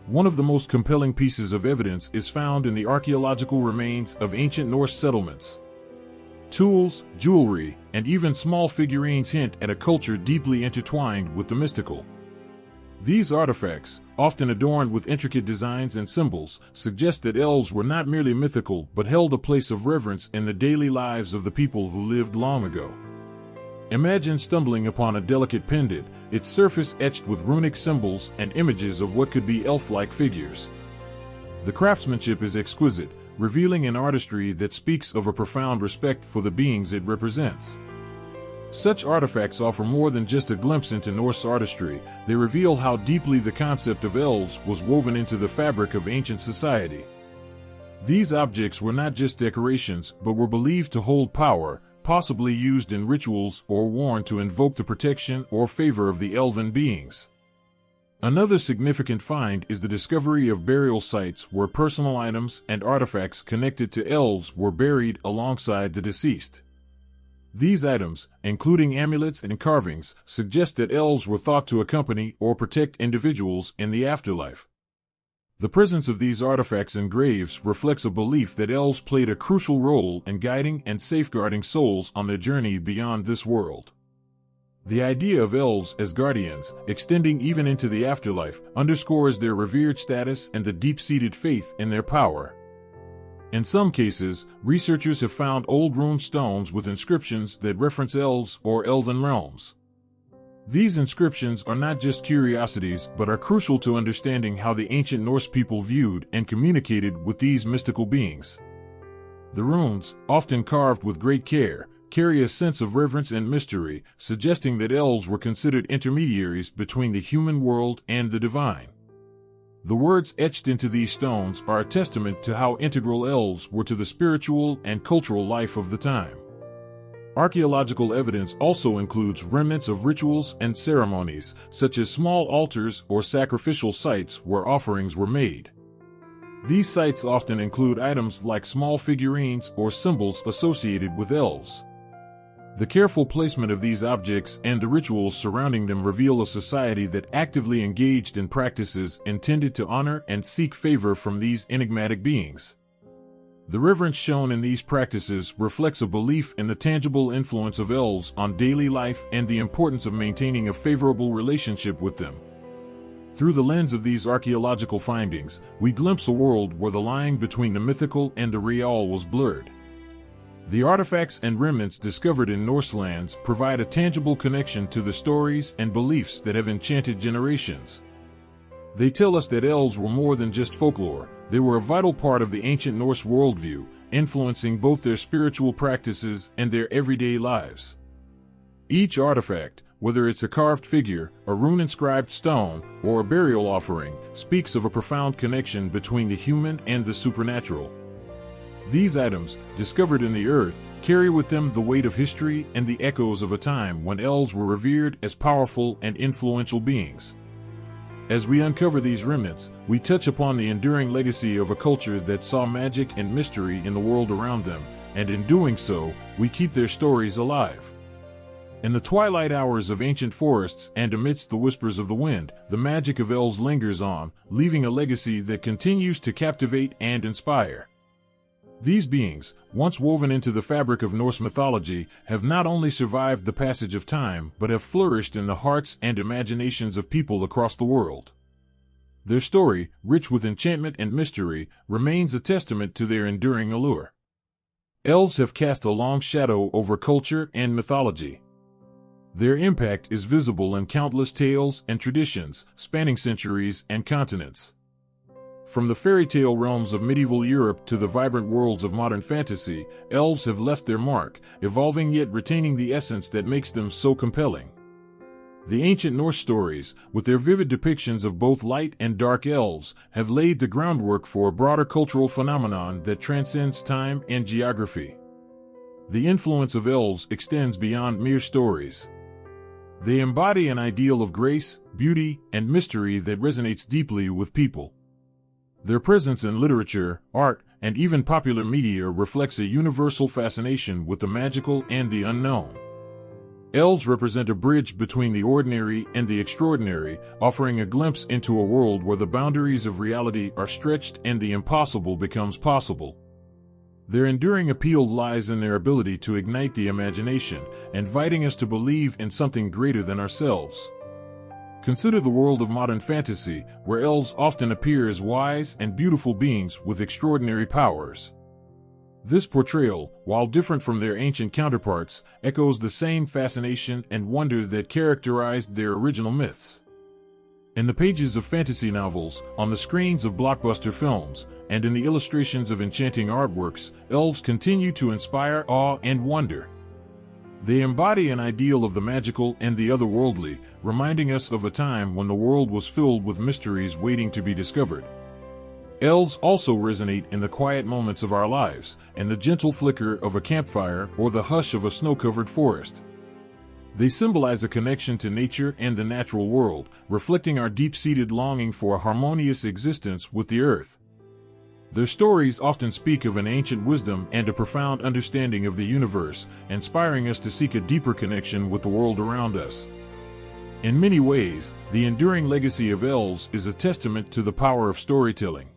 One of the most compelling pieces of evidence is found in the archaeological remains of ancient Norse settlements. Tools, jewelry, and even small figurines hint at a culture deeply intertwined with the mystical. These artifacts, often adorned with intricate designs and symbols, suggest that elves were not merely mythical but held a place of reverence in the daily lives of the people who lived long ago. Imagine stumbling upon a delicate pendant, its surface etched with runic symbols and images of what could be elf-like figures. The craftsmanship is exquisite, revealing an artistry that speaks of a profound respect for the beings it represents. Such artifacts offer more than just a glimpse into Norse artistry. They reveal how deeply the concept of elves was woven into the fabric of ancient society. These objects were not just decorations, but were believed to hold power, possibly used in rituals or worn to invoke the protection or favor of the elven beings. Another significant find is the discovery of burial sites where personal items and artifacts connected to elves were buried alongside the deceased. These items, including amulets and carvings, suggest that elves were thought to accompany or protect individuals in the afterlife. The presence of these artifacts in graves reflects a belief that elves played a crucial role in guiding and safeguarding souls on their journey beyond this world. The idea of elves as guardians, extending even into the afterlife, underscores their revered status and the deep-seated faith in their power. In some cases, researchers have found old rune stones with inscriptions that reference elves or elven realms. These inscriptions are not just curiosities but are crucial to understanding how the ancient Norse people viewed and communicated with these mystical beings. The runes, often carved with great care, carry a sense of reverence and mystery, suggesting that elves were considered intermediaries between the human world and the divine. The words etched into these stones are a testament to how integral elves were to the spiritual and cultural life of the time. Archaeological evidence also includes remnants of rituals and ceremonies, such as small altars or sacrificial sites where offerings were made. These sites often include items like small figurines or symbols associated with elves. The careful placement of these objects and the rituals surrounding them reveal a society that actively engaged in practices intended to honor and seek favor from these enigmatic beings. The reverence shown in these practices reflects a belief in the tangible influence of elves on daily life and the importance of maintaining a favorable relationship with them. Through the lens of these archaeological findings, we glimpse a world where the line between the mythical and the real was blurred. The artifacts and remnants discovered in Norse lands provide a tangible connection to the stories and beliefs that have enchanted generations. They tell us that elves were more than just folklore. They were a vital part of the ancient Norse worldview, influencing both their spiritual practices and their everyday lives. Each artifact, whether it's a carved figure, a rune-inscribed stone, or a burial offering, speaks of a profound connection between the human and the supernatural. These items, discovered in the earth, carry with them the weight of history and the echoes of a time when elves were revered as powerful and influential beings. As we uncover these remnants, we touch upon the enduring legacy of a culture that saw magic and mystery in the world around them, and in doing so, we keep their stories alive. In the twilight hours of ancient forests and amidst the whispers of the wind, the magic of elves lingers on, leaving a legacy that continues to captivate and inspire. These beings, once woven into the fabric of Norse mythology, have not only survived the passage of time but have flourished in the hearts and imaginations of people across the world. Their story, rich with enchantment and mystery, remains a testament to their enduring allure. Elves have cast a long shadow over culture and mythology. Their impact is visible in countless tales and traditions, spanning centuries and continents. From the fairy tale realms of medieval Europe to the vibrant worlds of modern fantasy, elves have left their mark, evolving yet retaining the essence that makes them so compelling. The ancient Norse stories, with their vivid depictions of both light and dark elves, have laid the groundwork for a broader cultural phenomenon that transcends time and geography. The influence of elves extends beyond mere stories. They embody an ideal of grace, beauty, and mystery that resonates deeply with people. Their presence in literature, art, and even popular media reflects a universal fascination with the magical and the unknown. Elves represent a bridge between the ordinary and the extraordinary, offering a glimpse into a world where the boundaries of reality are stretched and the impossible becomes possible. Their enduring appeal lies in their ability to ignite the imagination, inviting us to believe in something greater than ourselves. Consider the world of modern fantasy, where elves often appear as wise and beautiful beings with extraordinary powers. This portrayal, while different from their ancient counterparts, echoes the same fascination and wonder that characterized their original myths. In the pages of fantasy novels, on the screens of blockbuster films, and in the illustrations of enchanting artworks, elves continue to inspire awe and wonder. They embody an ideal of the magical and the otherworldly, reminding us of a time when the world was filled with mysteries waiting to be discovered. Elves also resonate in the quiet moments of our lives, and the gentle flicker of a campfire or the hush of a snow-covered forest. They symbolize a connection to nature and the natural world, reflecting our deep-seated longing for a harmonious existence with the earth. Their stories often speak of an ancient wisdom and a profound understanding of the universe, inspiring us to seek a deeper connection with the world around us. In many ways, the enduring legacy of elves is a testament to the power of storytelling.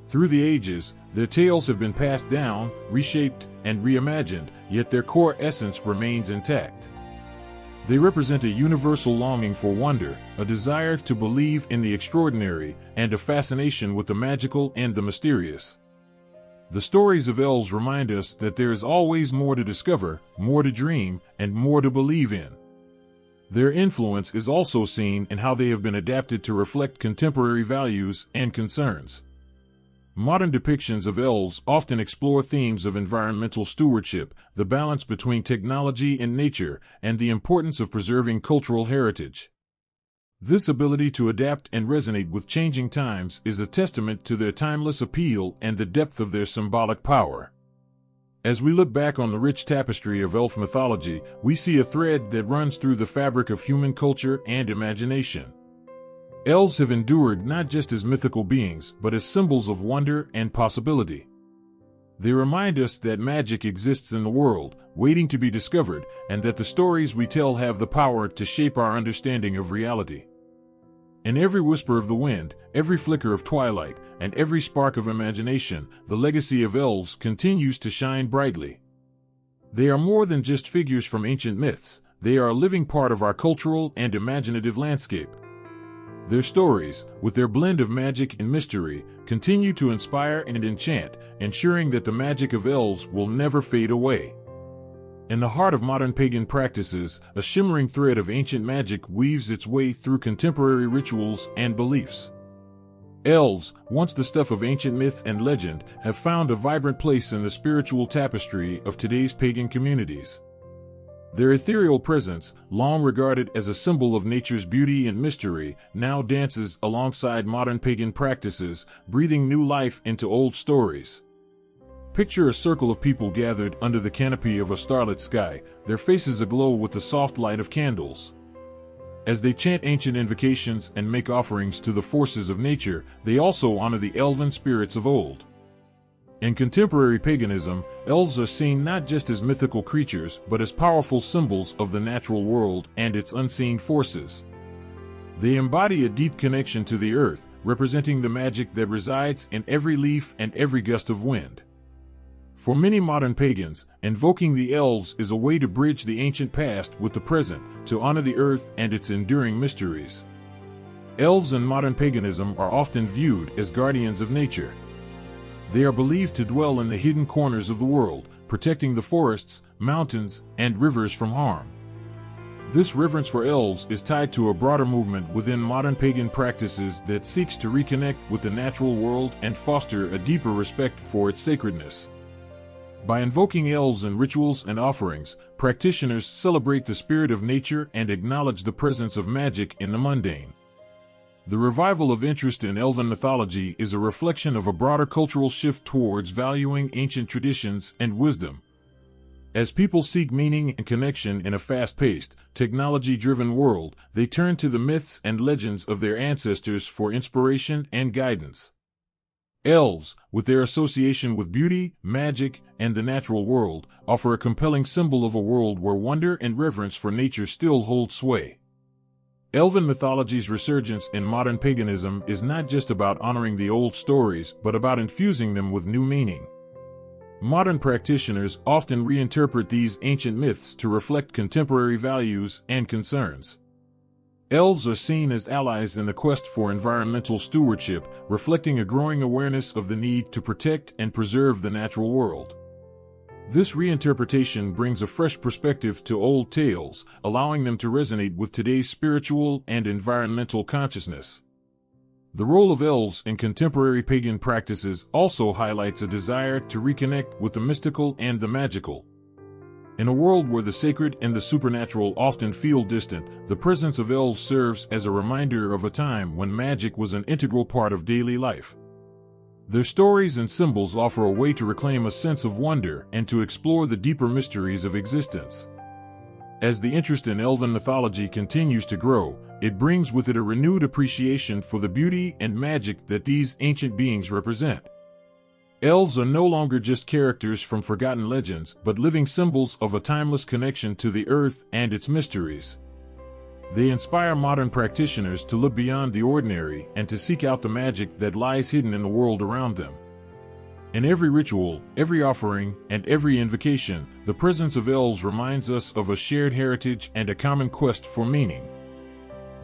Through the ages, their tales have been passed down, reshaped, and reimagined, yet their core essence remains intact. They represent a universal longing for wonder, a desire to believe in the extraordinary, and a fascination with the magical and the mysterious. The stories of elves remind us that there is always more to discover, more to dream, and more to believe in. Their influence is also seen in how they have been adapted to reflect contemporary values and concerns. Modern depictions of elves often explore themes of environmental stewardship, the balance between technology and nature, and the importance of preserving cultural heritage. This ability to adapt and resonate with changing times is a testament to their timeless appeal and the depth of their symbolic power. As we look back on the rich tapestry of elf mythology, we see a thread that runs through the fabric of human culture and imagination. Elves have endured not just as mythical beings, but as symbols of wonder and possibility. They remind us that magic exists in the world, waiting to be discovered, and that the stories we tell have the power to shape our understanding of reality. In every whisper of the wind, every flicker of twilight, and every spark of imagination, the legacy of elves continues to shine brightly. They are more than just figures from ancient myths, they are a living part of our cultural and imaginative landscape. Their stories, with their blend of magic and mystery, continue to inspire and enchant, ensuring that the magic of elves will never fade away. In the heart of modern pagan practices, a shimmering thread of ancient magic weaves its way through contemporary rituals and beliefs. Elves, once the stuff of ancient myth and legend, have found a vibrant place in the spiritual tapestry of today's pagan communities. Their ethereal presence, long regarded as a symbol of nature's beauty and mystery, now dances alongside modern pagan practices, breathing new life into old stories. Picture a circle of people gathered under the canopy of a starlit sky, their faces aglow with the soft light of candles. As they chant ancient invocations and make offerings to the forces of nature, they also honor the elven spirits of old. In contemporary paganism, elves are seen not just as mythical creatures, but as powerful symbols of the natural world and its unseen forces. They embody a deep connection to the earth, representing the magic that resides in every leaf and every gust of wind. For many modern pagans, invoking the elves is a way to bridge the ancient past with the present, to honor the earth and its enduring mysteries. Elves in modern paganism are often viewed as guardians of nature. They are believed to dwell in the hidden corners of the world, protecting the forests, mountains, and rivers from harm. This reverence for elves is tied to a broader movement within modern pagan practices that seeks to reconnect with the natural world and foster a deeper respect for its sacredness. By invoking elves in rituals and offerings, practitioners celebrate the spirit of nature and acknowledge the presence of magic in the mundane. The revival of interest in elven mythology is a reflection of a broader cultural shift towards valuing ancient traditions and wisdom. As people seek meaning and connection in a fast-paced, technology-driven world, they turn to the myths and legends of their ancestors for inspiration and guidance. Elves, with their association with beauty, magic, and the natural world, offer a compelling symbol of a world where wonder and reverence for nature still hold sway. Elven mythology's resurgence in modern paganism is not just about honoring the old stories, but about infusing them with new meaning. Modern practitioners often reinterpret these ancient myths to reflect contemporary values and concerns. Elves are seen as allies in the quest for environmental stewardship, reflecting a growing awareness of the need to protect and preserve the natural world. This reinterpretation brings a fresh perspective to old tales, allowing them to resonate with today's spiritual and environmental consciousness. The role of elves in contemporary pagan practices also highlights a desire to reconnect with the mystical and the magical. In a world where the sacred and the supernatural often feel distant, the presence of elves serves as a reminder of a time when magic was an integral part of daily life. Their stories and symbols offer a way to reclaim a sense of wonder and to explore the deeper mysteries of existence. As the interest in elven mythology continues to grow, it brings with it a renewed appreciation for the beauty and magic that these ancient beings represent. Elves are no longer just characters from forgotten legends, but living symbols of a timeless connection to the earth and its mysteries. They inspire modern practitioners to look beyond the ordinary and to seek out the magic that lies hidden in the world around them. In every ritual, every offering, and every invocation, the presence of elves reminds us of a shared heritage and a common quest for meaning.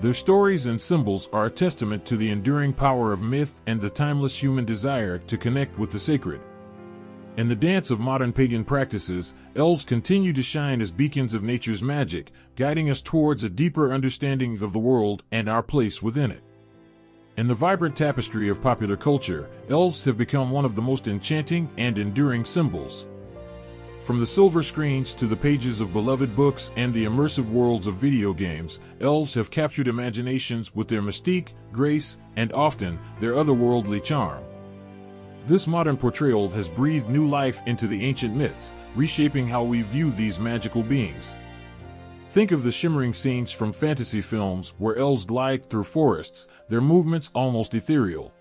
Their stories and symbols are a testament to the enduring power of myth and the timeless human desire to connect with the sacred. In the dance of modern pagan practices, elves continue to shine as beacons of nature's magic, guiding us towards a deeper understanding of the world and our place within it. In the vibrant tapestry of popular culture, elves have become one of the most enchanting and enduring symbols. From the silver screens to the pages of beloved books and the immersive worlds of video games, elves have captured imaginations with their mystique, grace, and often, their otherworldly charm. This modern portrayal has breathed new life into the ancient myths, reshaping how we view these magical beings. Think of the shimmering scenes from fantasy films where elves glide through forests, their movements almost ethereal.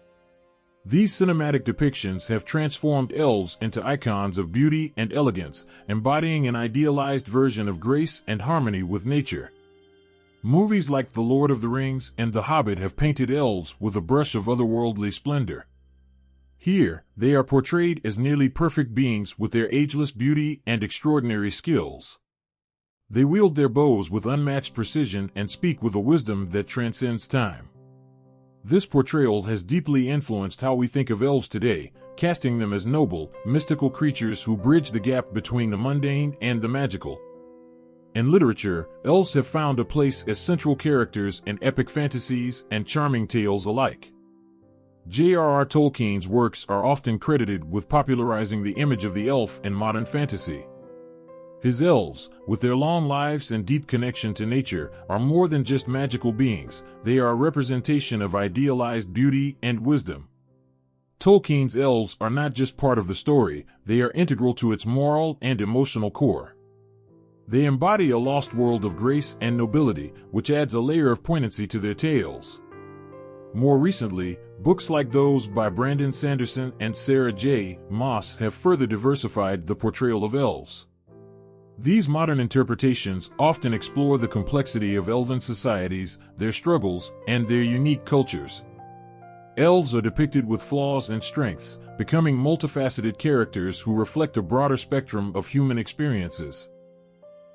These cinematic depictions have transformed elves into icons of beauty and elegance, embodying an idealized version of grace and harmony with nature. Movies like The Lord of the Rings and The Hobbit have painted elves with a brush of otherworldly splendor. Here, they are portrayed as nearly perfect beings with their ageless beauty and extraordinary skills. They wield their bows with unmatched precision and speak with a wisdom that transcends time. This portrayal has deeply influenced how we think of elves today, casting them as noble, mystical creatures who bridge the gap between the mundane and the magical. In literature, elves have found a place as central characters in epic fantasies and charming tales alike. J.R.R. Tolkien's works are often credited with popularizing the image of the elf in modern fantasy. His elves, with their long lives and deep connection to nature, are more than just magical beings. They are a representation of idealized beauty and wisdom. Tolkien's elves are not just part of the story, they are integral to its moral and emotional core. They embody a lost world of grace and nobility, which adds a layer of poignancy to their tales. More recently, books like those by Brandon Sanderson and Sarah J. Maas have further diversified the portrayal of elves. These modern interpretations often explore the complexity of elven societies, their struggles, and their unique cultures. Elves are depicted with flaws and strengths, becoming multifaceted characters who reflect a broader spectrum of human experiences.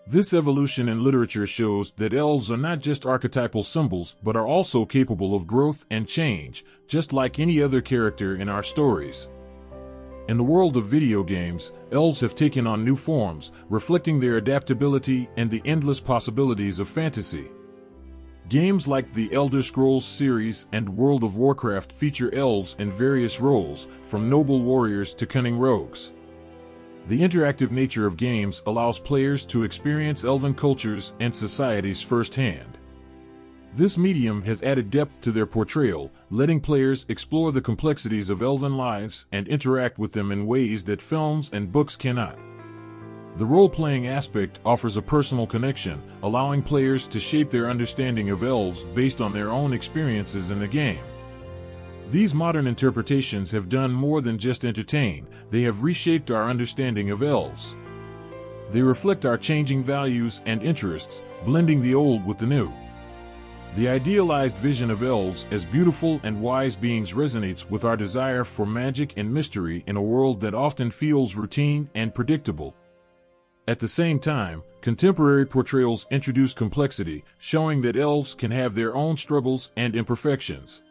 This evolution in literature shows that elves are not just archetypal symbols but are also capable of growth and change, just like any other character in our stories. In the world of video games, elves have taken on new forms, reflecting their adaptability and the endless possibilities of fantasy. Games like the Elder Scrolls series and World of Warcraft feature elves in various roles, from noble warriors to cunning rogues. The interactive nature of games allows players to experience elven cultures and societies firsthand. This medium has added depth to their portrayal, letting players explore the complexities of elven lives and interact with them in ways that films and books cannot. The role-playing aspect offers a personal connection, allowing players to shape their understanding of elves based on their own experiences in the game. These modern interpretations have done more than just entertain, they have reshaped our understanding of elves. They reflect our changing values and interests, blending the old with the new. The idealized vision of elves as beautiful and wise beings resonates with our desire for magic and mystery in a world that often feels routine and predictable. At the same time, contemporary portrayals introduce complexity, showing that elves can have their own struggles and imperfections.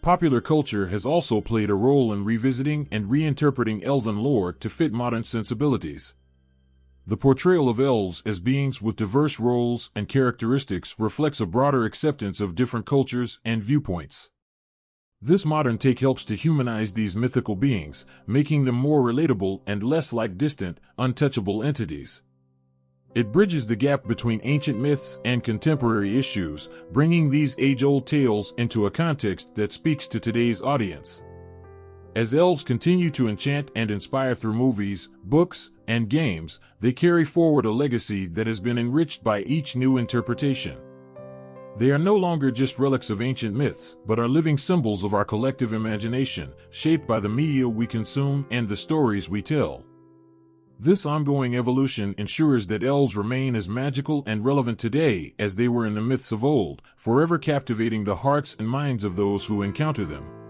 Popular culture has also played a role in revisiting and reinterpreting elven lore to fit modern sensibilities. The portrayal of elves as beings with diverse roles and characteristics reflects a broader acceptance of different cultures and viewpoints. This modern take helps to humanize these mythical beings, making them more relatable and less like distant, untouchable entities. It bridges the gap between ancient myths and contemporary issues, bringing these age-old tales into a context that speaks to today's audience. As elves continue to enchant and inspire through movies, books, and games, they carry forward a legacy that has been enriched by each new interpretation. They are no longer just relics of ancient myths, but are living symbols of our collective imagination, shaped by the media we consume and the stories we tell. This ongoing evolution ensures that elves remain as magical and relevant today as they were in the myths of old, forever captivating the hearts and minds of those who encounter them.